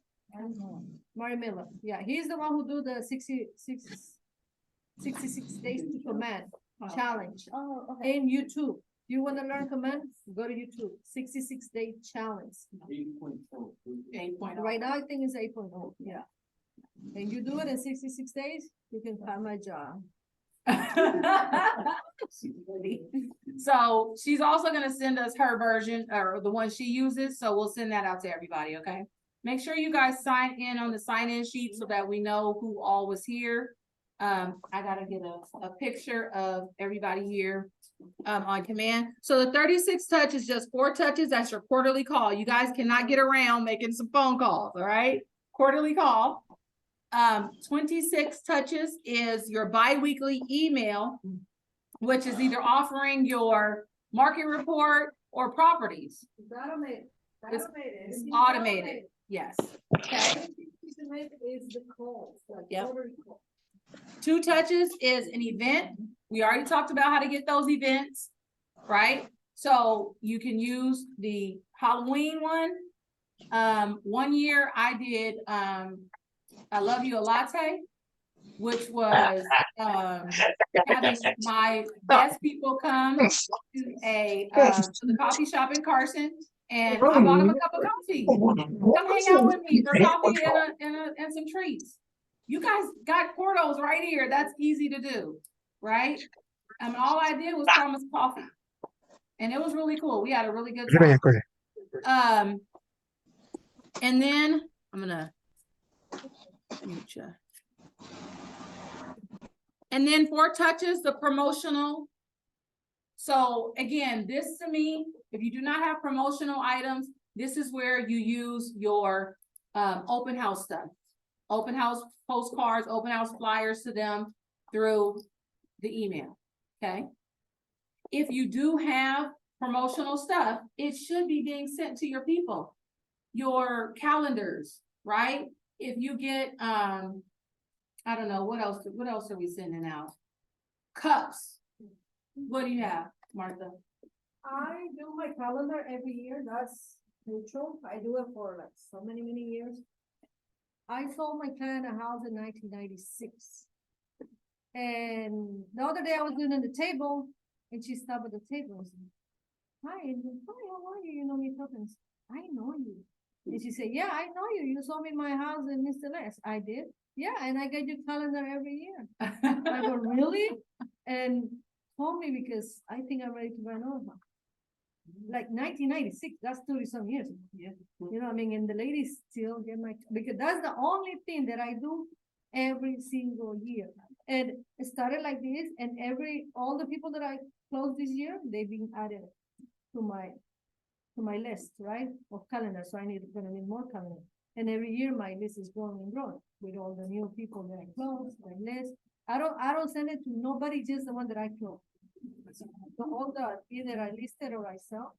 Mary Miller, yeah, he's the one who do the 66 days to command challenge. Oh, okay. In YouTube. You want to learn command? Go to YouTube. 66-day challenge. 8.4. Right now, I think it's 8.0. Yeah. And you do it in 66 days, you can find my job. So she's also going to send us her version, or the one she uses. So we'll send that out to everybody. Okay. Make sure you guys sign in on the sign-in sheet so that we know who all was here. I gotta get a picture of everybody here on command. So the 36 touch is just 4 touches. That's your quarterly call. You guys cannot get around making some phone calls. All right. Quarterly call. 26 touches is your bi-weekly email, which is either offering your market report or properties. It's automated. It's automated. Yes. Okay. Is the call. Yep. 2 touches is an event. We already talked about how to get those events, right? So you can use the Halloween one. 1 year I did I Love You a Latte, which was having my best people come to the coffee shop in Carson, and I bought them a cup of coffee. Come hang out with me for coffee and some treats. You guys got portals right here. That's easy to do, right? All I did was promise coffee, and it was really cool. We had a really good time. And then I'm gonna mute you. And then 4 touches, the promotional. So again, this to me, if you do not have promotional items, this is where you use your open house stuff. Open house postcards, open house flyers to them through the email. Okay. If you do have promotional stuff, it should be being sent to your people, your calendars, right? If you get, I don't know, what else are we sending out? Cups. What do you have, Martha? I do my calendar every year. That's neutral. I do it for like so many years. I sold my client a house in 1996. And the other day I was doing on the table, and she stopped at the table and said, hi, how are you? You know me, Tuppence. I know you. And she said, yeah, I know you. You sold me my house in Mr. Les. I did. Yeah, and I get your calendar every year. I go, really? And told me, because I think I'm ready to buy another one. like 1996, that's 30 some years ago. Yeah. You know, what I mean, and the ladies still get my, because that's the only thing that I do every single year. And it started like this, and all the people that I closed this year, they've been added to my list, right, of calendars, so gonna need more calendar. And every year my list is growing and growing with all the new people that I close, my list. I don't send it to nobody, just the one that I close. So all the, either I listed or I sell,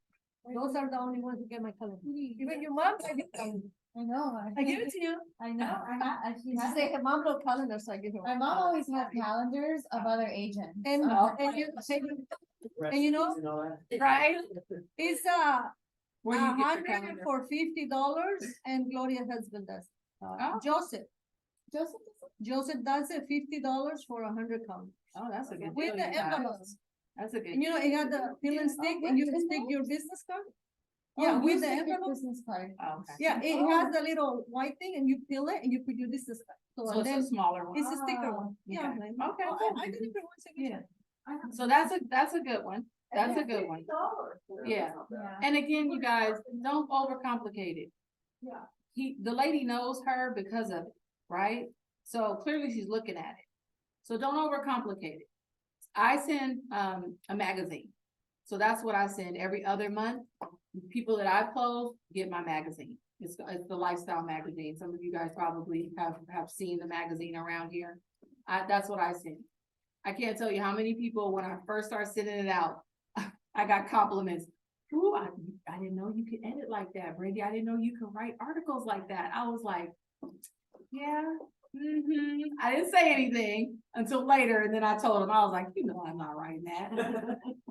those are the only ones who get my calendar. Even your mom, I give calendar. I know. I give it to you. I know, she She has say, it. her mom no calendar, so I give her. My mom always has calendars of other agents. And, and you know, right, it's Where you get your 100 calendar? for $50, and Gloria's husband does. Oh. Joseph does it $50 for 100 calendars. Oh, that's a good With deal, the you guys. envelopes. That's a good. And you know, it got the fill and stick, and you can stick your business card. Yeah, with the envelope. Business card. Oh, okay. Yeah, it has the little white thing, and you fill it, and you put your business card. So and it's a then smaller one. it's a sticker one. Yeah. Okay. like- Okay, Oh, cool. I did it once again. Yeah. So that's a good one. That's a good one. Yeah. Yeah. And again, you guys, don't overcomplicate it. Yeah. The lady knows her because of it, right? So clearly she's looking at it. So don't overcomplicate it. I send a magazine. So that's what I send every other month. People that I've closed get my magazine. It's the lifestyle magazine. Some of you guys probably have seen the magazine around here. That's what I send. I can't tell you how many people, when I first started sending it out, I got compliments. Ooh, I didn't know you could edit like that, Brandy. I didn't know you could write articles like that. I was like, yeah. I didn't say anything until later, and then I told him, I was like, you know, I'm not writing that.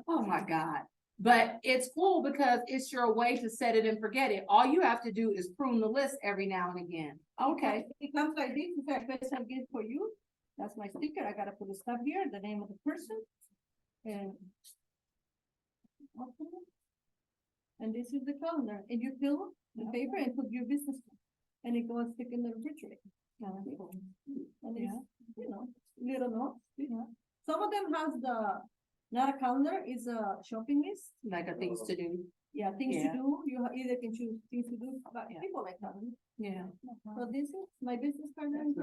Oh my God. But it's cool because it's your way to set it and forget it. All you have to do is prune the list every now and again. Okay. It comes like this, in fact, that's I get for you. That's my sticker. I gotta put the stuff here, the name of the person. And this is the calendar, and you fill the paper and put your business, and it goes stick in the refrigerator. And it's, you know, little notes, you know. Some of them has not a calendar, is a shopping list. Like a things to do. Yeah, things to Yeah. do, you either can choose things to do, but Yeah. people like calendar. Yeah. So this is my business card, and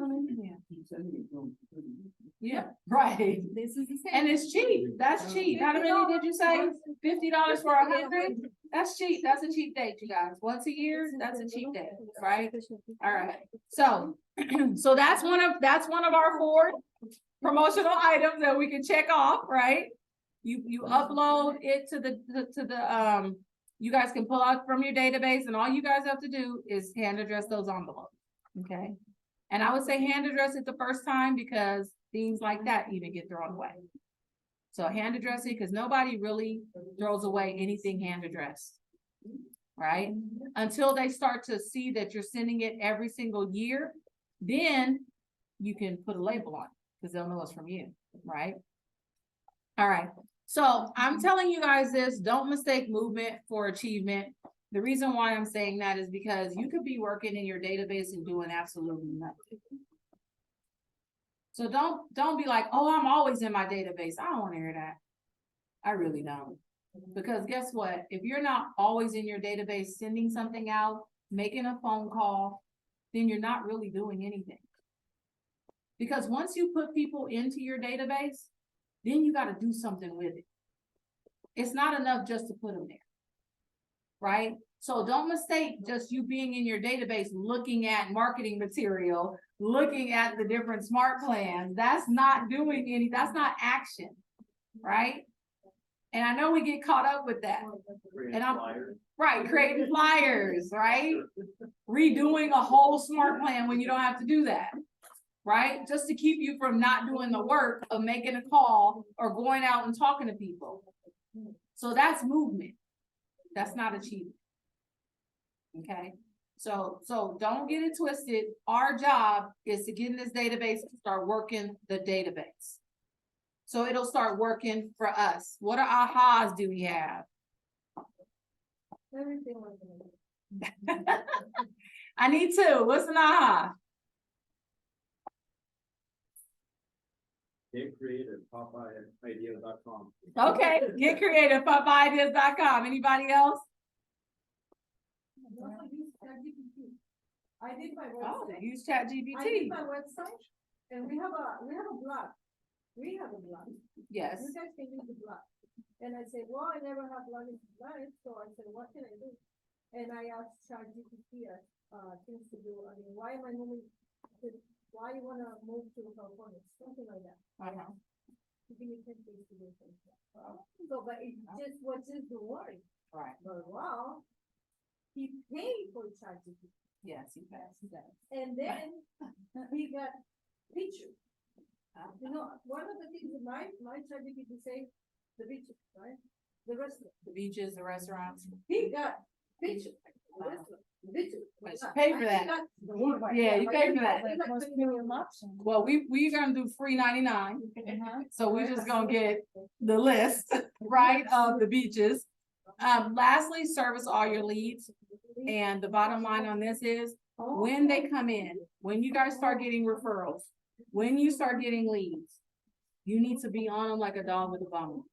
Yeah, right. this is the same. And it's cheap. That's cheap. How many did you say? $50 for 100? That's cheap. That's a cheap date, you guys. Once a year, that's a cheap date, right? All right. So, so that's one of our 4 promotional items that we can check off, right? You upload it to the you guys can pull out from your database, and all you guys have to do is hand address those envelopes, okay? And I would say hand address it the first time, because things like that even get thrown away. So hand address it, because nobody really throws away anything hand addressed, right? Until they start to see that you're sending it every single year, then you can put a label on it, because they'll know it's from you, right? All right, so I'm telling you guys this, don't mistake movement for achievement. The reason why I'm saying that is because you could be working in your database and doing absolutely nothing. So don't be like, oh, I'm always in my database. I don't want to hear that. I really don't. Because guess what? If you're not always in your database, sending something out, making a phone call, then you're not really doing anything. Because once you put people into your database, then you got to do something with it. It's not enough just to put them there, right? So don't mistake just you being in your database, looking at marketing material, looking at the different smart plans. That's not doing any, that's not action, right? And I know we get caught up with that. And I'm right, creating flyers, right? Redoing a whole smart plan when you don't have to do that. Right? Just to keep you from not doing the work of making a call or going out and talking to people. So that's movement. That's not achievement. Okay? So don't get it twisted. Our job is to get in this database and start working the database. So it'll start working for us. What ahas do we have? I need 2. What's an aha? Get creative, PopeyeIdeas.com. Okay, get creative, PopeyeIdeas.com. Anybody else? I did my Oh, website. use I did ChatGPT. my website, and we have a blog. We have a blog. Yes. You guys can use the blog. And I said, well, I never have blogging compliance, so I said, what can I do? And I asked ChatGPT, things to do. I mean, why am I moving? Why you wanna move to California? Something like that. Uh-huh. Give me 10 days to do things. So, but it's just, what's just the worry? Right. But wow, he paid for ChatGPT. Yes, he does. And then he got pictures. You know, one of the things that my ChatGPT say, the beaches, right? The restaurant. The beaches, the restaurants. He got pictures. Pictures. But you pay for that. Yeah, you pay for that. Well, we're gonna do free 99. So we're just gonna get the list, right, of the beaches. Lastly, service all your leads. And the bottom line on this is, when they come in, when you guys start getting referrals, when you start getting leads, you need to be on them like a dog with a bone.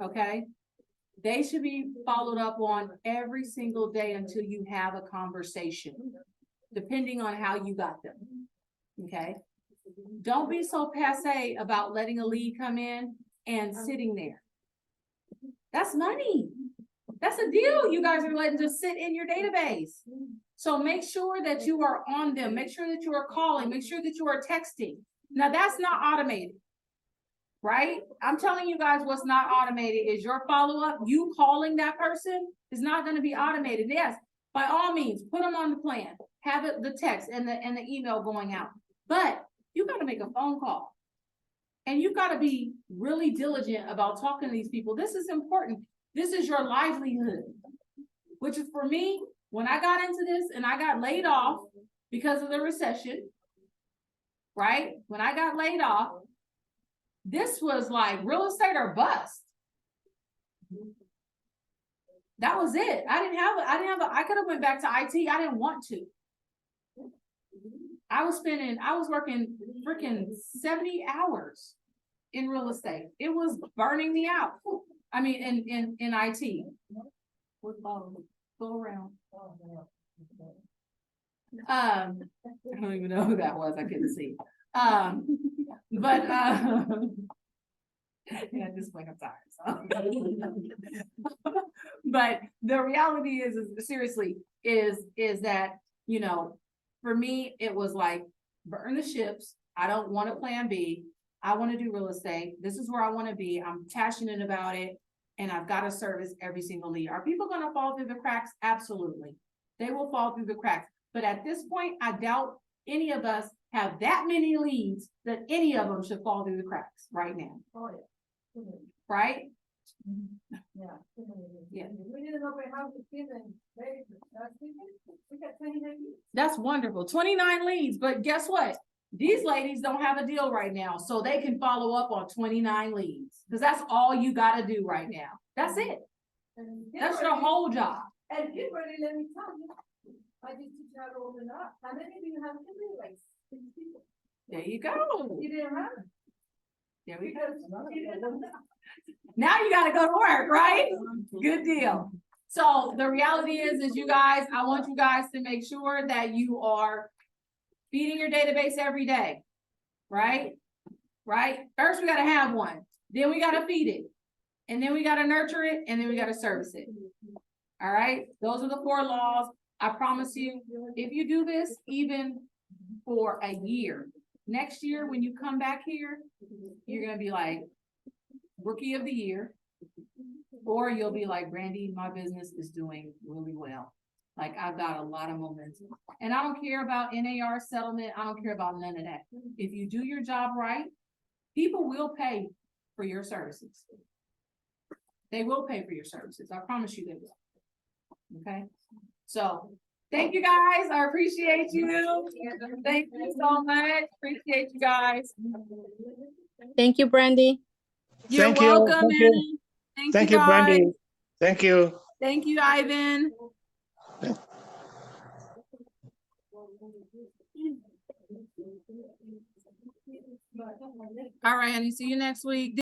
Okay? They should be followed up on every single day until you have a conversation, depending on how you got them. Okay? Don't be so passe about letting a lead come in and sitting there. That's money. That's a deal you guys are letting just sit in your database. So make sure that you are on them. Make sure that you are calling. Make sure that you are texting. Now that's not automated, right? I'm telling you guys what's not automated is your follow-up. You calling that person is not going to be automated. Yes, by all means, put them on the plan. Have it, the text and the email going out. But you got to make a phone call. And you got to be really diligent about talking to these people. This is important. This is your livelihood, which is for me, when I got into this and I got laid off because of the recession, right? When I got laid off, this was like real estate or bust. That was it. I could have went back to IT. I didn't want to. I was working freaking 70 hours in real estate. It was burning me out. I mean, in IT. Go around. I don't even know who that was. I couldn't see. But yeah, at this point I'm tired. So. But the reality is seriously, is that, you know, for me, it was like, burn the ships. I don't want a plan B. I want to do real estate. This is where I want to be. I'm passionate about it. And I've got to service every single lead. Are people going to fall through the cracks? Absolutely. They will fall through the cracks. But at this point, I doubt any of us have that many leads that any of them should fall through the cracks right now. Oh, yeah. Right? Yeah. Yeah. We didn't open house with kids and we got 29 leads. That's wonderful. 29 leads. But guess what? These ladies don't have a deal right now, so they can follow up on 29 leads. Because that's all you got to do right now. That's it. That's your whole job. And Kimberly, let me tell you, I just teach how to open up. How many of you have Kimberly like 6 people? There you go. You didn't have it. There we go. Because you didn't have it. Now you got to go to work, right? Good deal. So the reality is you guys, I want you guys to make sure that you are feeding your database every day, right? Right? First, we got to have one. Then we got to feed it. And then we got to nurture it. And then we got to service it. All right? Those are the 4 laws. I promise you, if you do this even for a year, next year, when you come back here, you're going to be like rookie of the year, or you'll be like, Brandy, my business is doing really well. Like I've got a lot of momentum and I don't care about NAR settlement. I don't care about none of that. If you do your job right, people will pay for your services. They will pay for your services. I promise you they will. Okay. So thank you guys. I appreciate you. Thank you so much. Appreciate you guys. Thank you, Brandy. You're Thank you. welcome. Thank you. Annie. Thank you you, guys. Brandy. Thank you. Thank you, Ivan. All right, honey, see you next week.